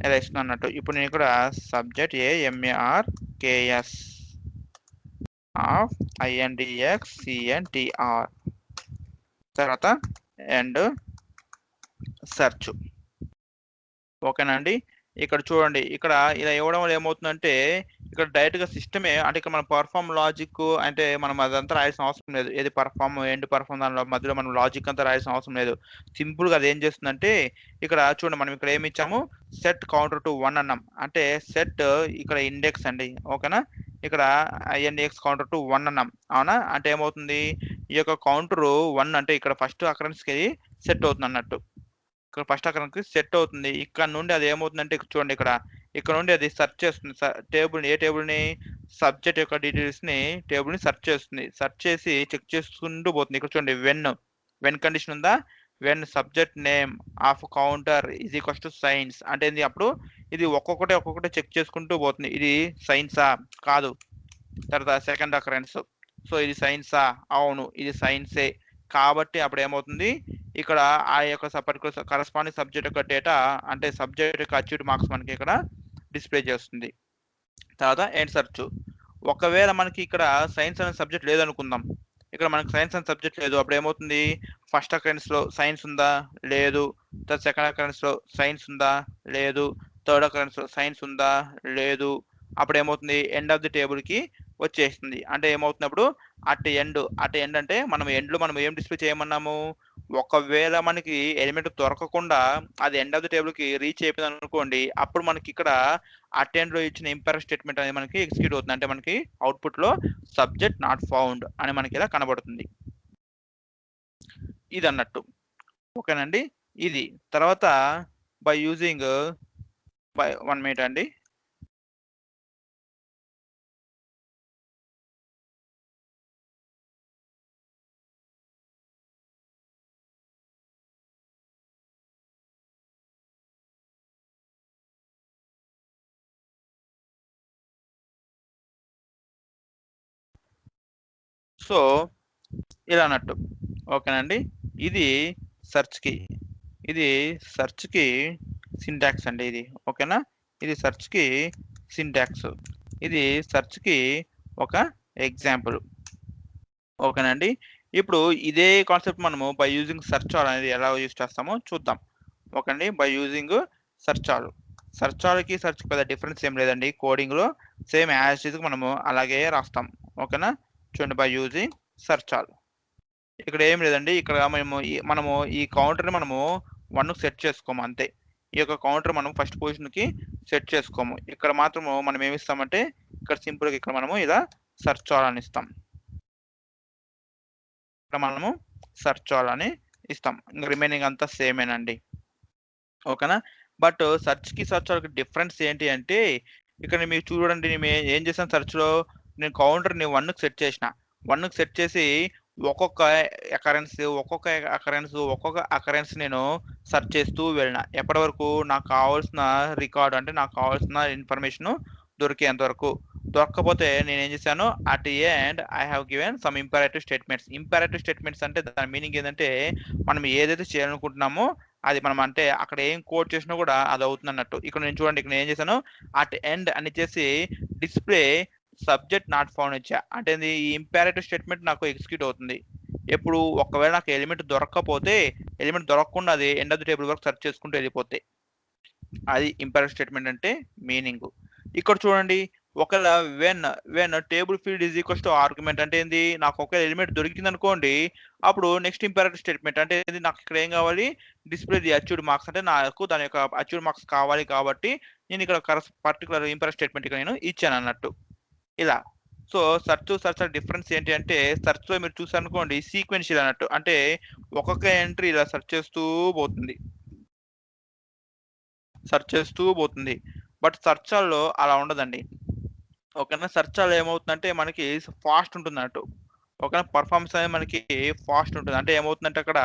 ఇలా ఇస్తున్నాను అన్నట్టు. ఇప్పుడు నేను ఇక్కడ subject AMARKS of INDX CNTR తర్వాత అండ్ సెర్చ్. ఓకేనండి. ఇక్కడ చూడండి, ఇక్కడ ఇలా ఇవ్వడం వల్ల ఏమవుతుందంటే ఇక్కడ డైరెక్ట్ గా సిస్టమే అంటే ఇక్కడ మన పర్ఫార్మ్ లాజిక్ అంటే మనం అదంతా రాయాల్సిన అవసరం లేదు. ఏది పర్ఫార్మ్ ఎండ్ పర్ఫార్మ్ దానిలో మధ్యలో మనం లాజిక్ అంతా రాయాల్సిన అవసరం లేదు. సింపుల్ గా అది ఏం చేస్తుందంటే ఇక్కడ చూడండి, మనం ఇక్కడ ఏమి ఇచ్చాము, సెట్ కౌంటర్ టు 1 అన్నాం. అంటే సెట్ ఇక్కడ ఇండెక్స్ అండి. ఓకేనా, ఇక్కడ INDX కౌంటర్ టు 1 అన్నాం. అవునా, అంటే ఏమవుతుంది, ఈ యొక్క కౌంటర్ 1 అంటే ఇక్కడ ఫస్ట్ అకరెన్స్ కి సెట్ అవుతుంది అన్నట్టు. ఇక్కడ ఫస్ట్ అకరెన్స్ కి సెట్ అవుతుంది. ఇక్కడ నుండి అది ఏమవుతుందంటే చూడండి, ఇక్కడ నుండి అది సెర్చ్ చేస్తుంది ఏ టేబుల్ ని, సబ్జెక్ట్ యొక్క డీటెయిల్స్ ని టేబుల్ ని సెర్చ్ చేస్తుంది. సెర్చ్ చేసి చెక్ చేసుకుంటూ పోతుంది. ఇక్కడ చూడండి వెన్ కండిషన్ ఉందా, when subject name of counter is equals to science అంటే అప్పుడు ఇది ఒక్కొక్కటి చెక్ చేసుకుంటూ పోతుంది. ఇది సైన్సా కాదు, తర్వాత సెకండ్ అకరెన్స్. సో ఇది సైన్సా, అవును ఇది సైన్సే. కాబట్టి అప్పుడు ఏమవుతుంది, ఇక్కడ ఆ యొక్క పర్టికులర్ కరస్పాండింగ్ సబ్జెక్ట్ యొక్క డేటా అంటే సబ్జెక్ట్ యొక్క అచీవ్డ్ మార్క్స్ మనకి ఇక్కడ డిస్ప్లే చేస్తుంది. తర్వాత ఎండ్ సెర్చ్. ఒకవేళ మనకి ఇక్కడ సైన్స్ అనే సబ్జెక్ట్ లేదనుకుందాం, ఇక్కడ మనకి సైన్స్ అనే సబ్జెక్ట్ లేదు. అప్పుడు ఏమవుతుంది, ఫస్ట్ అకరెన్స్ లో సైన్స్ ఉందా, లేదు. తర్వాత సెకండ్ అకరెన్స్ లో సైన్స్ ఉందా, లేదు. థర్డ్ అకరెన్స్ లో సైన్స్ ఉందా, లేదు. అప్పుడు ఏమవుతుంది, ఎండ్ ఆఫ్ ది టేబుల్ కి వచ్చేస్తుంది. అంటే ఏమవుతున్నప్పుడు అట్ ఎండ్ అంటే మనం ఎండ్ లో మనం ఏం డిస్ప్లే చేయమన్నాము, ఒకవేళ మనకి ఎలిమెంట్ దొరకకుండా అది ఎండ్ ఆఫ్ ది టేబుల్ కి రీచ్ అయిపోయింది అనుకోండి, అప్పుడు మనకి ఇక్కడ అట్ ఎండ్ లో ఇచ్చిన ఇంపైర్ స్టేట్మెంట్ అనేది మనకి ఎగ్జిక్యూట్ అవుతుంది. అంటే మనకి అవుట్పుట్ లో సబ్జెక్ట్ నాట్ ఫౌండ్ అని మనకి ఇలా కనబడుతుంది. ఇది అన్నట్టు. ఓకేనండి. ఇది తర్వాత బై యూజింగ్ 1 మినిట్ అండి. సో ఇలా అన్నట్టు. ఓకేనండి. ఇది సెర్చ్ కి సింటాక్స్ అండి ఇది. ఓకేనా, ఇది సెర్చ్ కి సింటాక్స్, ఇది సెర్చ్ కి ఒక ఎగ్జాంపుల్. ఓకేనండి. ఇప్పుడు ఇదే కాన్సెప్ట్ మనము బై యూజింగ్ సెర్చ్ ఆల్ అనేది ఎలా యూజ్ చేస్తామో చూద్దాం. ఓకేనండి. బై యూజింగ్ సెర్చ్ ఆల్కి సెర్చ్ పెద్ద డిఫరెన్స్ ఏం లేదండి. కోడింగ్ లో సేమ్ యాజ్ ఇట్ ఈజ్ మనము అలాగే రాస్తాం. ఓకేనా, చూడండి బై యూజింగ్ సెర్చ్ ఆల్. ఇక్కడ ఏం లేదండి, ఇక్కడ మనము ఈ కౌంటర్ ని మనము 1 సెట్ చేసుకోము అంతే. ఈ యొక్క కౌంటర్ మనం ఫస్ట్ పొజిషన్ కి సెట్ చేసుకోము. ఇక్కడ మాత్రము మనం ఏమి ఇస్తామంటే ఇక్కడ సింపుల్ గా ఇక్కడ మనము ఇలా సెర్చ్ ఆల్ అని ఇస్తాం. ఇక్కడ మనము సెర్చ్ ఆల్ అని ఇస్తాం. ఇంక రిమైనింగ్ అంతా సేమేనండి. ఓకేనా? బట్ సెర్చ్‌కి సెర్చ్ ఆల్‌కి డిఫరెన్స్ ఏంటి అంటే, ఇక్కడ మీరు చూడండి నేను ఏం చేశాను సెర్చ్‌లో నేను కౌంటర్‌ని 1కి సెట్ చేసిన. 1కి సెట్ చేసి ఒక్కొక్క ఒక్కొక్క అకరెన్స్ నేను సెర్చ్ చేస్తూ వెళ్ళిన. ఎప్పటి వరకు నాకు కావాల్సిన రికార్డ్ అంటే నాకు కావాల్సిన ఇన్ఫర్మేషన్ దొరికేంత వరకు. దొరక్కపోతే నేనేం చేశాను at the end I have given some imperative statements. Imperative statements అంటే దాని మీనింగ్ ఏందంటే మనం ఏదైతే చేయాలనుకుంటున్నామో అది మనం అంటే అక్కడ ఏం కోడ్ చేసినా కూడా అది అవుతుందన్నట్టు. ఇక్కడ నేను చూడండి ఇక్కడ నేను ఏం చేశాను అట్ ఎండ్ అని ఇచ్చేసి డిస్‌ప్లే సబ్జెక్ట్ నాట్ ఫౌండ్ ఇచ్చా. అంటే ఇది ఈ ఇంపరేటివ్ స్టేట్మెంట్ నాకు ఎగ్జిక్యూట్ అవుతుంది. ఎప్పుడు ఒకవేళ నాకు ఎలిమెంట్ దొరక్కపోతే ఎలిమెంట్ దొరకకుండా అది ఎండ్ ఆఫ్ ది టేబుల్ వరకు సెర్చ్ చేసుకుంటూ వెళ్ళిపోద్ది. అది ఇంపరేటివ్ స్టేట్మెంట్ అంటే మీనింగ్. ఇక్కడ చూడండి ఒకవేళ when table field is equals to argument అంటే ఏంది నాకు ఒక ఎలిమెంట్ దొరికింది అనుకోండి అప్పుడు నెక్స్ట్ ఇంపరేటివ్ స్టేట్మెంట్ అంటే ఏంది నాకు ఇక్కడ ఏం కావాలి డిస్ప్లే ది అచ్యూడ్ మార్క్స్ అంటే నాకు దాని యొక్క అచ్యూడ్ మార్క్స్ కావాలి కాబట్టి నేను ఇక్కడ పర్టికులర్ ఇంపరేటివ్ స్టేట్మెంట్ ఇక్కడ నేను ఇచ్చాను అన్నట్టు ఇలా. సో సెర్చ్ డిఫరెన్స్ ఏంటి అంటే సెర్చ్ లో మీరు చూసారనుకోండి సీక్వెన్షియల్ అన్నట్టు అంటే ఒక్కొక్క ఎంట్రీ ఇలా సెర్చ్ చేస్తూ పోతుంది. బట్ సెర్చ్‌లో అలా ఉండదండి. ఓకేనా? సెర్చ్‌లో ఏమవుతుందంటే మనకి ఫాస్ట్ ఉంటుందన్నట్టు. ఓకేనా? పెర్ఫార్మన్స్ అనేది మనకి ఫాస్ట్ ఉంటుంది. అంటే ఏమవుతుందంటే అక్కడ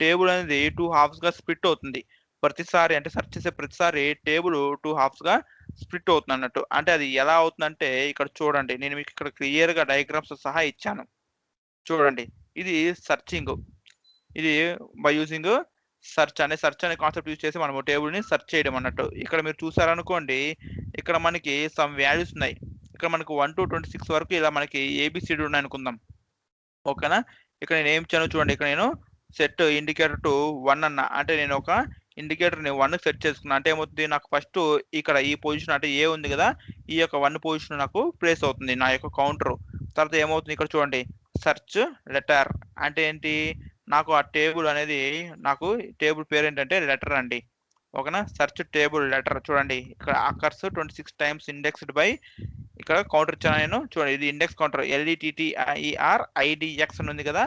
టేబుల్ అనేది 2 హాల్ఫ్స్‌గా స్ప్లిట్ అవుతుంది. ప్రతిసారి అంటే సెర్చ్ చేసే ప్రతిసారి టేబుల్ 2 హాల్ఫ్స్‌గా స్ప్లిట్ అవుతుందన్నట్టు. అంటే అది ఎలా అవుతుందంటే ఇక్కడ చూడండి. నేను మీకు ఇక్కడ క్లియర్‌గా డయాగ్రామ్స్‌తో సహా ఇచ్చాను. చూడండి. ఇది సెర్చింగ్. ఇది బై యూజింగ్ సెర్చ్ అనే కాన్సెప్ట్ యూజ్ చేసి మనము టేబుల్‌ని సెర్చ్ చేయడం అన్నట్టు. ఇక్కడ మీరు చూసారనుకోండి, ఇక్కడ మనకి సమ్ వాల్యూస్ ఉన్నాయి. ఇక్కడ మనకు 1-26 వరకు ఇలా మనకి ఏబీసీడీ ఉన్నాయనుకుందాం. ఓకేనా? ఇక్కడ నేను ఏమి ఇచ్చానో చూడండి. ఇక్కడ నేను సెట్ ఇండికేటర్ టు 1 అన్నా. అంటే నేను ఒక ఇండికేటర్‌ని 1కి సెట్ చేసుకున్నా. అంటే ఏమవుతుంది నాకు ఫస్ట్ ఇక్కడ ఈ పొజిషన్ అంటే ఏ ఉంది కదా! ఈ యొక్క 1 పొజిషన్ నాకు ప్లేస్ అవుతుంది. నా యొక్క కౌంటరు. తర్వాత ఏమవుతుంది ఇక్కడ చూడండి. సెర్చ్ లెటర్ అంటే ఏంటి? నాకు ఆ టేబుల్ అనేది నాకు టేబుల్ పేరేంటంటే లెటర్ అండి. ఓకేనా? సెర్చ్ టేబుల్ లెటర్ చూడండి. ఇక్కడ అకర్స్ 26 టైమ్స్ ఇండెక్స్డ్ బై ఇక్కడ కౌంటర్ ఇచ్చాను నేను. చూడండి ఇది ఇండెక్స్ కౌంటర్ LETTER IDX అని ఉంది కదా!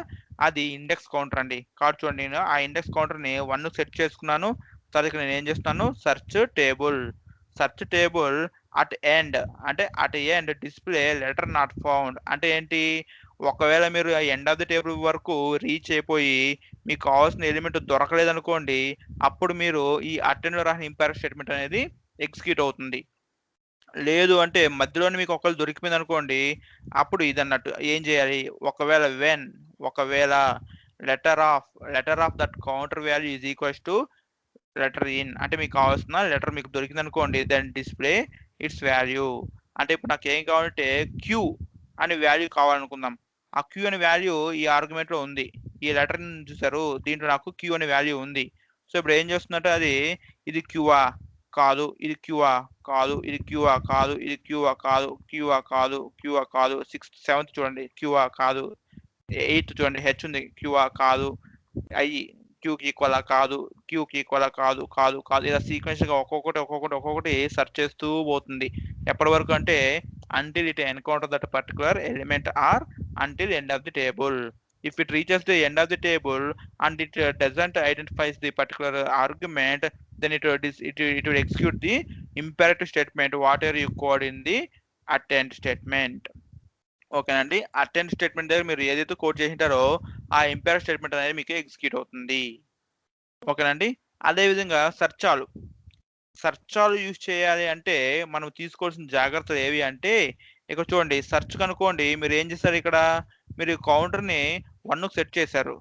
అది ఇండెక్స్ కౌంటర్ అండి. కాబట్టి చూడండి నేను ఆ ఇండెక్స్ కౌంటర్‌ని 1కి సెట్ చేసుకున్నాను. తర్వాత ఇక్కడ నేను ఏం చేస్తున్నాను సెర్చ్ టేబుల్ అట్ ఎండ్ అంటే at end display letter not found అంటే ఏంటి? ఒకవేళ మీరు ఆ ఎండ్ ఆఫ్ ది టేబుల్ వరకు రీచ్ అయిపోయి మీకు కావాల్సిన ఎలిమెంట్ దొరకలేదనుకోండి. అప్పుడు మీరు ఈ అట్ ఎండ్‌లో రాసిన ఇంపేర్ స్టేట్మెంట్ అనేది ఎగ్జిక్యూట్ అవుతుంది. లేదు అంటే మధ్యలోనే మీకు ఒకవేళ దొరికిపోయిందనుకోండి. అప్పుడు ఇదన్నట్టు. ఏం చేయాలి? ఒకవేళ letter of that counter value is equals to letter in అంటే మీకు కావాల్సిన లెటర్ మీకు దొరికిందనుకోండి. Then display its value. అంటే ఇప్పుడు నాకేం కావాలంటే క్యూ అనే వాల్యూ కావాలనుకుందాం. ఆ క్యూ అనే వాల్యూ ఈ ఆర్గ్యుమెంట్‌లో ఉంది. ఈ లెటర్‌ని చూసారు దీంట్లో నాకు క్యూ అనే వాల్యూ ఉంది. సో ఇప్పుడు ఏం చేస్తుందంటే అది ఇది క్యూఆ? కాదు. ఇది క్యూఆ? కాదు. ఇది క్యూఆ? కాదు. ఇది క్యూఆ? కాదు. క్యూఆ? కాదు. క్యూఆ? కాదు. 6థ్, 7థ్ చూడండి క్యూఆ? కాదు. 8థ్ చూడండి హెచ్ ఉంది. క్యూఆ? కాదు. ఐ క్యూకి ఈక్వలా? కాదు. క్యూకి ఈక్వలా? కాదు. ఇలా సీక్వెన్షియల్‌గా ఒక్కొక్కటి సెర్చ్ చేస్తూ పోతుంది. ఎప్పటి వరకు అంటే until it encounter that particular element or until end of the table. If it reaches the end of the table and it doesn't identifies the particular argument, then it will execute the imperative statement whatever you code in the attend statement. ఓకేనండి. Attend statement దగ్గర మీరు ఏదైతే code చేసింటారో ఆ impair statement అనేది మీకు execute అవుతుంది. ఓకేనండి. అదే విధంగా సెర్చ్ ఆల్ యూజ్ చేయాలి అంటే మనం తీసుకోవాల్సిన జాగ్రత్తలు ఏవి అంటే ఇక్కడ చూడండి సెర్చ్ కనుకోండి మీరు ఏం చేశారు ఇక్కడ మీరు కౌంటర్‌ని 1కి సెట్ చేశారు.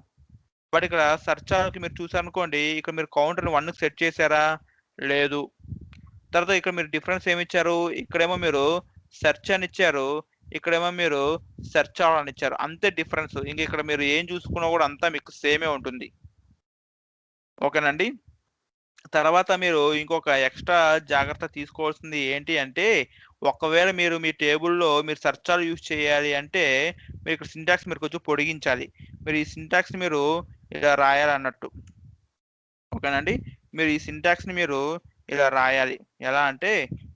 బట్ ఇక్కడ సెర్చ్ ఆల్‌కి మీరు చూసారనుకోండి ఇక్కడ మీరు కౌంటర్‌ని 1కి సెట్ చేశారా? లేదు. తర్వాత ఇక్కడ మీరు డిఫరెన్స్ ఏమి ఇచ్చారు? ఇక్కడేమో మీరు సెర్చ్ అని ఇచ్చారు. ఇక్కడేమో మీరు సెర్చ్ ఆల్ అని ఇచ్చారు. అంతే డిఫరెన్స్. ఇంక ఇక్కడ మీరు ఏం చూసుకున్నా కూడా అంతా మీకు సేమే ఉంటుంది. ఓకేనండి. తర్వాత మీరు ఇంకొక ఎక్స్‌ట్రా జాగ్రత్త తీసుకోవాల్సింది ఏంటి అంటే ఒకవేళ మీరు మీ టేబుల్‌లో మీరు సెర్చ్ ఆల్ యూజ్ చేయాలి అంటే మీరు ఇక్కడ సింటాక్స్ మీరు కొంచెం పొడిగించాలి. మీరు ఈ సింటాక్స్‌ని మీరు ఇలా రాయాలన్నట్టు. ఓకేనండి. మీరు ఈ సింటాక్స్‌ని మీరు ఇలా రాయాలి. ఎలా అంటే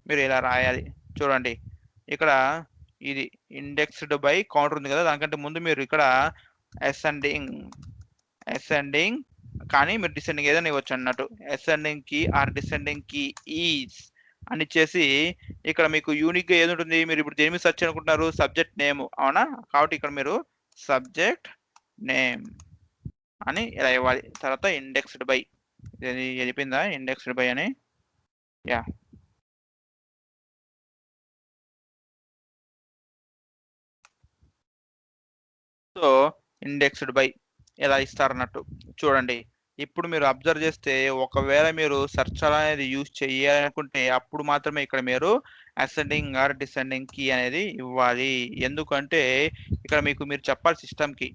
మీరు ఇలా రాయాలి. చూడండి. ఇక్కడ ఇది ఇండెక్స్డ్ బై కౌంటర్ ఉంది కదా! దానికంటే ముందు మీరు ఇక్కడ అసెండింగ్ కానీ మీరు డిసెండింగ్ ఏదైనా ఇవ్వచ్చు అన్నట్టు. Ascending key or descending key is అని ఇచ్చేసి ఇక్కడ మీకు యూనిక్గా ఏది ఉంటుంది, మీరు ఇప్పుడు దేని మీద సెర్చ్ అనుకుంటున్నారు, సబ్జెక్ట్ నేమ్ అవునా, కాబట్టి ఇక్కడ మీరు సబ్జెక్ట్ నేమ్ అని ఇలా ఇవ్వాలి. తర్వాత ఇండెక్స్డ్ బై, ఇది వెళ్ళిపోయిందా ఇండెక్స్డ్ బై అని, యా. సో ఇండెక్స్డ్ బై ఇలా ఇస్తారన్నట్టు. చూడండి ఇప్పుడు మీరు అబ్జర్వ్ చేస్తే ఒకవేళ మీరు సెర్చ్ అనేది యూజ్ చేయాలనుకుంటే అప్పుడు మాత్రమే ఇక్కడ మీరు అసెండింగ్ ఆర్ డిసెండింగ్ కీ అనేది ఇవ్వాలి. ఎందుకంటే ఇక్కడ మీరు చెప్పాలి సిస్టమ్కి,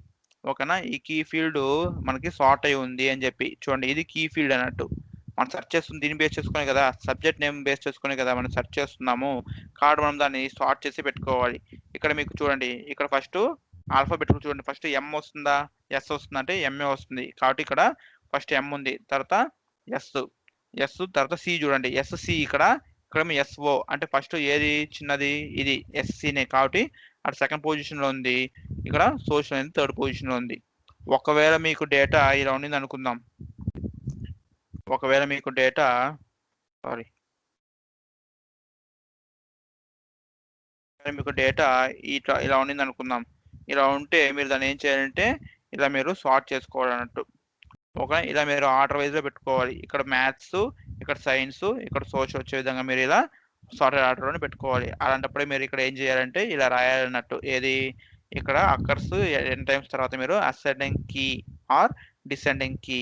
ఓకేనా, ఈ కీ ఫీల్డ్ మనకి సార్ట్ అయి ఉంది అని చెప్పి. చూడండి ఇది కీ ఫీల్డ్ అన్నట్టు, మనం సెర్చ్ చేస్తుంది దీన్ని బేస్ చేసుకునే కదా, సబ్జెక్ట్ నేమ్ బేస్ చేసుకునే కదా మనం సెర్చ్ చేస్తున్నాము, కాబట్టి మనం దాన్ని సార్ట్ చేసి పెట్టుకోవాలి. ఇక్కడ మీకు చూడండి ఇక్కడ ఫస్ట్ ఆల్ఫాబెట్ చూడండి, ఫస్ట్ ఎం వస్తుందా ఎస్ వస్తుందా అంటే ఎంఏ వస్తుంది, కాబట్టి ఇక్కడ ఫస్ట్ ఎం ఉంది, తర్వాత ఎస్ తర్వాత సి, చూడండి ఎస్సి ఇక్కడ ఎస్ఓ అంటే ఫస్ట్ ఏది చిన్నది ఇది ఎస్సీనే, కాబట్టి అక్కడ సెకండ్ పొజిషన్లో ఉంది, ఇక్కడ సోషల్ అనేది థర్డ్ పొజిషన్లో ఉంది. ఒకవేళ మీకు డేటా ఇలా ఉండింది అనుకుందాం, ఒకవేళ మీకు డేటా ఇలా ఉండింది అనుకుందాం, ఇలా ఉంటే మీరు దాన్ని ఏం చేయాలంటే ఇలా మీరు సార్ట్ చేసుకోవాలన్నట్టు. ఓకే, ఇలా మీరు ఆర్డర్ వైజ్లో పెట్టుకోవాలి. ఇక్కడ మ్యాథ్స్, ఇక్కడ సైన్స్, ఇక్కడ సోషల్ వచ్చే విధంగా మీరు ఇలా సార్టెడ్ ఆర్డర్లోనే పెట్టుకోవాలి. అలాంటప్పుడే మీరు ఇక్కడ ఏం చేయాలంటే ఇలా రాయాలన్నట్టు, ఏది ఇక్కడ అక్కర్స్ ఎన్ టైమ్స్ తర్వాత మీరు ascending key or descending key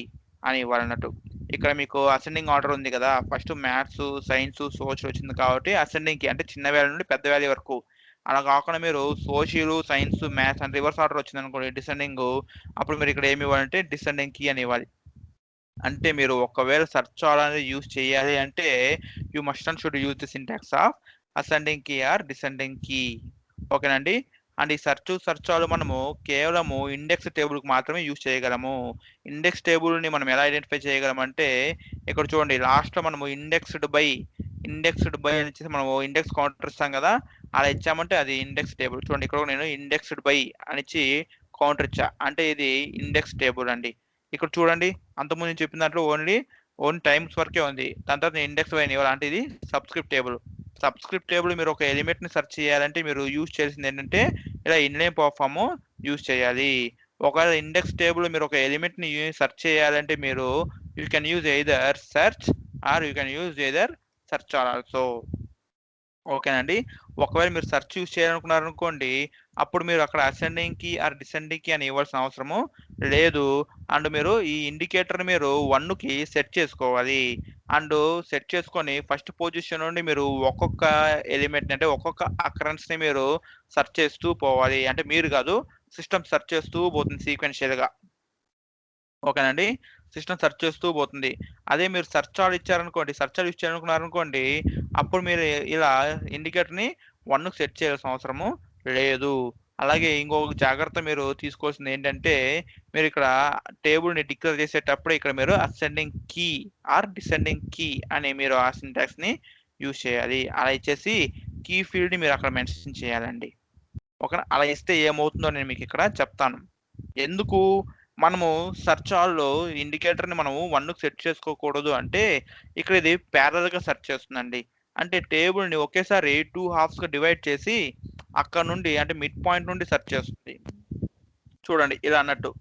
అని ఇవ్వాలన్నట్టు. ఇక్కడ మీకు అసెండింగ్ ఆర్డర్ ఉంది కదా, ఫస్ట్ మ్యాథ్స్, సైన్స్, సోషల్ వచ్చింది కాబట్టి అసెండింగ్ కీ అంటే చిన్న వాల్యూ నుండి పెద్ద వాల్యూ వరకు. అలా కాకుండా మీరు సోషల్, సైన్స్, మ్యాథ్స్ అని రివర్స్ ఆర్డర్ వచ్చింది అనుకోండి డిసెండింగ్, అప్పుడు మీరు ఇక్కడ ఏమి ఇవ్వాలంటే డిసెండింగ్ కీ అని ఇవ్వాలి. అంటే మీరు ఒకవేళ సెర్చ్ అనేది యూజ్ చేయాలి అంటే you must and should use the syntax of ascending key or descending key. ఓకేనండి. అండ్ ఈ సెర్చ్ ఆల్ మనము కేవలము ఇండెక్స్ టేబుల్కి మాత్రమే యూజ్ చేయగలము. ఇండెక్స్ టేబుల్ని మనం ఎలా ఐడెంటిఫై చేయగలమంటే ఇక్కడ చూడండి లాస్ట్లో మనము ఇండెక్స్డ్ బై అని ఇచ్చేసి మనము ఇండెక్స్ కౌంటర్ ఇస్తాం కదా, అలా ఇచ్చామంటే అది ఇండెక్స్ టేబుల్. చూడండి ఇక్కడ నేను ఇండెక్స్డ్ బై అని ఇచ్చి కౌంటర్ ఇచ్చా అంటే ఇది ఇండెక్స్ టేబుల్ అండి. ఇక్కడ చూడండి అంతకుముందు నేను చెప్పిన దాంట్లో ఓన్లీ టైమ్స్ వరకే ఉంది, దాని తర్వాత ఇండెక్స్ బై ఇవ్వాలి అంటే ఇది సబ్స్క్రిప్ట్ టేబుల్. మీరు ఒక ఎలిమెంట్ ని సెర్చ్ చేయాలంటే మీరు యూజ్ చేసింది ఏంటంటే ఇలా ఇన్లైన్ పర్ఫామ్ యూజ్ చేయాలి. ఒకవేళ ఇండెక్స్ టేబుల్ మీరు ఒక ఎలిమెంట్ ని సెర్చ్ చేయాలంటే మీరు you can use either search are you can use either search also. ఓకేనండి. ఒకవేళ మీరు సెర్చ్ యూజ్ చేయాలనుకున్నారనుకోండి అప్పుడు మీరు అక్కడ అసెండింగ్ కి ఆర్ డిసెండింగ్ కి అని ఇవ్వాల్సిన అవసరము లేదు. అండ్ మీరు ఈ ఇండికేటర్ మీరు 1కి సెట్ చేసుకోవాలి. అండ్ సెట్ చేసుకొని ఫస్ట్ పొజిషన్ నుండి మీరు ఒక్కొక్క ఎలిమెంట్ అంటే ఒక్కొక్క అకరెన్స్ ని మీరు సెర్చ్ చేస్తూ పోవాలి. అంటే మీరు కాదు, సిస్టమ్ సెర్చ్ చేస్తూ పోతుంది సీక్వెన్షియల్ గా. ఓకేనండి, సిస్టమ్ సెర్చ్ చేస్తూ పోతుంది. అదే మీరు సెర్చ్ ఆల్ ఇచ్చారనుకోండి, సెర్చ్ ఆల్ యూజ్ చేయాలనుకున్నారనుకోండి అప్పుడు మీరు ఇలా ఇండికేటర్ని 1కి సెట్ చేయాల్సిన అవసరము లేదు. అలాగే ఇంకొక జాగ్రత్త మీరు తీసుకోవాల్సింది ఏంటంటే మీరు ఇక్కడ టేబుల్ని డిక్లేర్ చేసేటప్పుడు ఇక్కడ మీరు ascending key or descending key అని మీరు ఆ సింటాక్స్ని యూజ్ చేయాలి. అలా ఇచ్చేసి కీ ఫీల్డ్ని మీరు అక్కడ మెన్షన్ చేయాలండి. ఓకే, అలా ఇస్తే ఏమవుతుందో నేను మీకు ఇక్కడ చెప్తాను. ఎందుకు మనము సెర్చ్ ఆల్లో ఇండికేటర్ని మనము 1కి సెట్ చేసుకోకూడదు అంటే ఇక్కడ ఇది ప్యారల్గా సెర్చ్ చేస్తుందండి. అంటే టేబుల్ని ఒకేసారి 2 హాఫ్స్గా డివైడ్ చేసి అక్కడ నుండి అంటే మిడ్ పాయింట్ నుండి సెర్చ్ చేస్తుంది. చూడండి ఇలా అన్నట్టు.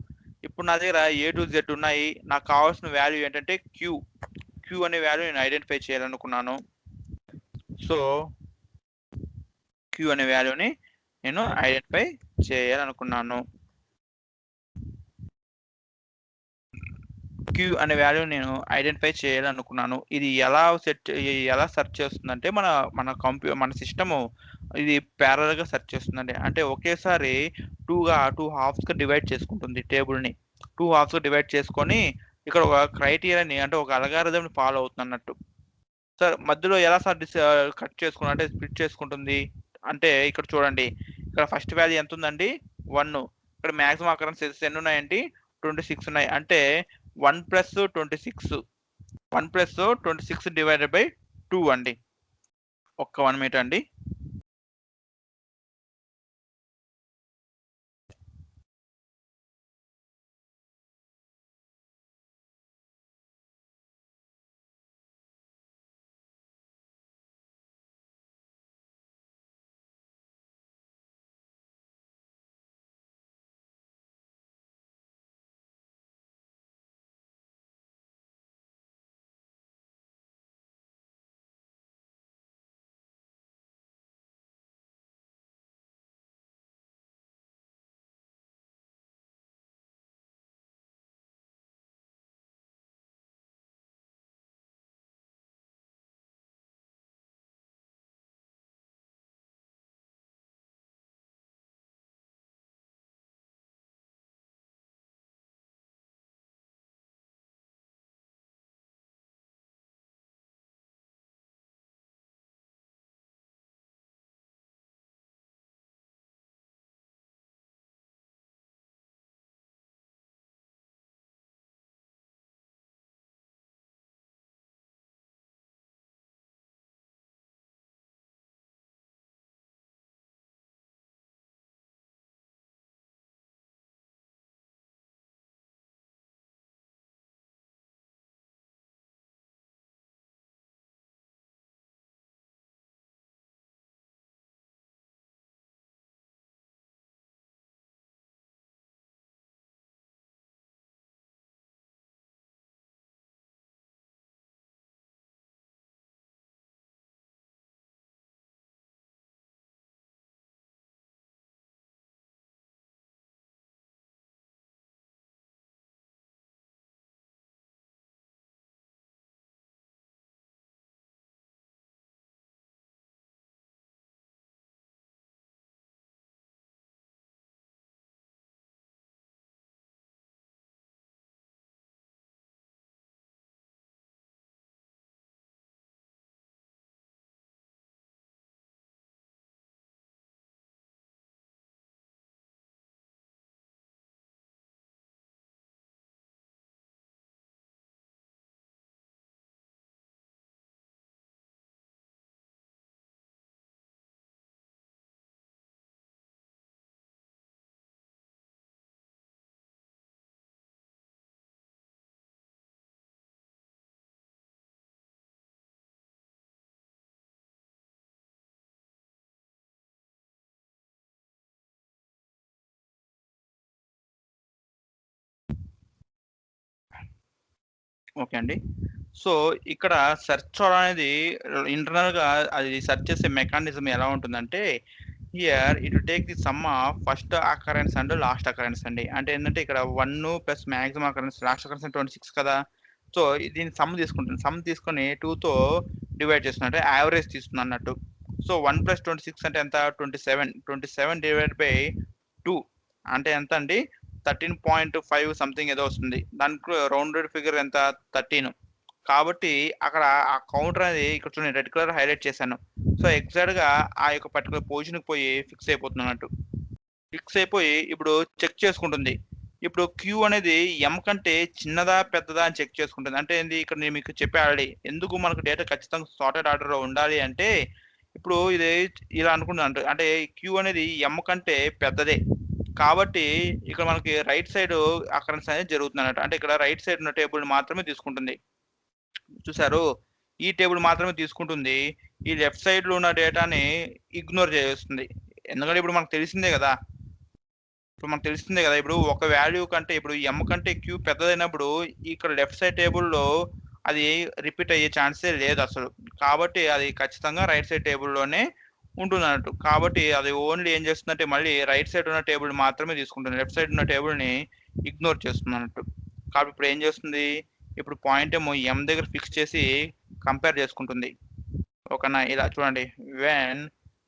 ఇప్పుడు నా దగ్గర A to Z ఉన్నాయి, నాకు కావాల్సిన వాల్యూ ఏంటంటే క్యూ అనే వాల్యూ నేను ఐడెంటిఫై చేయాలనుకున్నాను. సో క్యూ అనే వాల్యూని నేను ఐడెంటిఫై చేయాలనుకున్నాను. క్యూ అనే వాల్యూ నేను ఐడెంటిఫై చేయాలనుకున్నాను. ఇది ఎలా సెర్చ్ చేస్తుందంటే మన సిస్టము ఇది ప్యారల్గా సెర్చ్ చేస్తుందండి. అంటే ఒకేసారి 2 హాఫ్స్గా డివైడ్ చేసుకుంటుంది టేబుల్ని. 2 హాఫ్స్గా డివైడ్ చేసుకొని ఇక్కడ ఒక క్రైటీరియాని అంటే ఒక అల్గారిథంని ఫాలో అవుతుంది అన్నట్టు. సార్ మధ్యలో ఎలా సార్ కట్ చేసుకున్నా అంటే స్ప్లిట్ చేసుకుంటుంది అంటే ఇక్కడ చూడండి, ఇక్కడ ఫస్ట్ వాల్యూ ఎంత ఉందండి 1, ఇక్కడ మ్యాక్సిమం అకరెన్సెస్ ఎన్ని ఉన్నాయండి 26 ఉన్నాయి. అంటే 1 + 26 డివైడెడ్ బై 2 అండి. ఒక్క 1 మినిట్ అండి. ఓకే అండి. సో, ఇక్కడ సెర్చ్ అనేది ఇంటర్నల్‌గా అది సెర్చ్ చేసే మెకానిజం ఎలా ఉంటుందంటే, here it will take the some of first occurrence and last occurrence అండి. అంటే ఏంటంటే ఇక్కడ 1 plus maximum occurrence last occurrence 26 కదా! సో, దీని సమ్ తీసుకుంటుంది. సమ్ తీసుకొని 2తో డివైడ్ చేస్తుంది. అంటే యావరేజ్ తీస్తుందన్నట్టు. సో, 1 ప్లస్ 26 అంటే ఎంత? 27. 27 డివైడెడ్ బై 2 అంటే ఎంత అండి? 13.5 సంథింగ్ ఏదో వస్తుంది. దానికి రౌండెడ్ ఫిగర్ ఎంత? 13. కాబట్టి అక్కడ ఆ కౌంటర్ అనేది ఇక్కడ చూడండి రెడ్ కలర్ హైలైట్ చేశాను. సో, ఎగ్జాక్ట్‌గా ఆ యొక్క పర్టిక్యులర్ పొజిషన్‌కి పోయి ఫిక్స్ అయిపోతుందన్నట్టు. ఫిక్స్ అయిపోయి ఇప్పుడు చెక్ చేసుకుంటుంది. ఇప్పుడు క్యూ అనేది ఎమ్ కంటే చిన్నదా? పెద్దదా? అని చెక్ చేసుకుంటుంది. అంటే ఏంది? ఇక్కడ నేను మీకు చెప్పా ఆల్రెడీ. ఎందుకు మనకు డేటా ఖచ్చితంగా సార్టెడ్ ఆర్డర్‌లో ఉండాలి అంటే, ఇప్పుడు ఇది ఇలా అనుకున్నాను. అంటే క్యూ అనేది ఎమ్ కంటే పెద్దదే. కాబట్టి ఇక్కడ మనకి రైట్ సైడ్ అకరెన్స్ అనేది జరుగుతుందన్నట్టు. అంటే ఇక్కడ రైట్ సైడ్ ఉన్న టేబుల్‌ని మాత్రమే తీసుకుంటుంది. చూసారు? ఈ టేబుల్ మాత్రమే తీసుకుంటుంది. ఈ లెఫ్ట్ సైడ్‌లో ఉన్న డేటాని ఇగ్నోర్ చేసేస్తుంది. ఎందుకంటే ఇప్పుడు మనకు తెలిసిందే గదా! ఇప్పుడు ఒక వాల్యూ కంటే ఇప్పుడు ఎమ్ కంటే క్యూ పెద్దదైనప్పుడు ఇక్కడ లెఫ్ట్ సైడ్ టేబుల్‌లో అది రిపీట్ అయ్యే ఛాన్సే లేదసలు. కాబట్టి అది ఖచ్చితంగా రైట్ సైడ్ టేబుల్‌లోనే ఉంటుందన్నట్టు. కాబట్టి అది ఓన్లీ ఏం చేస్తుందంటే మళ్ళీ రైట్ సైడ్ ఉన్న టేబుల్ మాత్రమే తీసుకుంటుంది. లెఫ్ట్ సైడ్ ఉన్న టేబుల్‌ని ఇగ్నోర్ చేస్తుందన్నట్టు. కాబట్టి ఇప్పుడు ఏం చేస్తుంది? ఇప్పుడు పాయింట్ ఏమో ఎమ్ దగ్గర ఫిక్స్ చేసి కంపేర్ చేసుకుంటుంది. ఓకేనా? ఇలా చూడండి.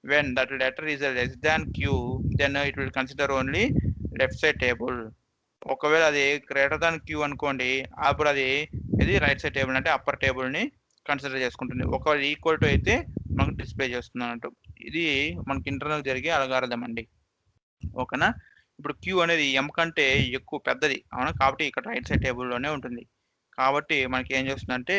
When that letter is less than Q then it will consider only left side table. ఒకవేళ అది గ్రేటర్ థాన్ క్యూ అనుకోండి, అప్పుడు అది ఇది రైట్ సైడ్ టేబుల్ అంటే అప్పర్ టేబుల్‌ని కన్సిడర్ చేసుకుంటుంది. ఒకవేళ ఈక్వల్ టు అయితే మనకు డిస్‌ప్లే చేస్తుందన్నట్టు. ఇది మనకి ఇంటర్నల్ జరిగే అల్గారిథం అండి. ఓకేనా? ఇప్పుడు క్యూ అనేది ఎమ్ కంటే ఎక్కువ పెద్దది. అవునా? కాబట్టి ఇక్కడ రైట్ సైడ్ టేబుల్‌లోనే ఉంటుంది. కాబట్టి మనకి ఏం చేస్తుందంటే,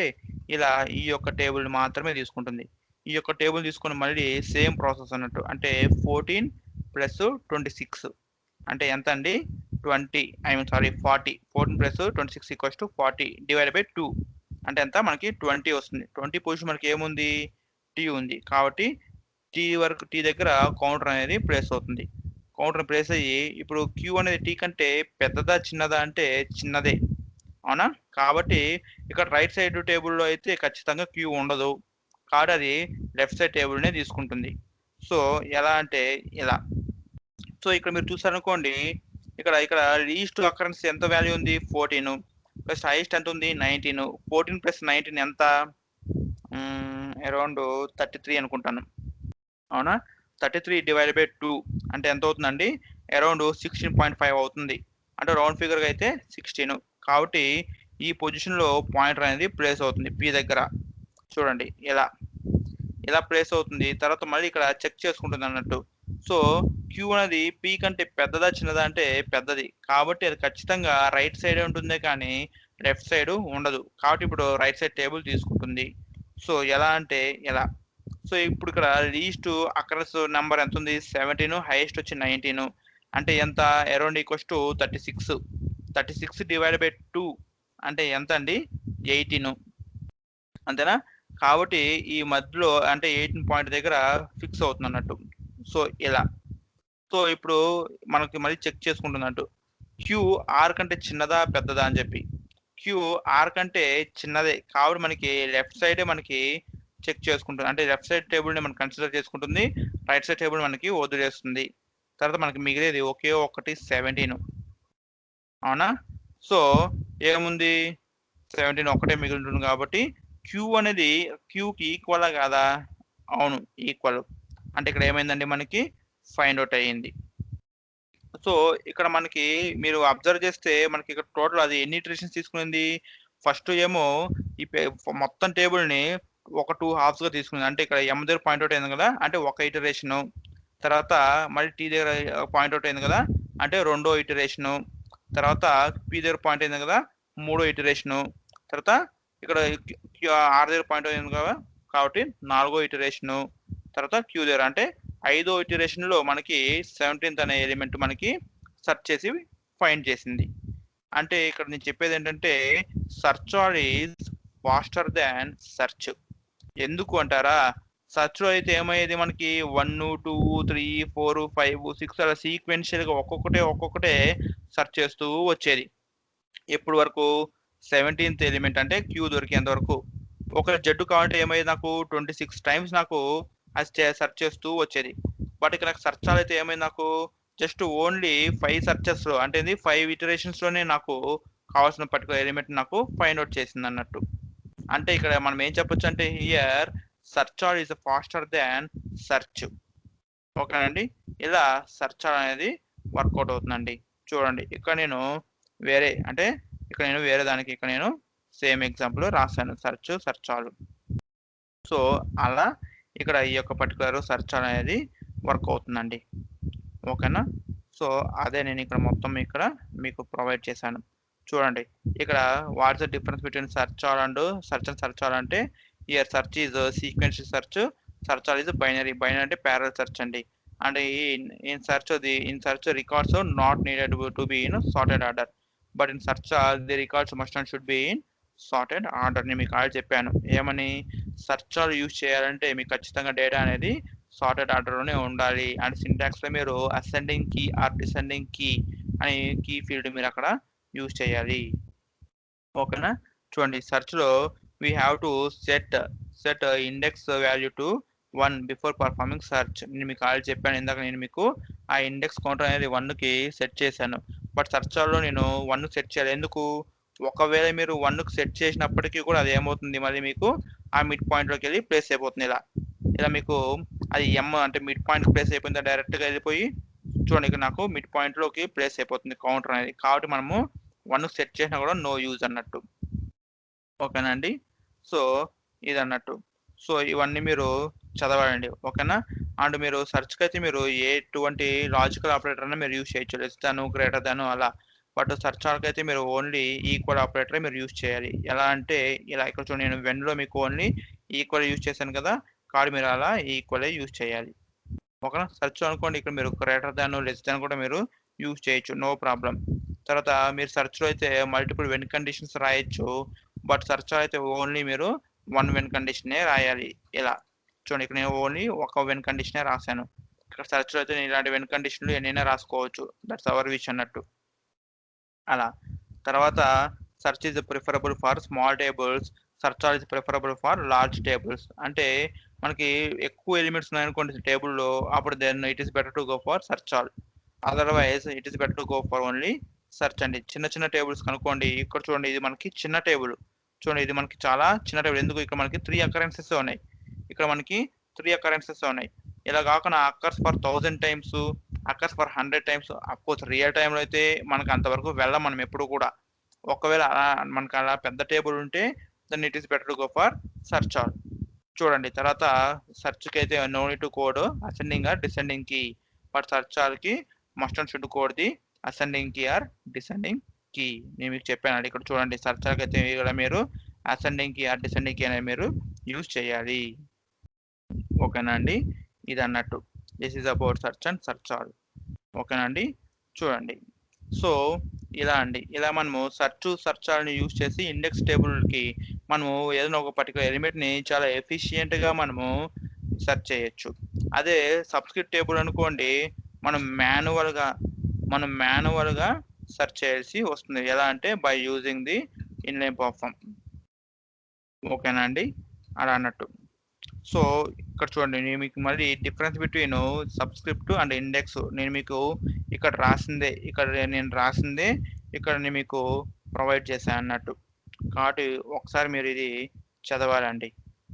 ఇలా ఈ యొక్క టేబుల్‌ని మాత్రమే తీసుకుంటుంది. ఈ యొక్క టేబుల్ తీసుకొని మళ్ళీ సేమ్ ప్రాసెస్ అన్నట్టు. అంటే 14 ప్లస్ 26 అంటే ఎంత అండి? 20 40. 14 plus 26 equals to 40 divided by 2 అంటే ఎంత? మనకి 20 వస్తుంది. 20 పొజిషన్ మనకి ఏముంది? టీ ఉంది. కాబట్టి టీ దగ్గర కౌంటర్ అనేది ప్లేస్ అవుతుంది. కౌంటర్ ప్లేస్ అయ్యి ఇప్పుడు క్యూ అనేది టీ కంటే పెద్దదా? చిన్నదా? అంటే చిన్నదే. అవునా? కాబట్టి ఇక్కడ రైట్ సైడ్ టేబుల్‌లో అయితే ఖచ్చితంగా క్యూ ఉండదు. కాబట్టి అది లెఫ్ట్ సైడ్ టేబుల్‌నే తీసుకుంటుంది. సో, ఎలా అంటే ఇలా. సో, ఇక్కడ మీరు చూసారనుకోండి. ఇక్కడ లీస్ట్ అకరెన్స్ ఎంత వాల్యూ ఉంది? 14 ప్లస్ హైయెస్ట్ ఎంత ఉంది? 19. 14 ప్లస్ 19 ఎంత? అరౌండ్ 33 అనుకుంటాను. అవునా? 33 డివైడెడ్ బై 2 అంటే ఎంత అవుతుందండి? అరౌండ్ 16.5 అవుతుంది. అంటే రౌండ్ ఫిగర్‌గా అయితే 16. కాబట్టి ఈ పొజిషన్‌లో పాయింటర్ అనేది ప్లేస్ అవుతుంది పీ దగ్గర. చూడండి ఇలా ప్లేస్ అవుతుంది. తర్వాత మళ్ళీ ఇక్కడ చెక్ చేసుకుంటుందన్నట్టు. సో, క్యూ అనేది పీ కంటే పెద్దదా? చిన్నదా? అంటే పెద్దది. కాబట్టి అది ఖచ్చితంగా రైట్ సైడే ఉంటుందే కానీ లెఫ్ట్ సైడ్ ఉండదు. కాబట్టి ఇప్పుడు రైట్ సైడ్ టేబుల్ తీసుకుంటుంది. సో, ఎలా అంటే ఇలా. సో, ఇప్పుడు ఇక్కడ లీస్ట్ అకరెన్స్ నంబర్ ఎంతుంది? 17 హైయెస్ట్ వచ్చి 19 అంటే ఎంత? Around equals to 36. 36 divided by 2 అంటే ఎంత అండి? 18 అంతేనా? కాబట్టి ఈ మధ్యలో అంటే 18 పాయింట్ దగ్గర ఫిక్స్ అవుతుందన్నట్టు. సో, ఇలా. సో, ఇప్పుడు మనకి మళ్ళీ చెక్ చేసుకుంటున్నట్టు. క్యూ ఆర్ కంటే చిన్నదా? పెద్దదా? అని చెప్పి. క్యూ ఆర్ కంటే చిన్నదే. కాబట్టి మనకి లెఫ్ట్ సైడే మనకి చెక్ చేసుకుంటుంది. అంటే లెఫ్ట్ సైడ్ టేబుల్‌ని మనం కన్సిడర్ చేసుకుంటుంది. రైట్ సైడ్ టేబుల్ మనకి వదిలేస్తుంది. తర్వాత మనకి మిగిలేది ఒకే ఒక్కటి 17 అవునా? సో, ఏముంది? 17 ఒక్కటే మిగిలి ఉంటుంది కాబట్టి క్యూ అనేది క్యూకి ఈక్వలా కాదా? అవును. ఈక్వల్. అంటే ఇక్కడ ఏమైందండి మనకి ఫైండ్ ఔట్ అయ్యింది. సో, ఇక్కడ మనకి మీరు అబ్జర్వ్ చేస్తే మనకి ఇక్కడ టోటల్ అది ఎన్ని ఇటరేషన్స్ తీసుకునింది? ఫస్ట్ ఏమో ఈ మొత్తం టేబుల్‌ని ఒక 2 హాల్ఫ్స్‌గా తీసుకుంది. అంటే ఇక్కడ ఎమ్ దగ్గర పాయింట్ ఔట్ అయింది కదా! అంటే ఒక ఇటరేషను. తర్వాత మళ్ళీ టీ దగ్గర పాయింట్ ఔట్ అయింది కదా! అంటే రెండో ఇటరేషను. తర్వాత పీ దగ్గర పాయింట్ అయింది కదా! మూడో ఇటరేషను. తర్వాత ఇక్కడ ఆర్ దగ్గర పాయింట్ అయింది కదా! కాబట్టి నాలుగో ఇటరేషను. తర్వాత క్యూ దగ్గర అంటే ఐదో ఇటరేషన్‌లో మనకి 17థ్ అనే ఎలిమెంట్ మనకి సెర్చ్ చేసి ఫైండ్ చేసింది. అంటే ఇక్కడ నేను చెప్పేదేంటంటే search or is faster than search. ఎందుకు అంటారా? సెర్చ్‌లో అయితే ఏమయ్యేది మనకి 1, 2, 3, 4, 5, 6 అలా సీక్వెన్షియల్‌గా ఒక్కొక్కటే సెర్చ్ చేస్తూ వచ్చేది. ఎప్పటి వరకు? 17th ఎలిమెంట్ అంటే క్యూ దొరికేంత వరకు. ఒక జడ్డు కావాలంటే ఏమయ్యేది, నాకు 26 టైమ్స్ నాకు అది సెర్చ్ చేస్తూ వచ్చేది. బట్ ఇక్కడ నాకు సెర్చ్ అయితే ఏమైంది, నాకు జస్ట్ ఓన్లీ 5 సెర్చెస్లో అంటే 5 ఇటరేషన్స్లోనే నాకు కావాల్సిన పర్టికులర్ ఎలిమెంట్ నాకు ఫైండ్ అవుట్ చేసింది అన్నట్టు. అంటే ఇక్కడ మనం ఏం చెప్పొచ్చు అంటే here search all is faster than search. ఓకేనండి, ఇలా సెర్చ్ అనేది వర్కౌట్ అవుతుందండి. చూడండి ఇక్కడ నేను వేరే అంటే ఇక్కడ నేను వేరే దానికి ఇక్కడ నేను సేమ్ ఎగ్జాంపుల్ రాశాను, సెర్చ్ ఆల్. సో అలా ఇక్కడ ఈ యొక్క పర్టికులర్ సెర్చ్ అనేది వర్క్ అవుతుందండి. ఓకేనా, సో అదే నేను ఇక్కడ మొత్తం ఇక్కడ మీకు ప్రొవైడ్ చేశాను. చూడండి ఇక్కడ what's the difference between search all and search all అంటే here search is sequential search all is binary అంటే ప్యారల్ సెర్చ్ అండి. And in search records not needed to be in sorted order, but in search all the records must and should be in sorted order. నేను మీకు already చెప్పాను ఏమని, search all use చేయాలంటే మీకు ఖచ్చితంగా data అనేది sorted ఆర్డర్లోనే ఉండాలి. అండ్ సింటాక్స్లో మీరు ascending key or descending key అనే కీ ఫీల్డ్ మీరు అక్కడ యూజ్ చేయాలి. ఓకేనా, చూడండి సెర్చ్లో we have to set index value to 1 before performing search. నేను మీకు ఆల్రెడీ చెప్పాను ఇందాక, నేను మీకు ఆ ఇండెక్స్ కౌంటర్ అనేది 1కి సెట్ చేశాను. బట్ సెర్చ్లో నేను 1 సెట్ చేయాలి. ఎందుకు, ఒకవేళ మీరు 1కి సెట్ చేసినప్పటికీ కూడా అది ఏమవుతుంది, మళ్ళీ మీకు ఆ మిడ్ పాయింట్లోకి వెళ్ళి ప్లేస్ అయిపోతుంది. ఇలా మీకు అది అంటే మిడ్ పాయింట్ ప్లేస్ అయిపోయింది, డైరెక్ట్గా వెళ్ళిపోయి చూడండి ఇక్కడ నాకు మిడ్ పాయింట్లోకి ప్లేస్ అయిపోతుంది కౌంటర్ అనేది. కాబట్టి మనము 1కి సెట్ చేసినా కూడా నో యూజ్ అన్నట్టు. ఓకేనా అండి, సో ఇది అన్నట్టు. సో ఇవన్నీ మీరు చదవాలండి. ఓకేనా, అండ్ మీరు సెర్చ్కి అయితే మీరు ఎటువంటి లాజికల్ ఆపరేటర్ అన్న మీరు యూజ్ చేయొచ్చు, లెస్ దాన్ గ్రేటర్ దాన్ అలా. బట్ సెర్చ్ ఆల్కి అయితే మీరు ఓన్లీ ఈక్వల్ ఆపరేటర్ మీరు యూజ్ చేయాలి. ఎలా అంటే ఇలా ఇక్కడ చూడండి, నేను వెన్లో మీకు ఓన్లీ ఈక్వల్ యూజ్ చేశాను కదా, కాబట్టి మీరు అలా ఈక్వలే యూజ్ చేయాలి. ఓకేనా, సెర్చ్ అనుకోండి ఇక్కడ మీరు గ్రేటర్ దాన్ లెస్ దాన్ కూడా మీరు యూజ్ చేయొచ్చు, నో ప్రాబ్లం. తర్వాత మీరు సెర్చ్లో అయితే మల్టిపుల్ వెన్ కండిషన్స్ రాయొచ్చు, బట్ సెర్చ్ అయితే ఓన్లీ మీరు 1 వెన్ కండిషనే రాయాలి. ఇలా చూడండి ఇక్కడ నేను ఓన్లీ ఒక వెన్ కండిషనే రాశాను. ఇక్కడ సెర్చ్లో అయితే నేను ఇలాంటి వెన్ కండిషన్లు ఎన్నైనా రాసుకోవచ్చు, దట్స్ అవర్ విష్ అన్నట్టు. అలా తర్వాత search is preferable for small tables, search all is preferable for large tables. అంటే మనకి ఎక్కువ ఎలిమెంట్స్ ఉన్నాయనుకోండి టేబుల్లో, అప్పుడు then it is better to go for search all, otherwise it is better to go for only search అండి. చిన్న tables కనుక్కోండి, ఇక్కడ చూడండి ఇది మనకి చిన్న టేబుల్, చూడండి ఇది మనకి చాలా చిన్న టేబుల్. ఎందుకు, ఇక్కడ మనకి 3 అకరెన్సెస్ ఉన్నాయి, ఇక్కడ మనకి 3 అకరెన్సెస్ ఉన్నాయి. ఇలా కాకుండా occurs for 1000 times, occurs for 100 times. Of course real టైంలో అయితే మనకు అంతవరకు వెళ్ళం మనం ఎప్పుడు కూడా. ఒకవేళ అలా మనకు అలా పెద్ద టేబుల్ ఉంటే then it is better to go for search all. చూడండి తర్వాత సెర్చ్కి అయితే no need to code ascending or descending key, but search ఆల్కి must and should code the ascending key or descending key. నేను మీకు చెప్పాను ఇక్కడ చూడండి, సెర్చ్ ఆల్కి అయితే ఇక్కడ మీరు ascending key or descending key అనేది మీరు యూజ్ చేయాలి. ఓకేనా అండి, ఇది అన్నట్టు this is about search and search all. ఓకేనా అండి, చూడండి సో ఇలా అండి, ఇలా మనము సెర్చ్ ఆల్ని యూజ్ చేసి ఇండెక్స్ టేబుల్కి మనము ఏదైనా ఒక పర్టికులర్ ఎలిమెంట్ని చాలా ఎఫిషియెంట్గా మనము సెర్చ్ చేయొచ్చు. అదే సబ్స్క్రిప్ట్ టేబుల్ అనుకోండి, మనం మాన్యువల్గా సెర్చ్ చేయాల్సి వస్తుంది. ఎలా అంటే by using the inline perform. ఓకేనా అండి, అలా అన్నట్టు. సో ఇక్కడ చూడండి, నేను మీకు మళ్ళీ difference between subscript and index నేను మీకు ఇక్కడ రాసిందే ఇక్కడ నేను మీకు ప్రొవైడ్ చేశాను అన్నట్టు. కాబట్టి ఒకసారి మీరు ఇది చదవాలండి.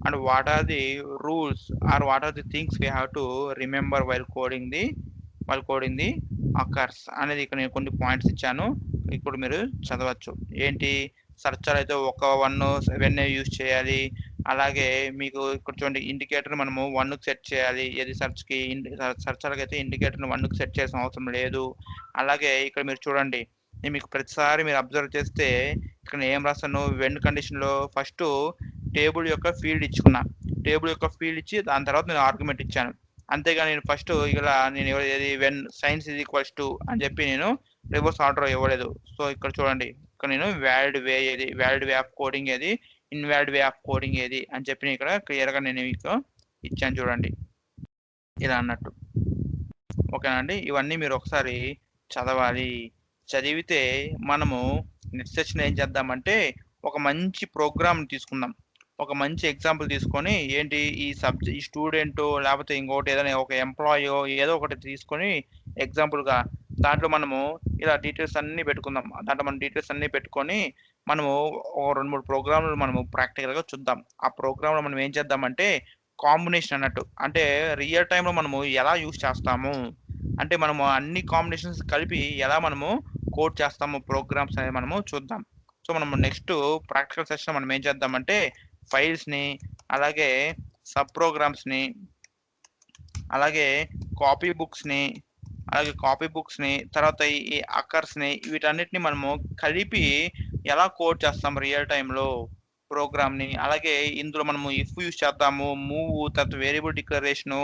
And what are the rules or what are the things we have to remember while coding the occurs అనేది ఇక్కడ నేను కొన్ని పాయింట్స్ ఇచ్చాను, ఇప్పుడు మీరు చదవచ్చు. ఏంటి, సెర్చ్ అయితే ఒక 1 యూజ్ చేయాలి. అలాగే మీకు ఇక్కడ చూడండి ఇండికేటర్ మనము 1కి సెట్ చేయాలి. ఏది సెర్చ్కి అయితే ఇండికేటర్ని 1కి సెట్ చేసిన అవసరం లేదు. అలాగే ఇక్కడ మీరు చూడండి, నేను మీకు ప్రతిసారి మీరు అబ్జర్వ్ చేస్తే ఇక్కడ ఏం రాస్తాను, వెన్ కండిషన్లో ఫస్ట్ టేబుల్ యొక్క ఫీల్డ్ ఇచ్చి దాని తర్వాత నేను ఆర్గ్యుమెంట్ ఇచ్చాను. అంతేగా నేను ఫస్ట్ ఇలా నేను ఏది when science is equals to అని చెప్పి నేను రివర్స్ ఆర్డర్ ఇవ్వలేదు. సో ఇక్కడ చూడండి, ఇక్కడ నేను వ్యాలిడ్ వే ఆఫ్ కోడింగ్ ఏది, ఇన్వాలిడ్ వే ఆఫ్ కోడింగ్ ఏది అని చెప్పి ఇక్కడ క్లియర్గా నేను మీకు ఇచ్చాను చూడండి, ఇలా అన్నట్టు. ఓకేనా అండి, ఇవన్నీ మీరు ఒకసారి చదవాలి. చదివితే మనము నెక్స్ట్ సెషన్ ఏం చేద్దామంటే ఒక మంచి ప్రోగ్రామ్ తీసుకుందాం. ఒక మంచి ఎగ్జాంపుల్ తీసుకొని ఏంటి ఈ స్టూడెంటో లేకపోతే ఇంకోటి ఏదైనా ఒక ఎంప్లాయో ఏదో ఒకటి తీసుకొని ఎగ్జాంపుల్‌గా దాంట్లో మనము ఇలా డీటెయిల్స్ అన్నీ పెట్టుకుందాం. దాంట్లో మనం డీటెయిల్స్ అన్నీ పెట్టుకొని మనము ఓ 2, 3 ప్రోగ్రామ్‌లు మనము ప్రాక్టికల్‌గా చూద్దాం. ఆ ప్రోగ్రామ్‌లో మనం ఏం చేద్దామంటే కాంబినేషన్ అన్నట్టు. అంటే రియల్ టైమ్‌లో మనము ఎలా యూజ్ చేస్తాము? అంటే మనము అన్ని కాంబినేషన్స్ కలిపి ఎలా మనము కోడ్ చేస్తాము ప్రోగ్రామ్స్ అనేది మనము చూద్దాం. సో, మనము నెక్స్ట్ ప్రాక్టికల్ సెషన్ మనం ఏం చేద్దామంటే ఫైల్స్‌ని అలాగే సబ్ ప్రోగ్రామ్స్‌ని అలాగే కాపీ బుక్స్‌ని తర్వాత ఈ అక్కర్స్‌ని వీటన్నిటిని మనము కలిపి ఎలా కోడ్ చేస్తాం రియల్ టైమ్‌లో ప్రోగ్రామ్‌ని. అలాగే ఇందులో మనము ఇఫ్ యూజ్ చేద్దాము, మూవ్ తర్వాత వేరియబుల్ డిక్లరేషను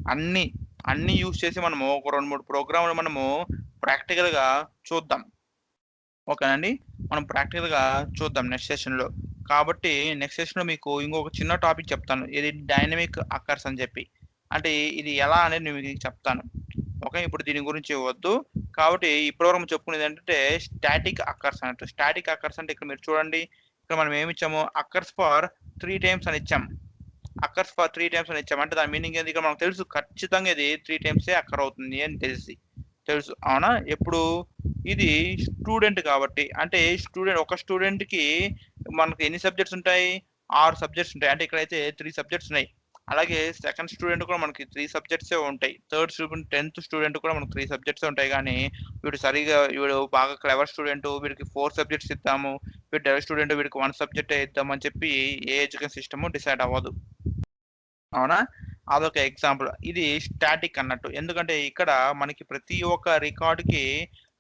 అన్నీ, అన్నీ యూజ్ చేసి మనము ఒక 2, 3 ప్రోగ్రామ్‌లు మనము ప్రాక్టికల్‌గా చూద్దాం. ఓకేనండి. మనం ప్రాక్టికల్‌గా చూద్దాం నెక్స్ట్ సెషన్‌లో. కాబట్టి నెక్స్ట్ సెషన్‌లో మీకు ఇంకొక చిన్న టాపిక్ చెప్తాను. ఇది డైనమిక్ అక్కర్స్ అని చెప్పి. అంటే ఇది ఎలా అనేది నేను మీకు చెప్తాను. ఓకే. ఇప్పుడు దీని గురించి వద్దు. కాబట్టి ఇప్పటివరకు మనం చెప్పుకునేది ఏంటంటే స్టాటిక్ అక్కర్స్ అన్నట్టు. స్టాటిక్ అక్కర్స్ అంటే ఇక్కడ మీరు చూడండి. ఇక్కడ మనం ఏమి ఇచ్చాము అక్కర్స్ ఫర్ 3 టైమ్స్ అని ఇచ్చాం. అక్కర్స్ ఫర్ 3 టైమ్స్ అని ఇచ్చాం. అంటే దాని మీనింగ్ ఏంది? ఇక్కడ మనకు తెలుసు ఖచ్చితంగా ఇది 3 టైమ్సే అక్కర్ అవుతుంది అని తెలుసు. అవునా? ఎప్పుడు? ఇది స్టూడెంట్ కాబట్టి. అంటే ఒక స్టూడెంట్‌కి మనకు ఎన్ని సబ్జెక్ట్స్ ఉంటాయి? 6 సబ్జెక్ట్స్ ఉంటాయి. అంటే ఇక్కడైతే 3 సబ్జెక్ట్స్ ఉన్నాయి. అలాగే సెకండ్ స్టూడెంట్ కూడా మనకి 3 సబ్జెక్ట్సే ఉంటాయి. థర్డ్ స్టూడెంట్ 10థ్ స్టూడెంట్ కూడా మనకు 3 సబ్జెక్ట్సే ఉంటాయి గానీ, వీడు బాగా క్లెవర్ స్టూడెంట్ వీడికి 4 సబ్జెక్ట్స్ ఇద్దాము. వీడు డల్ స్టూడెంట్ వీడికి 1 సబ్జెక్టే ఇద్దామని చెప్పి ఏ ఎడ్యుకేషన్ సిస్టము డిసైడ్ అవ్వదు. అవునా? అదొక ఎగ్జాంపుల్. ఇది స్టాటిక్ అన్నట్టు. ఎందుకంటే ఇక్కడ మనకి ప్రతి ఒక్క రికార్డ్‌కి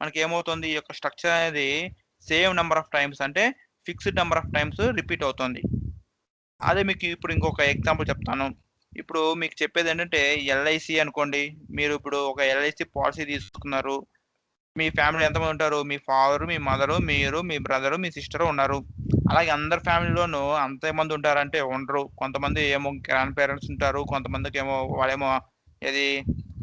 మనకేమవుతుంది ఈ యొక్క స్ట్రక్చర్ అనేది సేమ్ నంబర్ ఆఫ్ టైమ్స్ అంటే fixed number of times repeat అవుతుంది. అదే మీకు ఇప్పుడు ఇంకొక ఎగ్జాంపుల్ చెప్తాను. ఇప్పుడు మీకు చెప్పేదేంటంటే ఎల్ఐసి అనుకోండి. మీరు ఇప్పుడు ఒక ఎల్ఐసి పాలిసీ తీసుకున్నారు. మీ ఫ్యామిలీ ఎంతమంది ఉంటారు? మీ ఫాదరు, మీ మదరు, మీరు, మీ బ్రదరు, మీ సిస్టరు ఉన్నారు. అలాగే అందరి ఫ్యామిలీలోనూ అంతే మంది ఉంటారంటే ఉండరు. కొంతమంది ఏమో గ్రాండ్ పేరెంట్స్ ఉంటారు. కొంతమందికేమో వాళ్ళేమో ఏది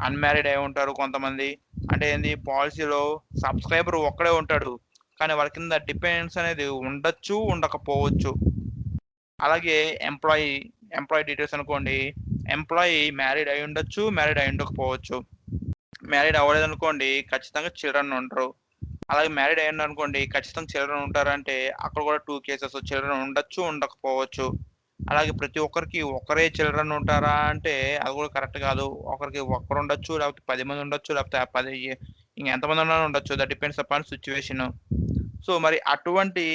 అన్‌మ్యారీడ్ అయి ఉంటారు కొంతమంది. అంటే ఏంది పాలిసీలో సబ్‌స్క్రైబర్ ఒక్కడే ఉంటాడు. కానీ వాళ్ళ కింద డిపెండెన్స్ అనేది ఉండొచ్చు, ఉండకపోవచ్చు. అలాగే ఎంప్లాయీ డీటెయిల్స్ అనుకోండి. ఎంప్లాయీ మ్యారీడ్ అయి ఉండొచ్చు, మ్యారీడ్ అయి ఉండకపోవచ్చు. మ్యారీడ్ అవ్వలేదనుకోండి ఖచ్చితంగా చిల్డ్రన్ ఉండరు. అలాగే మ్యారీడ్ అయ్యిందనుకోండి ఖచ్చితంగా చిల్డ్రన్ ఉంటారంటే అక్కడ కూడా 2 కేసెస్ చిల్డ్రన్ ఉండొచ్చు, ఉండకపోవచ్చు. అలాగే ప్రతి ఒక్కరికి ఒకరే చిల్డ్రన్ ఉంటారా అంటే అది కూడా కరెక్ట్ కాదు. ఒకరికి ఒక్కరు ఉండొచ్చు, లేకపోతే 10 మంది ఉండొచ్చు, లేకపోతే 10 ఇంకెంతమంది ఉన్నా ఉండొచ్చు. That depends upon situation. So, మరి అటువంటి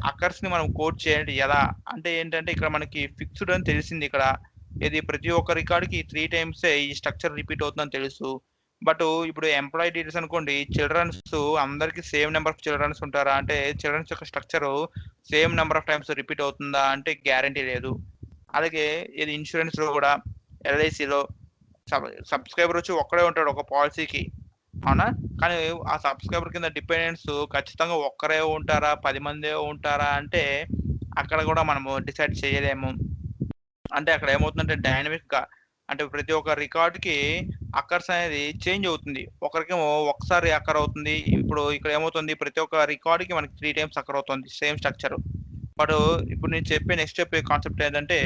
అక్కర్స్‌ని మనం కోడ్ చేయండి ఎలా? అంటే ఏంటంటే ఇక్కడ మనకి ఫిక్స్‌డ్ అని తెలిసింది ఇక్కడ. ప్రతి ఒక్క రికార్డ్‌కి 3 టైమ్సే ఈ స్ట్రక్చర్ రిపీట్ అవుతుందని తెలుసు. ఇప్పుడు ఎంప్లాయీ డీటెయిల్స్ అనుకోండి చిల్డ్రన్స్ అందరికి సేమ్ నంబర్ ఆఫ్ చిల్డ్రన్స్ ఉంటారా? అంటే చిల్డ్రన్స్ యొక్క structure same number of times repeat అవుతుందా? అంటే గ్యారంటీ లేదు. అలాగే ఇన్స్యూరెన్స్‌లో కూడా ఎల్ఐసిలో సబ్‌స్క్రైబర్ వచ్చి ఒక్కడే ఉంటాడు ఒక పాలిసీకి. అవునా? కానీ ఆ సబ్‌స్క్రైబర్ కింద డిపెండెంట్స్ ఖచ్చితంగా ఒక్కరే ఉంటారా? 10 మందే ఉంటారా? అంటే అక్కడ కూడా మనము డిసైడ్ చేయలేము. అంటే అక్కడ ఏమవుతుందంటే డైనమిక్‌గా అంటే ప్రతి ఒక్క రికార్డ్‌కి అక్కర్స్ అనేది చేంజ్ అవుతుంది. ఒకరికేమో ఒక్కసారి అక్కర్ అవుతుంది. ఇప్పుడు ఇక్కడ ఏమవుతుంది ప్రతి ఒక్క రికార్డ్‌కి మనకి 3 టైమ్స్ అక్కర్ అవుతుంది. Same structure. బట్ ఇప్పుడు నేను నెక్స్ట్ చెప్పే కాన్సెప్ట్ ఏంటంటే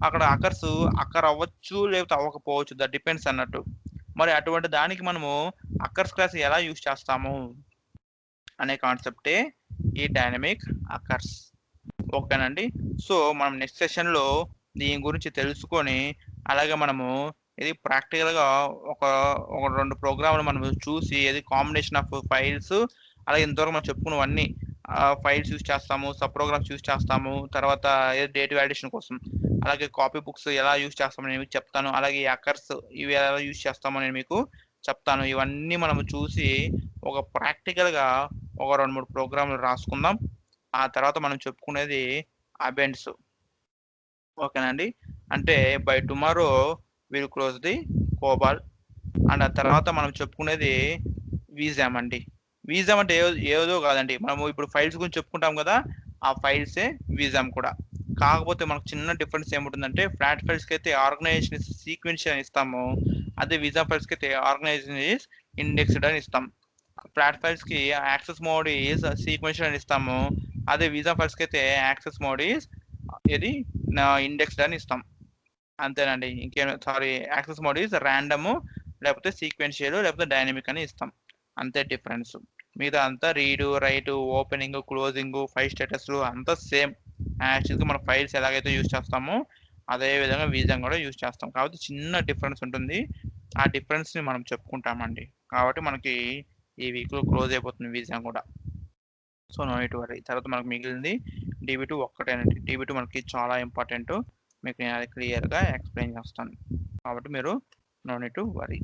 అక్కడ అక్కర్ అవ్వచ్చు లేకపోతే అవ్వకపోవచ్చు. దట్ డిపెండ్స్ అన్నట్టు. మరి అటువంటి దానికి మనము అక్కర్స్ క్లాస్ ఎలా యూజ్ చేస్తాము? అనే కాన్సెప్టే ఈ డైనమిక్ అక్కర్స్. ఓకేనండి. సో, మనం నెక్స్ట్ సెషన్‌లో దీని గురించి తెలుసుకొని, అలాగే మనము ప్రాక్టికల్‌గా ఒక, ఒక 2 ప్రోగ్రామ్‌లు మనము చూసి కాంబినేషన్ ఆఫ్ ఫైల్స్ అలాగే ఇంతవరకు మనం చెప్పుకున్నవన్నీ ఫైల్స్ యూజ్ చేస్తాము, సబ్ ప్రోగ్రామ్స్ యూజ్ చేస్తాము. తర్వాత డేటా వాలిడేషన్ కోసం. అలాగే కాపీ బుక్స్ ఎలా యూజ్ చేస్తామో నేను మీకు చెప్తాను. అలాగే ఈ అక్కర్స్ ఇవి ఎలా యూజ్ చేస్తామో నేను మీకు చెప్తాను. ఇవన్నీ మనము చూసి ఒక ప్రాక్టికల్‌గా ఒక 2, 3 ప్రోగ్రామ్‌లు రాసుకుందాం. ఆ తర్వాత మనం చెప్పుకునేది అబెండ్స్. ఓకేనండి. అంటే by tomorrow will close the కోబాల్ and ఆ తర్వాత మనం చెప్పుకునేది వీజామ్ అండి. వీజామ్ అంటే ఏదో కాదండి. మనము ఇప్పుడు ఫైల్స్ గురించి చెప్పుకుంటాం కదా! ఆ ఫైల్సే వీజామ్ కూడా. కాకపోతే మనకు చిన్న డిఫరెన్స్ ఏముంటుందంటే ఫ్లాట్ ఫైల్స్‌కైతే ఆర్గనైజేషన్ ఈస్ సీక్వెన్షియల్ అని ఇస్తాము. అదే వీజామ్ ఫైల్స్‌కైతే ఆర్గనైజేషన్ ఈస్ ఇండెక్స్డ్ అని ఇస్తాం. ఫ్లాట్ ఫైల్స్ కి యాక్సెస్ మోడ్ ఈజ్ సీక్వెన్షియల్ అని ఇస్తాము. అదే వీసా ఫైల్స్ కి అయితే యాక్సెస్ మోడ్ ఈజ్ ఇది ఇండెక్స్డ్ అని ఇస్తాం. అంతేనండి. ఇంకేం sorry, access mode is random, లేకపోతే సీక్వెన్షియల్, లేకపోతే డైనమిక్ అని ఇస్తాం. అంతే డిఫరెన్స్. మిగతా అంతా read, write, opening, closing, file స్టేటస్లు అంతా సేమ్. యాక్చువల్గా మన ఫైల్స్ ఎలాగైతే యూజ్ చేస్తామో అదే విధంగా వీజా కూడా యూజ్ చేస్తాం. కాబట్టి చిన్న డిఫరెన్స్ ఉంటుంది. ఆ డిఫరెన్స్ని మనం చెప్పుకుంటామండి. కాబట్టి మనకి ఈ వీక్లో క్లోజ్ అయిపోతుంది వీజా కూడా. So no need to worry. తర్వాత మనకు మిగిలింది DB2 ఒక్కటేనండి. DB2 మనకి చాలా ఇంపార్టెంట్. మీకు నేను అది క్లియర్గా ఎక్స్ప్లెయిన్ చేస్తాను. కాబట్టి మీరు నో నీడ్ టు వరీ.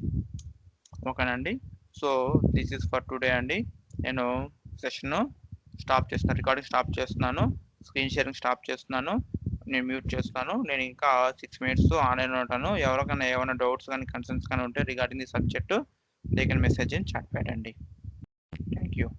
ఓకేనండి. So this is for today అండి. నేను సెషన్ స్టాప్ చేస్తున్నాను, రికార్డింగ్ స్టాప్ చేస్తున్నాను, స్క్రీన్ షేరింగ్ స్టాప్ చేస్తున్నాను, నేను మ్యూట్ చేస్తున్నాను. నేను ఇంకా 6 minutes ఆన్లైన్లో ఉంటాను. ఎవరికైనా ఏమైనా డౌట్స్ కానీ కన్సర్న్స్ కానీ ఉంటే regarding the subject they can message in chat pad అండి. Thank you.